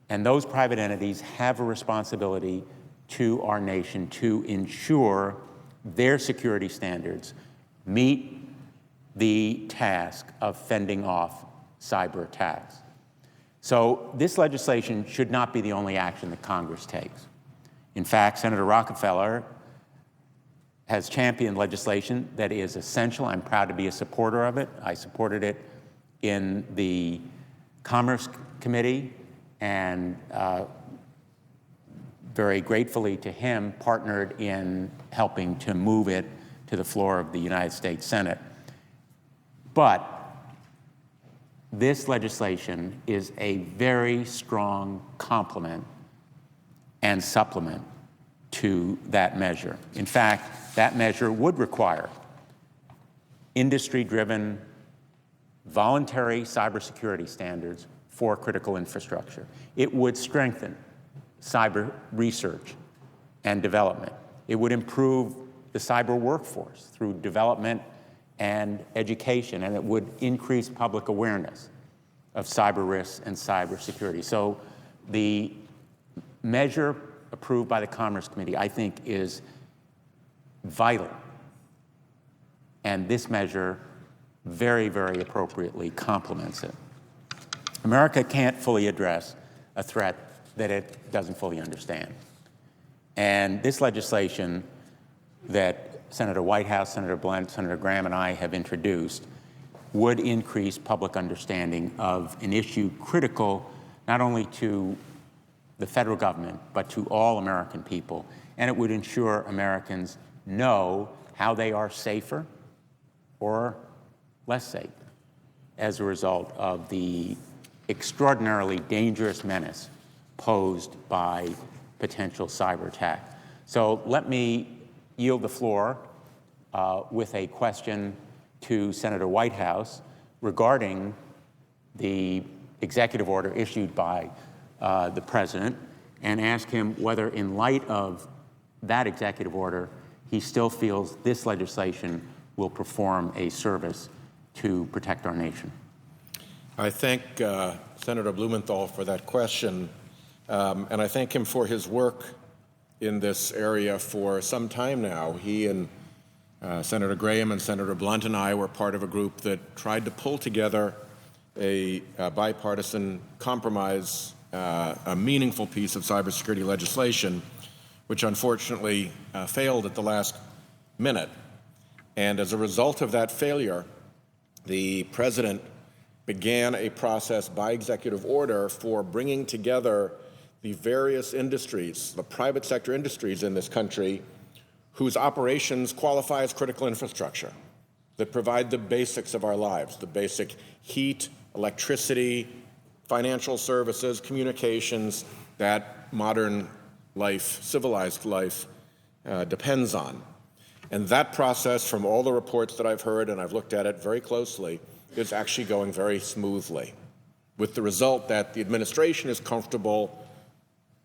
and those private entities have a responsibility to our nation to ensure their security standards meet the task of fending off cyber attacks. So this legislation should not be the only action that Congress takes. In fact, Senator Rockefeller has championed legislation that is essential. I'm proud to be a supporter of it. I supported it in the Commerce Committee, and very gratefully to him, partnered in helping to move it to the floor of the United States Senate. But this legislation is a very strong complement and supplement to that measure. In fact, that measure would require industry-driven, voluntary cybersecurity standards for critical infrastructure. It would strengthen cyber research and development. It would improve the cyber workforce through development and education, and it would increase public awareness of cyber risks and cybersecurity. So the measure approved by the Commerce Committee, I think, is vital. And this measure very, very appropriately complements it. America can't fully address a threat that it doesn't fully understand. And this legislation that Senator Whitehouse, Senator Blunt, Senator Graham, and I have introduced would increase public understanding of an issue critical not only to the federal government, but to all American people. And it would ensure Americans know how they are safer or less safe as a result of the extraordinarily dangerous menace posed by potential cyber attack. So let me yield the floor with a question to Senator Whitehouse regarding the executive order issued by the President, and ask him whether, in light of that executive order, he still feels this legislation will perform a service to protect our nation. I thank Senator Blumenthal for that question, and I thank him for his work in this area for some time now. He and Senator Graham and Senator Blunt and I were part of a group that tried to pull together a bipartisan compromise, a meaningful piece of cybersecurity legislation, which unfortunately failed at the last minute. And as a result of that failure, the President began a process by executive order for bringing together the various industries, the private sector industries in this country, whose operations qualify as critical infrastructure, that provide the basics of our lives, the basic heat, electricity, financial services, communications that modern life, civilized life, depends on. And that process, from all the reports that I've heard, and I've looked at it very closely, is actually going very smoothly, with the result that the administration is comfortable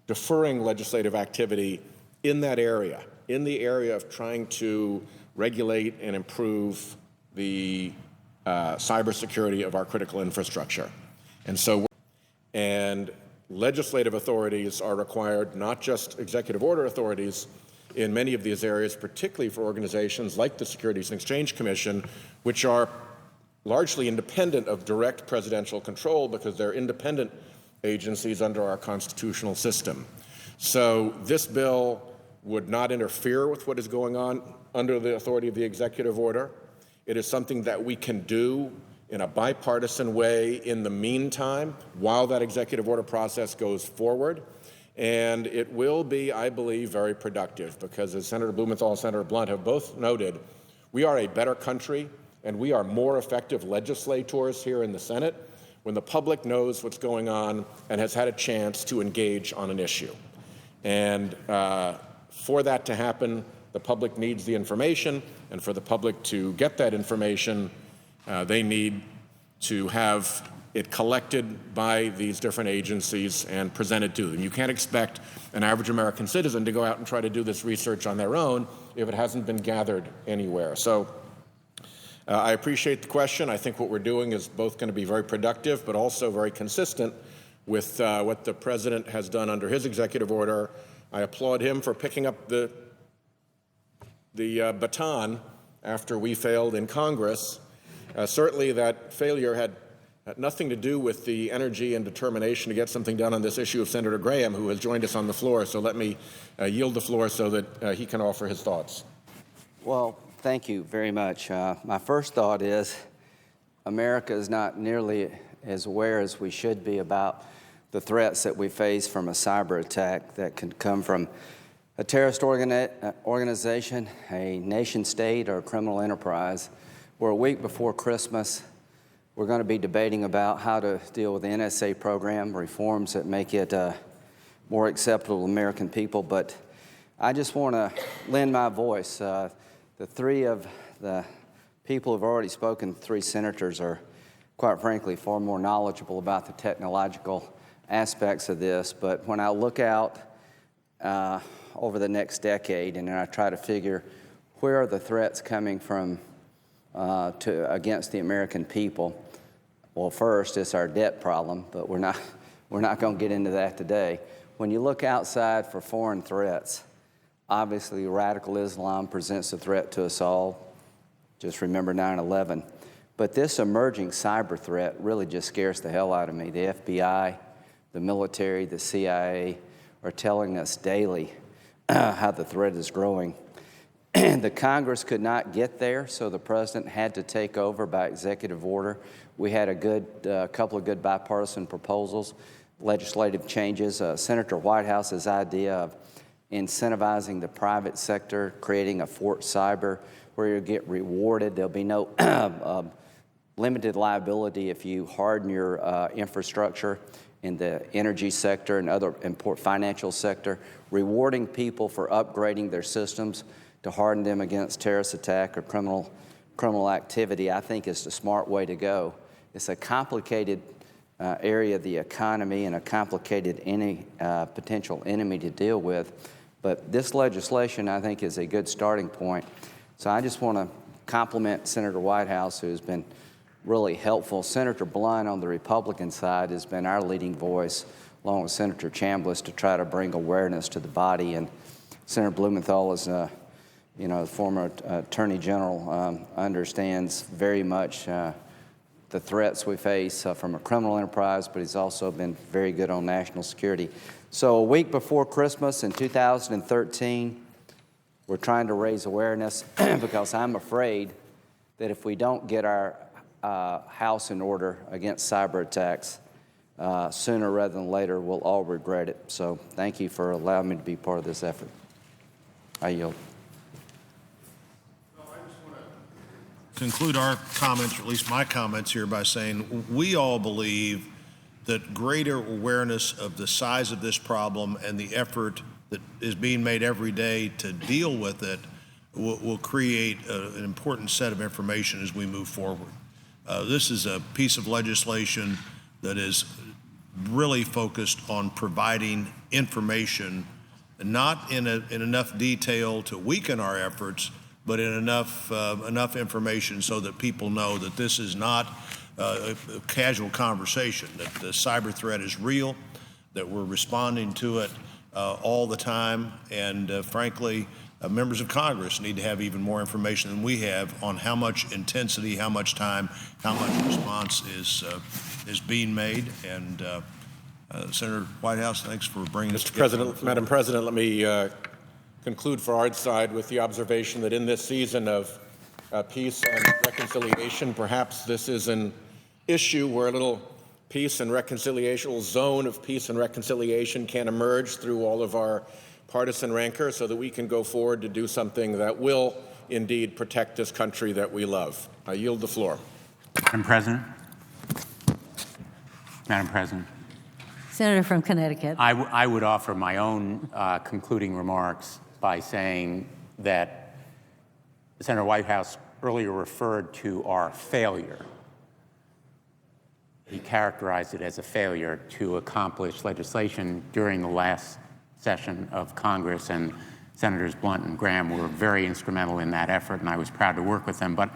deferring legislative activity in that area, in the area of trying to regulate and improve the cybersecurity of our critical infrastructure. And legislative authorities are required, not just executive order authorities, in many of these areas, particularly for organizations like the Securities and Exchange Commission, which are largely independent of direct presidential control because they're independent agencies under our constitutional system. So this bill would not interfere with what is going on under the authority of the executive order. It is something that we can do in a bipartisan way in the meantime while that executive order process goes forward. And it will be, I believe, very productive because, as Senator Blumenthal and Senator Blunt have both noted, we are a better country and we are more effective legislators here in the Senate when the public knows what's going on and has had a chance to engage on an issue. And for that to happen, the public needs the information, and for the public to get that information, they need to have it collected by these different agencies and presented to them. You can't expect an average American citizen to go out and try to do this research on their own if it hasn't been gathered anywhere. So I appreciate the question. I think what we're doing is both going to be very productive, but also very consistent with what the President has done under his executive order. I applaud him for picking up the baton after we failed in Congress. Certainly that failure had nothing to do with the energy and determination to get something done on this issue of Senator Graham, who has joined us on the floor. So let me yield the floor so that he can offer his thoughts. Well, thank you very much. My first thought is America is not nearly as aware as we should be about the threats that we face from a cyber attack that can come from a terrorist organization, a nation state, or a criminal enterprise. We're a week before Christmas. We're going to be debating about how to deal with the NSA program, reforms that make it more acceptable to American people. But I just want to lend my voice. The three of the people who have already spoken, 3 senators, are, quite frankly, far more knowledgeable about the technological aspects of this. But when I look out over the next decade and I try to figure where are the threats coming from against the American people, well, first, it's our debt problem, but we're not going to get into that today. When you look outside for foreign threats, obviously radical Islam presents a threat to us all. Just remember 9/11. But this emerging cyber threat really just scares the hell out of me. The FBI, the military, the CIA are telling us daily how the threat is growing. The Congress could not get there, so the President had to take over by executive order. We had a couple of good bipartisan proposals, legislative changes. Senator Whitehouse's idea of incentivizing the private sector, creating a Fort Cyber where you get rewarded. There'll be no limited liability if you harden your infrastructure in the energy sector and other important financial sector, rewarding people for upgrading their systems to harden them against terrorist attack or criminal activity, I think is the smart way to go. It's a complicated area of the economy and a complicated potential enemy to deal with. But this legislation, I think, is a good starting point. So I just want to compliment Senator Whitehouse, who's been really helpful. Senator Blunt on the Republican side has been our leading voice, along with Senator Chambliss, to try to bring awareness to the body. And Senator Blumenthal is the former Attorney General, understands very much the threats we face from a criminal enterprise, but he's also been very good on national security. So a week before Christmas in 2013, we're trying to raise awareness because I'm afraid that if we don't get our house in order against cyber attacks, sooner rather than later, we'll all regret it. So thank you for allowing me to be part of this effort. I yield. Conclude our comments, or at least my comments here, by saying we all believe that greater awareness of the size of this problem and the effort that is being made every day to deal with it will create an important set of information as we move forward. This is a piece of legislation that is really focused on providing information, not in enough detail to weaken our efforts, but in enough information so that people know that this is not a casual conversation, that the cyber threat is real, that we're responding to it all the time, and frankly, members of Congress need to have even more information than we have on how much intensity, how much time, how much response is being made. And Senator Whitehouse, thanks for bringing us together. Madam President, let me conclude for our side with the observation that in this season of peace and reconciliation, perhaps this is an issue where a little peace and reconciliation, a little zone of peace and reconciliation can emerge through all of our partisan rancor so that we can go forward to do something that will indeed protect this country that we love. I yield the floor. Madam President. Madam President. Senator from Connecticut. I would offer my own concluding remarks by saying that Senator Whitehouse earlier referred to our failure. He characterized it as a failure to accomplish legislation during the last session of Congress, and Senators Blunt and Graham were very instrumental in that effort, and I was proud to work with them. But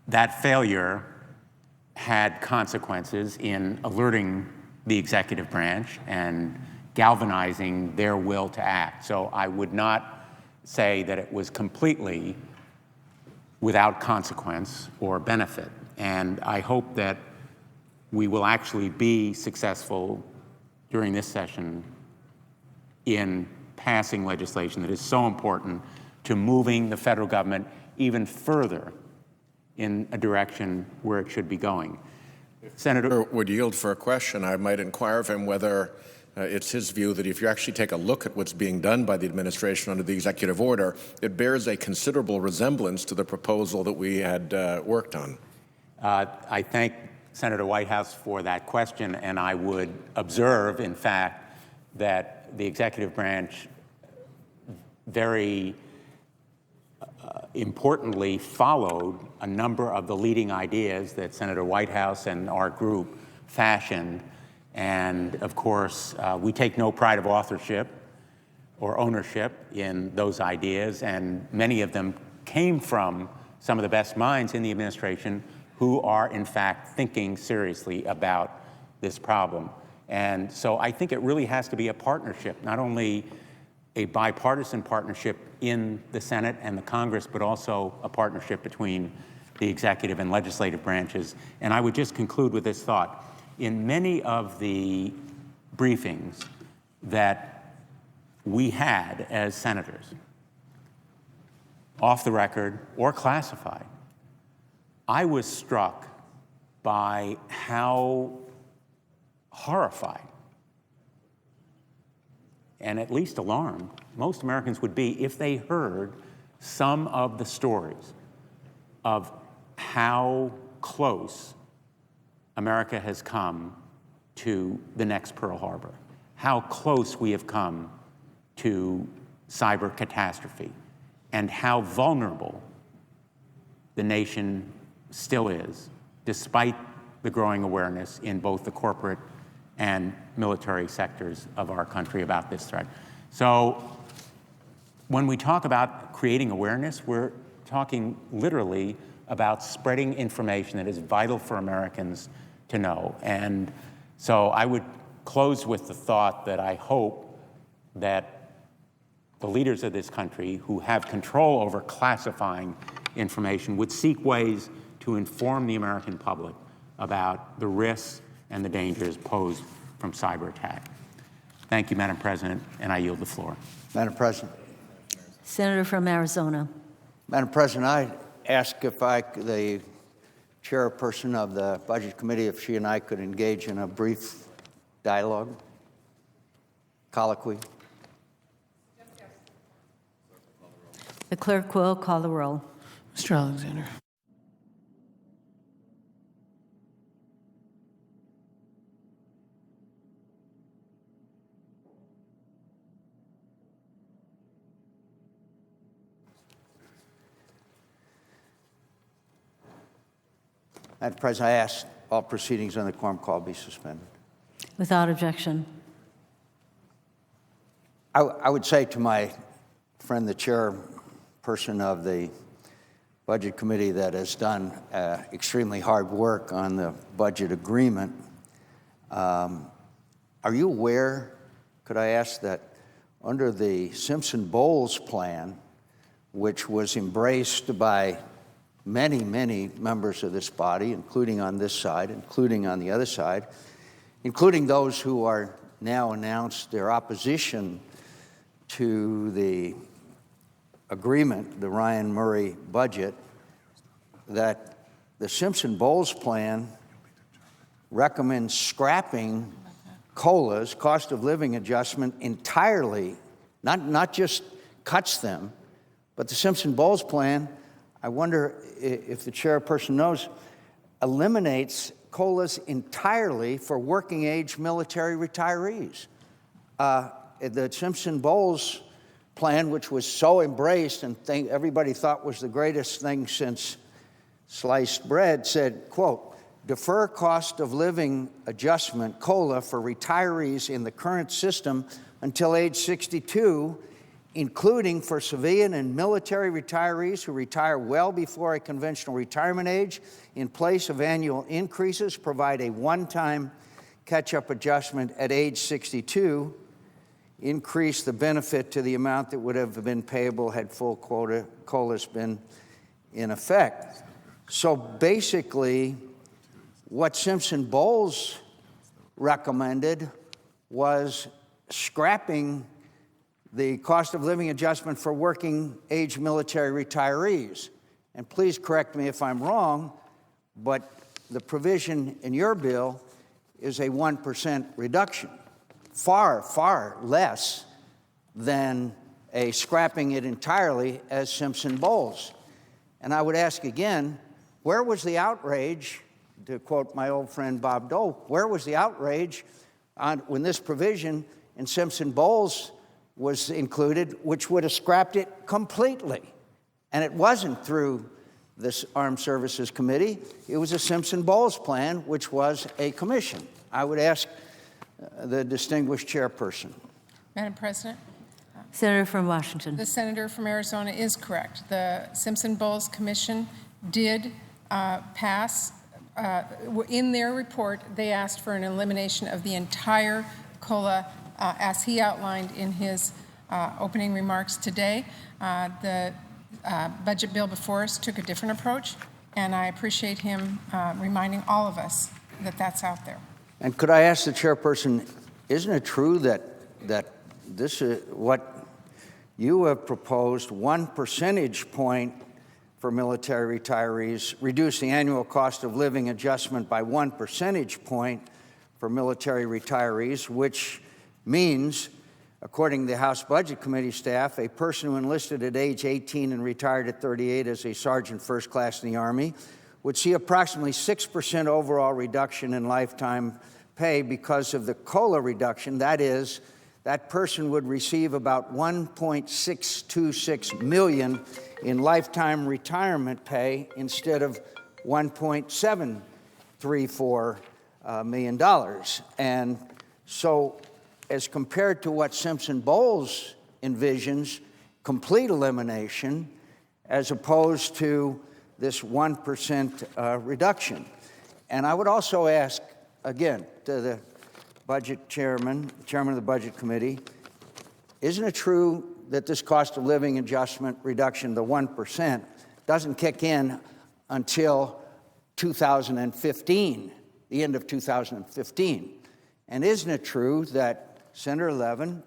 that failure had consequences in alerting the executive branch and galvanizing their will to act. So I would not say that it was completely without consequence or benefit. And I hope that we will actually be successful during this session in passing legislation that is so important to moving the federal government even further in a direction where it should be going. Senator would yield for a question. I might inquire of him whether it's his view that if you actually take a look at what's being done by the administration under the executive order, it bears a considerable resemblance to the proposal that we had worked on. I thank Senator Whitehouse for that question, and I would observe, in fact, that the executive branch very importantly followed a number of the leading ideas that Senator Whitehouse and our group fashioned. And of course, we take no pride of authorship or ownership in those ideas, and many of them came from some of the best minds in the administration who are, in fact, thinking seriously about this problem. And so I think it really has to be a partnership, not only a bipartisan partnership in the Senate and the Congress, but also a partnership between the executive and legislative branches. And I would just conclude with this thought. In many of the briefings that we had as senators, off the record or classified, I was struck by how horrified and at least alarmed most Americans would be if they heard some of the stories of how how close America has come to the next Pearl Harbor, how close we have come to cyber catastrophe, and how vulnerable the nation still is, despite the growing awareness in both the corporate and military sectors of our country about this threat. So when we talk about creating awareness, we're talking literally about spreading information that is vital for Americans to know. And so I would close with the thought that I hope that the leaders of this country who have control over classifying information would seek ways to inform the American public about the risks and the dangers posed from cyber attack. Thank you, Madam President, and I yield the floor. Madam President. Senator from Arizona. Madam President, I ask if the chairperson of the Budget Committee, if she and I could engage in a brief dialogue, colloquy. The clerk will call the roll. Mr. Alexander. Madam President, I ask all proceedings on the quorum call be suspended. Without objection. I would say to my friend, the chairperson of the Budget Committee that has done extremely hard work on the budget agreement, are you aware, could I ask, that under the Simpson-Bowles plan, which was embraced by many, many members of this body, including on this side, including on the other side, including those who are now announced their opposition to the agreement, the Ryan Murray budget, that the Simpson-Bowles plan recommends scrapping COLAs, cost of living adjustment, entirely, not just cuts them, but the Simpson-Bowles plan, I wonder if the chairperson knows, eliminates COLAs entirely for working age military retirees. The Simpson-Bowles plan, which was so embraced and everybody thought was the greatest thing since sliced bread, said, quote, defer cost of living adjustment, COLA, for retirees in the current system until age 62, including for civilian and military retirees who retire well before a conventional retirement age, in place of annual increases, provide a one-time catch-up adjustment at age 62, increase the benefit to the amount that would have been payable had full COLAs been in effect. So basically, what Simpson-Bowles recommended was scrapping the cost of living adjustment for working age military retirees. And please correct me if I'm wrong, but the provision in your bill is a 1% reduction, far, far less than a scrapping it entirely as Simpson-Bowles. And I would ask again, where was the outrage, to quote my old friend Bob Dole, where was the outrage when this provision in Simpson-Bowles was included, which would have scrapped it completely? And it wasn't through this Armed Services Committee. It was a Simpson-Bowles plan, which was a commission. I would ask the distinguished chairperson. Madam President. Senator from Washington. The senator from Arizona is correct. The Simpson-Bowles Commission did pass, in their report, they asked for an elimination of the entire COLA as he outlined in his opening remarks today. The budget bill before us took a different approach, and I appreciate him reminding all of us that that's out there. And could I ask the chairperson, isn't it true that this is what you have proposed, 1 percentage point for military retirees, reduce the annual cost of living adjustment by 1 percentage point for military retirees, which means, according to the House Budget Committee staff, a person who enlisted at age 18 and retired at 38 as a sergeant first class in the Army would see approximately 6% overall reduction in lifetime pay because of the COLA reduction. That is, that person would receive about $1.626 million in lifetime retirement pay instead of $1.734 million. And so, as compared to what Simpson-Bowles envisions, complete elimination, as opposed to this 1% reduction. And I would also ask, again, to the budget chairman of the Budget Committee, isn't it true that this cost of living adjustment reduction, the 1%, doesn't kick in until 2015, the end of 2015? And isn't it true that Senator Levin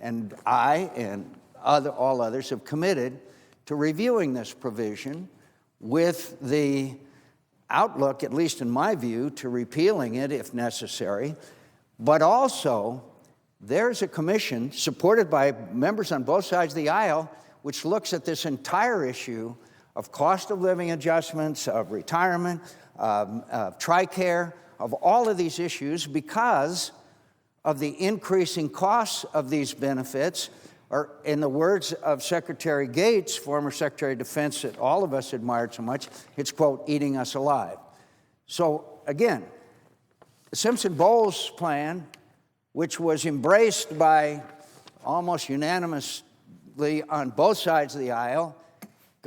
and I and all others have committed to reviewing this provision with the outlook, at least in my view, to repealing it if necessary? But also, there's a commission supported by members on both sides of the aisle which looks at this entire issue of cost of living adjustments, of retirement, of TRICARE, of all of these issues because of the increasing costs of these benefits, or in the words of Secretary Gates, former Secretary of Defense that all of us admired so much, it's, quote, eating us alive. So again, the Simpson-Bowles plan, which was embraced by almost unanimously on both sides of the aisle,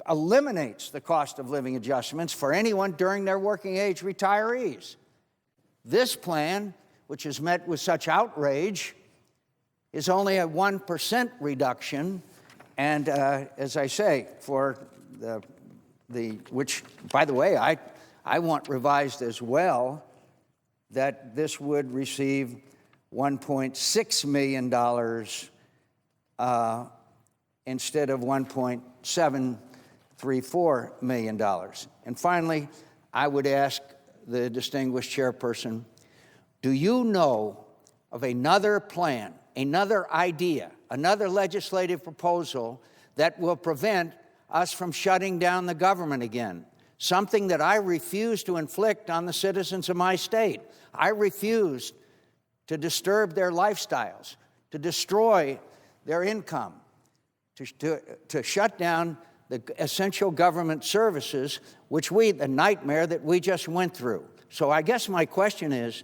eliminates the cost of living adjustments for anyone during their working age retirees. This plan, which is met with such outrage, is only a 1% reduction. And as I say, for which, by the way, I want revised as well, that this would receive $1.6 million instead of $1.734 million. And finally, I would ask the distinguished chairperson, do you know of another plan, another idea, another legislative proposal that will prevent us from shutting down the government again? Something that I refuse to inflict on the citizens of my state. I refuse to disturb their lifestyles, to destroy their income, to shut down the essential government services, the nightmare that we just went through. So I guess my question is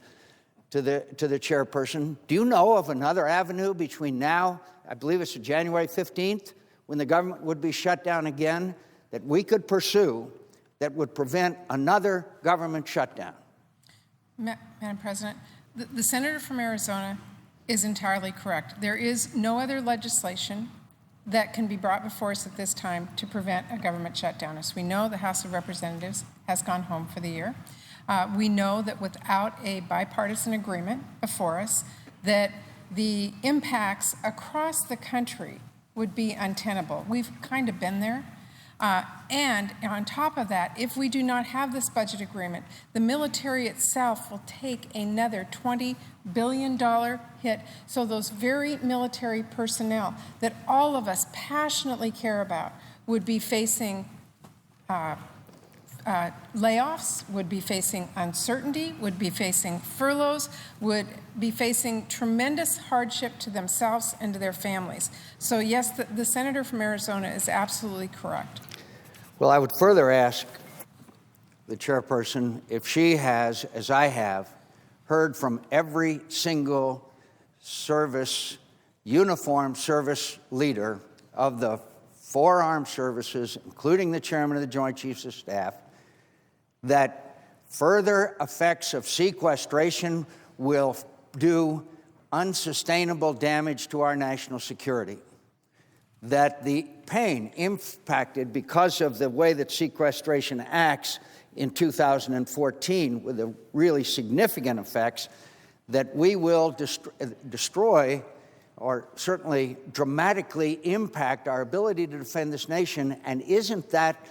to the chairperson, do you know of another avenue between now, I believe it's January 15th, when the government would be shut down again, that we could pursue that would prevent another government shutdown? Madam President, the senator from Arizona is entirely correct. There is no other legislation that can be brought before us at this time to prevent a government shutdown. As we know, the House of Representatives has gone home for the year. We know that without a bipartisan agreement before us, that the impacts across the country would be untenable. We've kind of been there. And on top of that, if we do not have this budget agreement, the military itself will take another $20 billion hit. So those very military personnel that all of us passionately care about would be facing layoffs, would be facing uncertainty, would be facing furloughs, would be facing tremendous hardship to themselves and to their families. So yes, the senator from Arizona is absolutely correct. Well, I would further ask the chairperson if she has, as I have, heard from every single uniformed service leader of the 4 armed services, including the chairman of the Joint Chiefs of Staff, that further effects of sequestration will do unsustainable damage to our national security, that the pain impacted because of the way that sequestration acts in 2014 with the really significant effects, that we will destroy or certainly dramatically impact our ability to defend this nation. And isn't that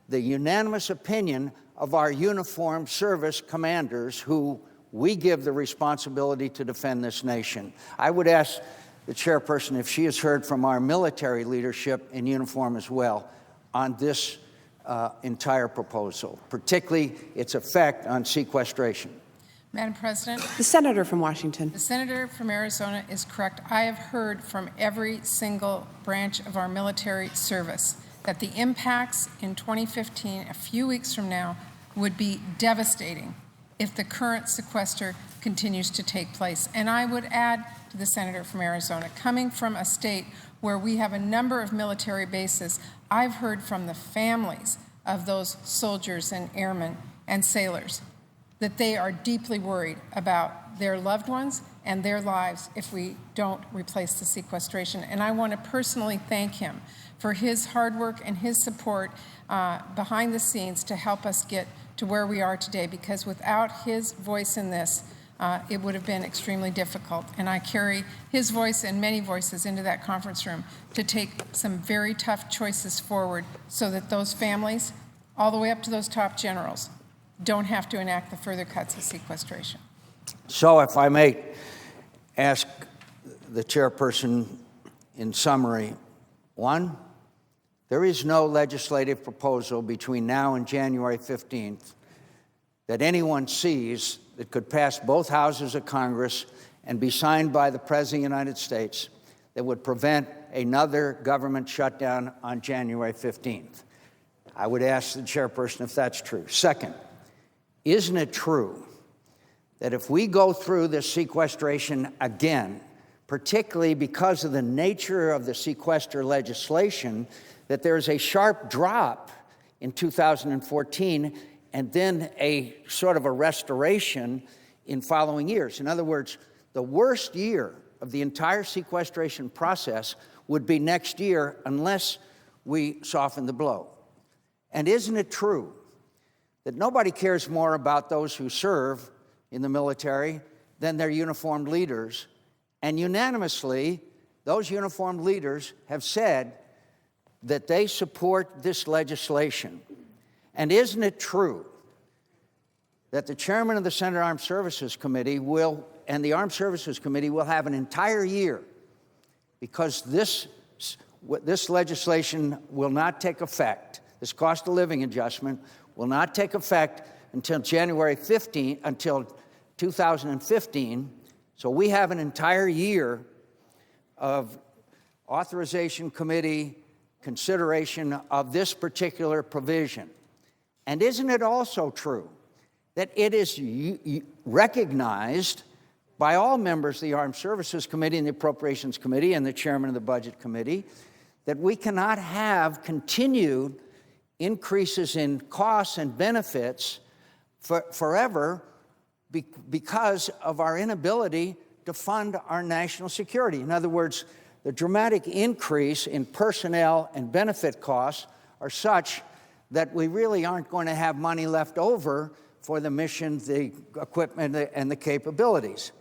the unanimous opinion of our uniformed service commanders who we give the responsibility to defend this nation? I would ask the chairperson if she has heard from our military leadership in uniform as well on this entire proposal, particularly its effect on sequestration? Madam President, The senator from Washington. the senator from Arizona is correct. I have heard from every single branch of our military service that the impacts in 2015, a few weeks from now, would be devastating if the current sequester continues to take place. And I would add to the senator from Arizona, coming from a state where we have a number of military bases, I've heard from the families of those soldiers and airmen and sailors that they are deeply worried about their loved ones and their lives if we don't replace the sequestration. And I want to personally thank him for his hard work and his support behind the scenes to help us get to where we are today, because without his voice in this, it would have been extremely difficult. And I carry his voice and many voices into that conference room to take some very tough choices forward so that those families, all the way up to those top generals, don't have to enact the further cuts of sequestration. So if I may ask the chairperson in summary, one, there is no legislative proposal between now and January 15th that anyone sees that could pass both houses of Congress and be signed by the President of the United States that would prevent another government shutdown on January 15th. I would ask the chairperson if that's true. Second, isn't it true that if we go through this sequestration again, particularly because of the nature of the sequester legislation, that there's a sharp drop in 2014 and then a sort of a restoration in following years? In other words, the worst year of the entire sequestration process would be next year unless we soften the blow. And isn't it true that nobody cares more about those who serve in the military than their uniformed leaders? And unanimously, those uniformed leaders have said that they support this legislation. And isn't it true that the chairman of the Senate Armed Services Committee and the Armed Services Committee will have an entire year, because this legislation will not take effect, this cost of living adjustment will not take effect until January 15, until 2015. So we have an entire year of authorization committee consideration of this particular provision. And isn't it also true that it is recognized by all members of the Armed Services Committee and the Appropriations Committee and the chairman of the Budget Committee that we cannot have continued increases in costs and benefits forever because of our inability to fund our national security? In other words, the dramatic increase in personnel and benefit costs are such that we really aren't going to have money left over for the mission, the equipment, and the capabilities.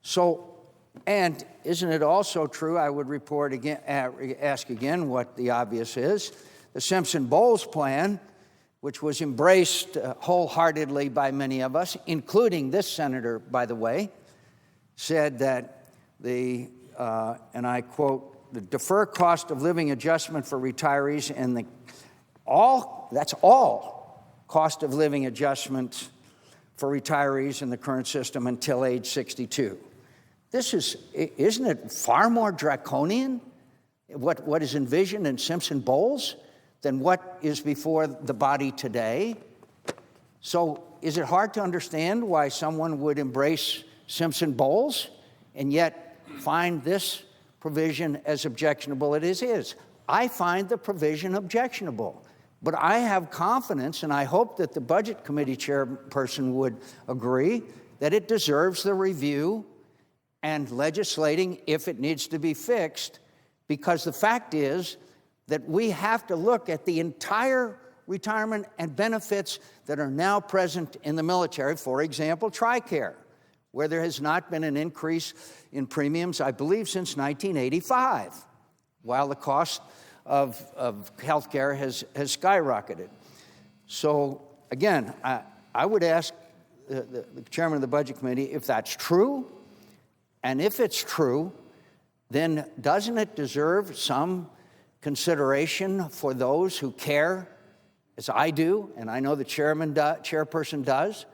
So, and isn't it also true, I would report again, ask again what the obvious is, the Simpson-Bowles plan, which was embraced wholeheartedly by many of us, including this senator, by the way, said that the, and I quote, the defer cost of living adjustment for retirees and that's all cost of living adjustments for retirees in the current system until age 62. Isn't it far more draconian, what is envisioned in Simpson-Bowles, than what is before the body today? So is it hard to understand why someone would embrace Simpson-Bowles and yet find this provision as objectionable as it is? I find the provision objectionable, but I have confidence, and I hope that the Budget Committee chairperson would agree, that it deserves the review and legislating if it needs to be fixed, because the fact is that we have to look at the entire retirement and benefits that are now present in the military. For example, TRICARE, where there has not been an increase in premiums, I believe, since 1985, while the cost of health care has skyrocketed. So again, I would ask the chairman of the Budget Committee if that's true, and if it's true, then doesn't it deserve some consideration for those who care as I do, and I know the chairperson does,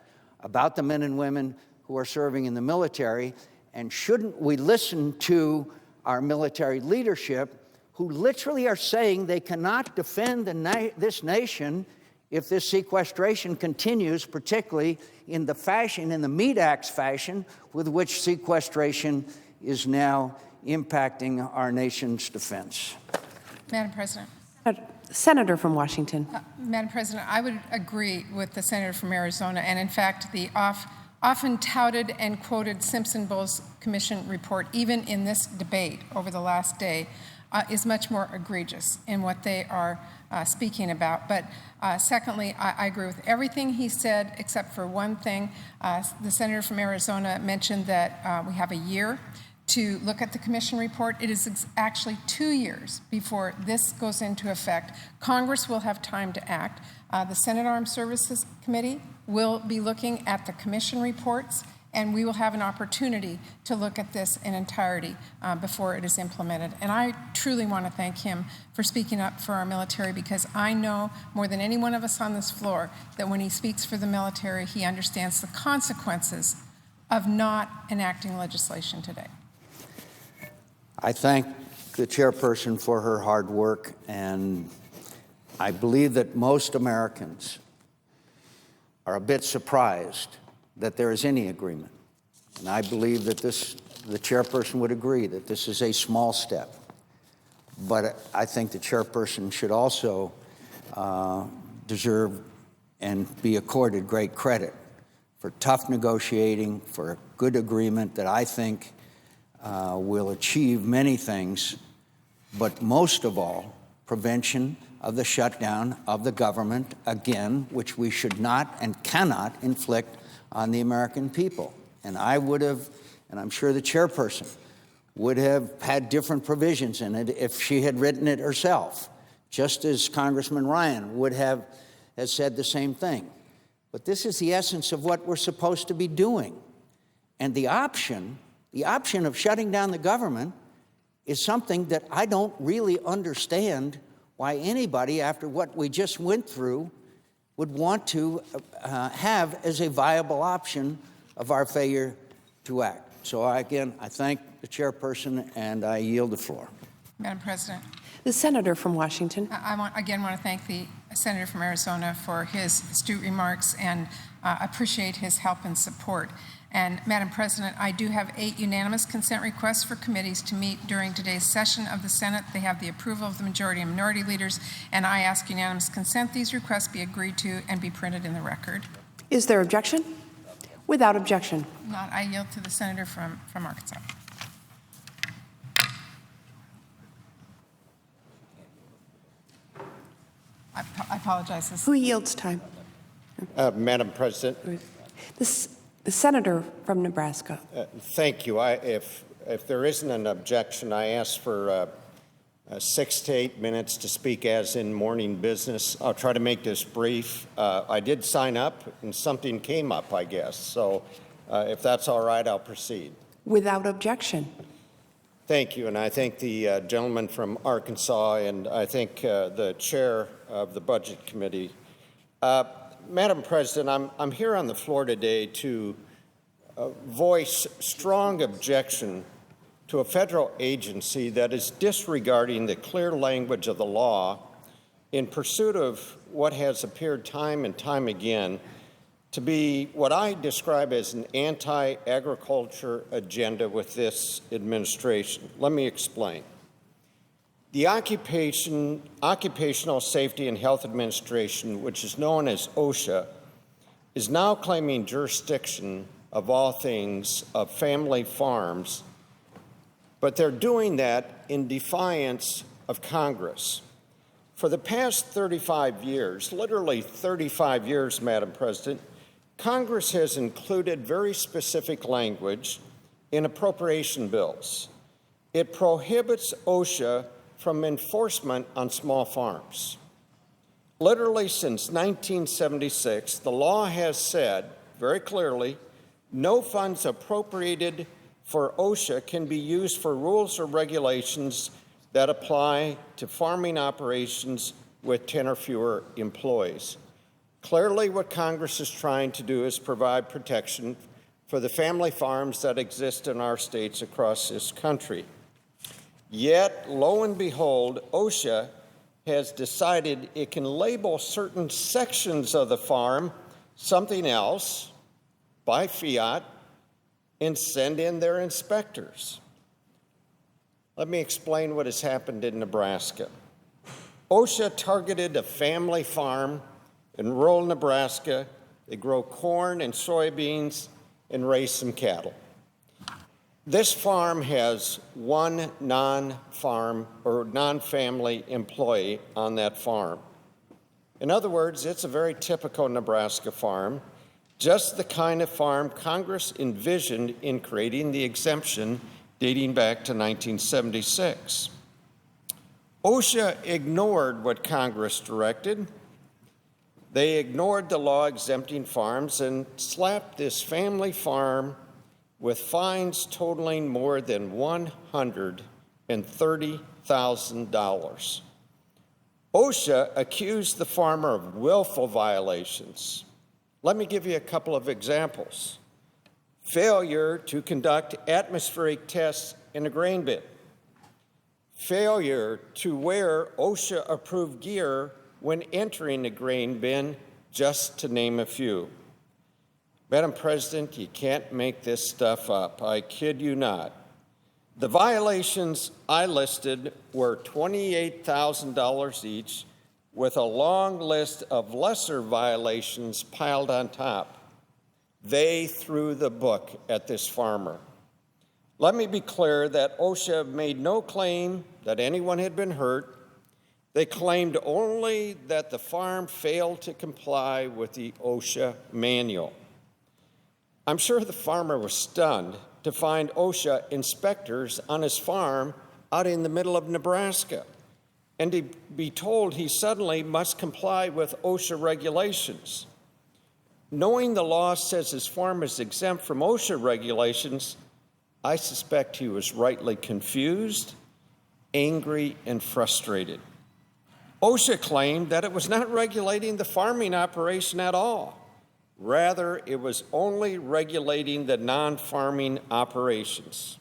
about the men and women who are serving in the military? And shouldn't we listen to our military leadership, who literally are saying they cannot defend this nation if this sequestration continues, particularly in the fashion, in the Meat Act's fashion, with which sequestration is now impacting our nation's defense? Madam President. Senator from Washington. Madam President, I would agree with the senator from Arizona, and in fact, the often touted and quoted Simpson-Bowles Commission report, even in this debate over the last day, is much more egregious in what they are speaking about. But secondly, I agree with everything he said except for one thing. The senator from Arizona mentioned that we have a year to look at the commission report. It is actually 2 years before this goes into effect. Congress will have time to act. The Senate Armed Services Committee will be looking at the commission reports, and we will have an opportunity to look at this in entirety before it is implemented. And I truly want to thank him for speaking up for our military, because I know more than any one of us on this floor that when he speaks for the military, he understands the consequences of not enacting legislation today. I thank the chairperson for her hard work, and I believe that most Americans are a bit surprised that there is any agreement. And I believe that the chairperson would agree that this is a small step. But I think the chairperson should also deserve and be accorded great credit for tough negotiating, for a good agreement that I think will achieve many things, but most of all, prevention of the shutdown of the government, again, which we should not and cannot inflict on the American people. And I would have, and I'm sure the chairperson would have had different provisions in it if she had written it herself, just as Congressman Ryan would have said the same thing. But this is the essence of what we're supposed to be doing. And the option of shutting down the government is something that I don't really understand why anybody, after what we just went through, would want to have as a viable option of our failure to act. So again, I thank the chairperson, and I yield the floor. Madam President. The senator from Washington. I want to thank the senator from Arizona for his astute remarks and appreciate his help and support. And Madam President, I do have 8 unanimous consent requests for committees to meet during today's session of the Senate. They have the approval of the majority and minority leaders, and I ask unanimous consent these requests be agreed to and be printed in the record. Is there objection? Without objection. Not, I yield to the senator from Arkansas. I apologize. Who yields time? Madam President. The senator from Nebraska. Thank you. If there isn't an objection, I ask for 6 to 8 minutes to speak as in morning business. I'll try to make this brief. I did sign up, and something came up, I guess. So if that's all right, I'll proceed. Without objection. Thank you, and I thank the gentleman from Arkansas, and I thank the chair of the Budget Committee. Madam President, I'm here on the floor today to voice strong objection to a federal agency that is disregarding the clear language of the law in pursuit of what has appeared time and time again to be what I describe as an anti-agriculture agenda with this administration. Let me explain. The Occupational Safety and Health Administration, which is known as OSHA, is now claiming jurisdiction of all things of family farms, but they're doing that in defiance of Congress. For the past 35 years, literally 35 years, Madam President, Congress has included very specific language in appropriation bills. It prohibits OSHA from enforcement on small farms. Literally since 1976, the law has said very clearly, no funds appropriated for OSHA can be used for rules or regulations that apply to farming operations with 10 or fewer employees. Clearly, what Congress is trying to do is provide protection for the family farms that exist in our states across this country. Yet, lo and behold, OSHA has decided it can label certain sections of the farm something else by fiat and send in their inspectors. Let me explain what has happened in Nebraska. OSHA targeted a family farm in rural Nebraska. They grow corn and soybeans and raise some cattle. This farm has one non-farm or non-family employee on that farm. In other words, it's a very typical Nebraska farm, just the kind of farm Congress envisioned in creating the exemption dating back to 1976. OSHA ignored what Congress directed. They ignored the law exempting farms and slapped this family farm with fines totaling more than $130,000. OSHA accused the farmer of willful violations. Let me give you a couple of examples. Failure to conduct atmospheric tests in a grain bin. Failure to wear OSHA-approved gear when entering a grain bin, just to name a few. Madam President, you can't make this stuff up. I kid you not. The violations I listed were $28,000 each, with a long list of lesser violations piled on top. They threw the book at this farmer. Let me be clear that OSHA made no claim that anyone had been hurt. They claimed only that the farm failed to comply with the OSHA manual. I'm sure the farmer was stunned to find OSHA inspectors on his farm out in the middle of Nebraska, and to be told he suddenly must comply with OSHA regulations. Knowing the law says his farm is exempt from OSHA regulations, I suspect he was rightly confused, angry, and frustrated. OSHA claimed that it was not regulating the farming operation at all. Rather, it was only regulating the non-farming operations.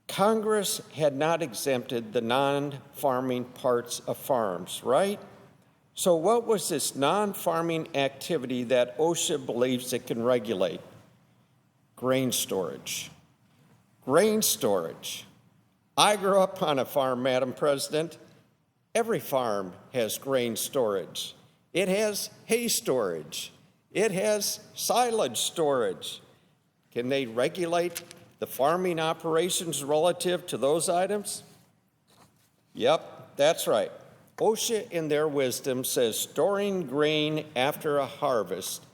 Congress had not exempted the non-farming parts of farms, right? So what was this non-farming activity that OSHA believes it can regulate? Grain storage. Grain storage. I grew up on a farm, Madam President. Every farm has grain storage. It has hay storage. It has silage storage. Can they regulate the farming operations relative to those items? Yep, that's right. OSHA, in their wisdom, says storing grain after a harvest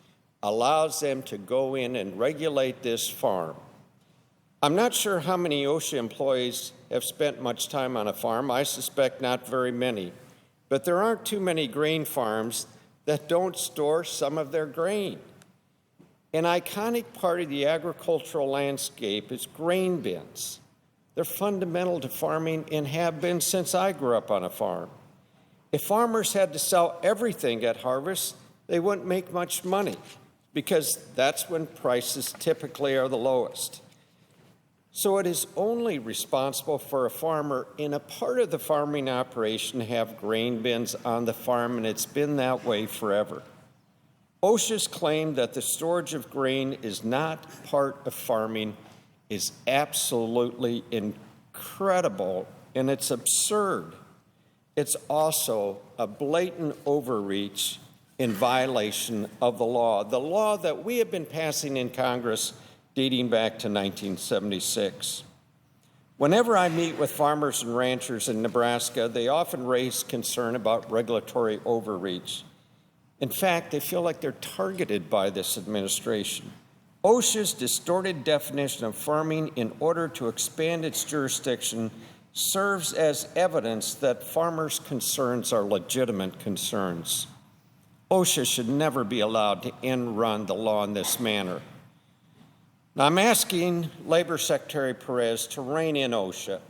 allows them to go in and regulate this farm. I'm not sure how many OSHA employees have spent much time on a farm. I suspect not very many. But there aren't too many grain farms that don't store some of their grain. An iconic part of the agricultural landscape is grain bins. They're fundamental to farming and have been since I grew up on a farm. If farmers had to sell everything at harvest, they wouldn't make much money because that's when prices typically are the lowest. So it is only responsible for a farmer in a part of the farming operation to have grain bins on the farm, and it's been that way forever. OSHA's claim that the storage of grain is not part of farming is absolutely incredible, and it's absurd. It's also a blatant overreach in violation of the law that we have been passing in Congress dating back to 1976. Whenever I meet with farmers and ranchers in Nebraska, they often raise concern about regulatory overreach. In fact, they feel like they're targeted by this administration. OSHA's distorted definition of farming in order to expand its jurisdiction serves as evidence that farmers' concerns are legitimate concerns. OSHA should never be allowed to end-run the law in this manner. Now, I'm asking Labor Secretary Perez to rein in OSHA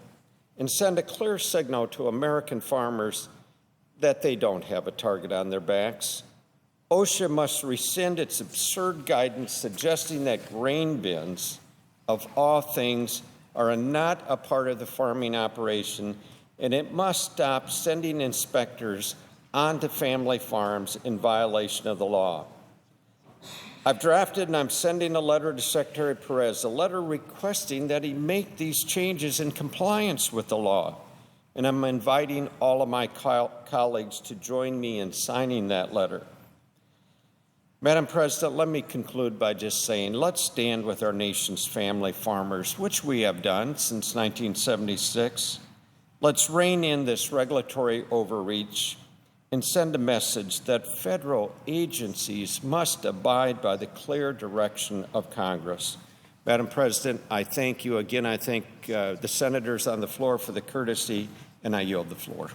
and send a clear signal to American farmers that they don't have a target on their backs. OSHA must rescind its absurd guidance suggesting that grain bins, of all things, are not a part of the farming operation, and it must stop sending inspectors onto family farms in violation of the law. I've drafted and I'm sending a letter to Secretary Perez, a letter requesting that he make these changes in compliance with the law. And I'm inviting all of my colleagues to join me in signing that letter. Madam President, let me conclude by just saying, let's stand with our nation's family farmers, which we have done since 1976. Let's rein in this regulatory overreach and send a message that federal agencies must abide by the clear direction of Congress. Madam President, I thank you again. I thank the senators on the floor for the courtesy, and I yield the floor.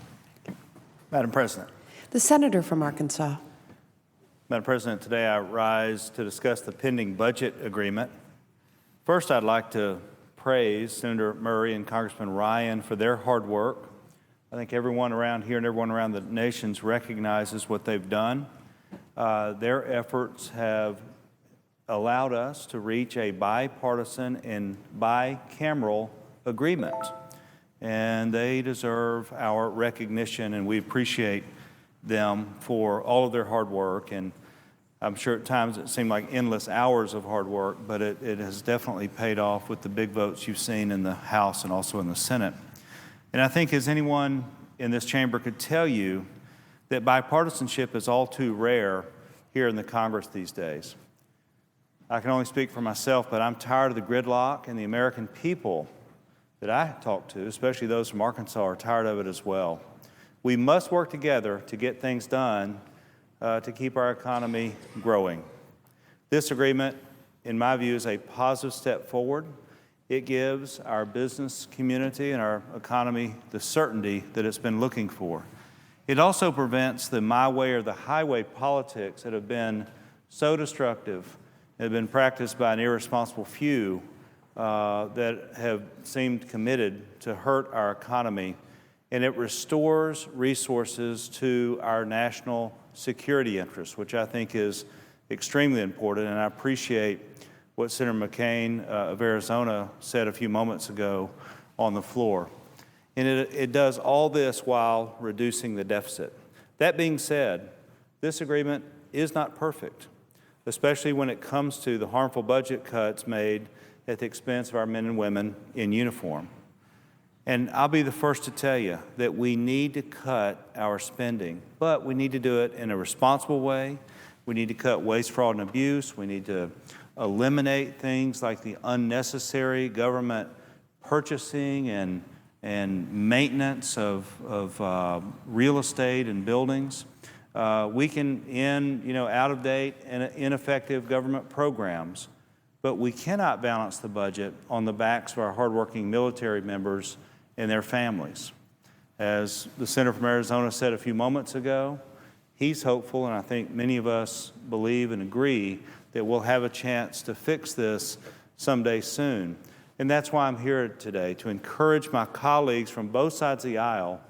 Madam President. The senator from Arkansas. Madam President, today I rise to discuss the pending budget agreement. First, I'd like to praise Senator Murray and Congressman Ryan for their hard work. I think everyone around here and everyone around the nations recognizes what they've done. Their efforts have allowed us to reach a bipartisan and bicameral agreement, and they deserve our recognition, and we appreciate them for all of their hard work. And I'm sure at times it seemed like endless hours of hard work, but it has definitely paid off with the big votes you've seen in the House and also in the Senate. And I think, as anyone in this chamber could tell you, that bipartisanship is all too rare here in the Congress these days. I can only speak for myself, but I'm tired of the gridlock, and the American people that I talk to, especially those from Arkansas, are tired of it as well. We must work together to get things done to keep our economy growing. This agreement, in my view, is a positive step forward. It gives our business community and our economy the certainty that it's been looking for. It also prevents the my way or the highway politics that have been so destructive, have been practiced by an irresponsible few that have seemed committed to hurt our economy. And it restores resources to our national security interests, which I think is extremely important. And I appreciate what Senator McCain of Arizona said a few moments ago on the floor. And it does all this while reducing the deficit. That being said, this agreement is not perfect, especially when it comes to the harmful budget cuts made at the expense of our men and women in uniform. And I'll be the first to tell you that we need to cut our spending, but we need to do it in a responsible way. We need to cut waste, fraud, and abuse. We need to eliminate things like the unnecessary government purchasing and maintenance of real estate and buildings. We can end, out-of-date and ineffective government programs, but we cannot balance the budget on the backs of our hardworking military members and their families. As the senator from Arizona said a few moments ago, he's hopeful, and I think many of us believe and agree, that we'll have a chance to fix this someday soon. And that's why I'm here today, to encourage my colleagues from both sides of the aisle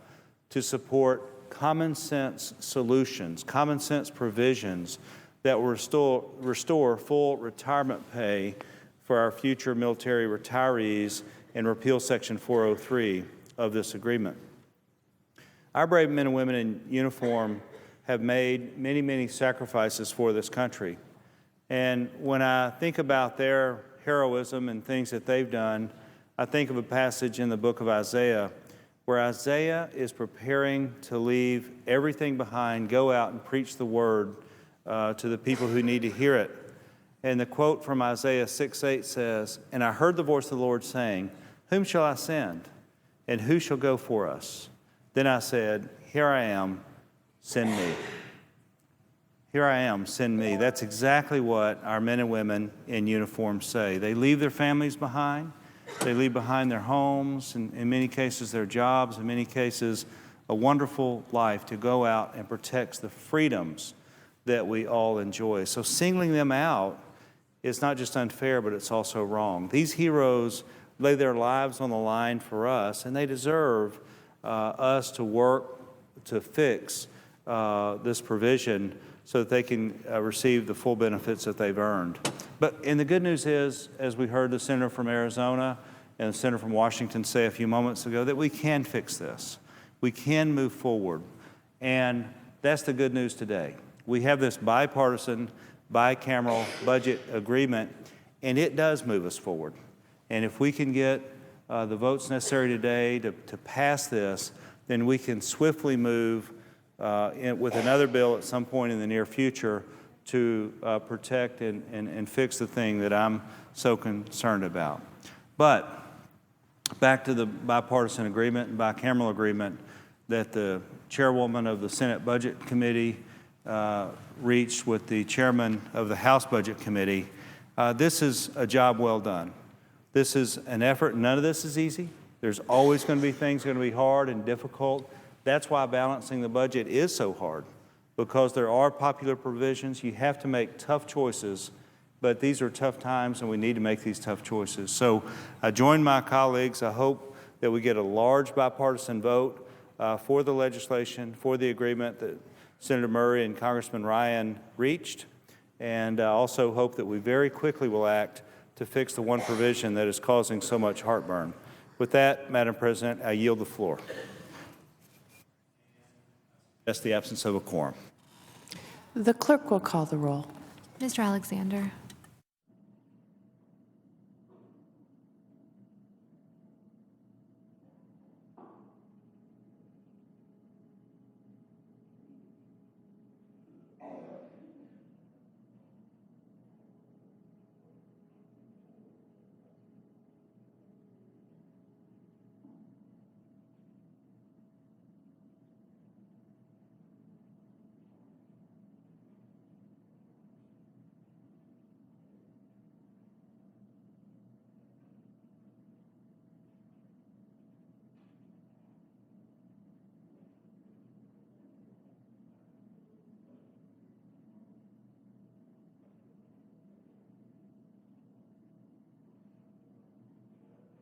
to support common sense solutions, common sense provisions that will restore full retirement pay for our future military retirees and repeal Section 403 of this agreement. Our brave men and women in uniform have made many, many sacrifices for this country. And when I think about their heroism and things that they've done, I think of a passage in the book of Isaiah where Isaiah is preparing to leave everything behind, go out and preach the word to the people who need to hear it. And the quote from Isaiah 6:8 says, "And I heard the voice of the Lord saying, 'Whom shall I send? And who shall go for us?' Then I said, 'Here I am, send me.'" Here I am, send me. That's exactly what our men and women in uniform say. They leave their families behind. They leave behind their homes, and in many cases their jobs, in many cases a wonderful life to go out and protect the freedoms that we all enjoy. So singling them out is not just unfair, but it's also wrong. These heroes lay their lives on the line for us, and they deserve us to work to fix this provision so that they can receive the full benefits that they've earned. And the good news is, as we heard the senator from Arizona and the senator from Washington say a few moments ago, that we can fix this. We can move forward. And that's the good news today. We have this bipartisan, bicameral budget agreement, and it does move us forward. And if we can get the votes necessary today to pass this, then we can swiftly move with another bill at some point in the near future to protect and fix the thing that I'm so concerned about. But back to the bipartisan agreement and bicameral agreement that the chairwoman of the Senate Budget Committee reached with the chairman of the House Budget Committee. This is a job well done. This is an effort. None of this is easy. There's always going to be things going to be hard and difficult. That's why balancing the budget is so hard, because there are popular provisions. You have to make tough choices, but these are tough times and we need to make these tough choices. So I join my colleagues. I hope that we get a large bipartisan vote for the legislation, for the agreement that Senator Murray and Congressman Ryan reached, and I also hope that we very quickly will act to fix the one provision that is causing so much heartburn. With that, Madam President, I yield the floor. That's the absence of a quorum. The clerk will call the roll. Mr. Alexander.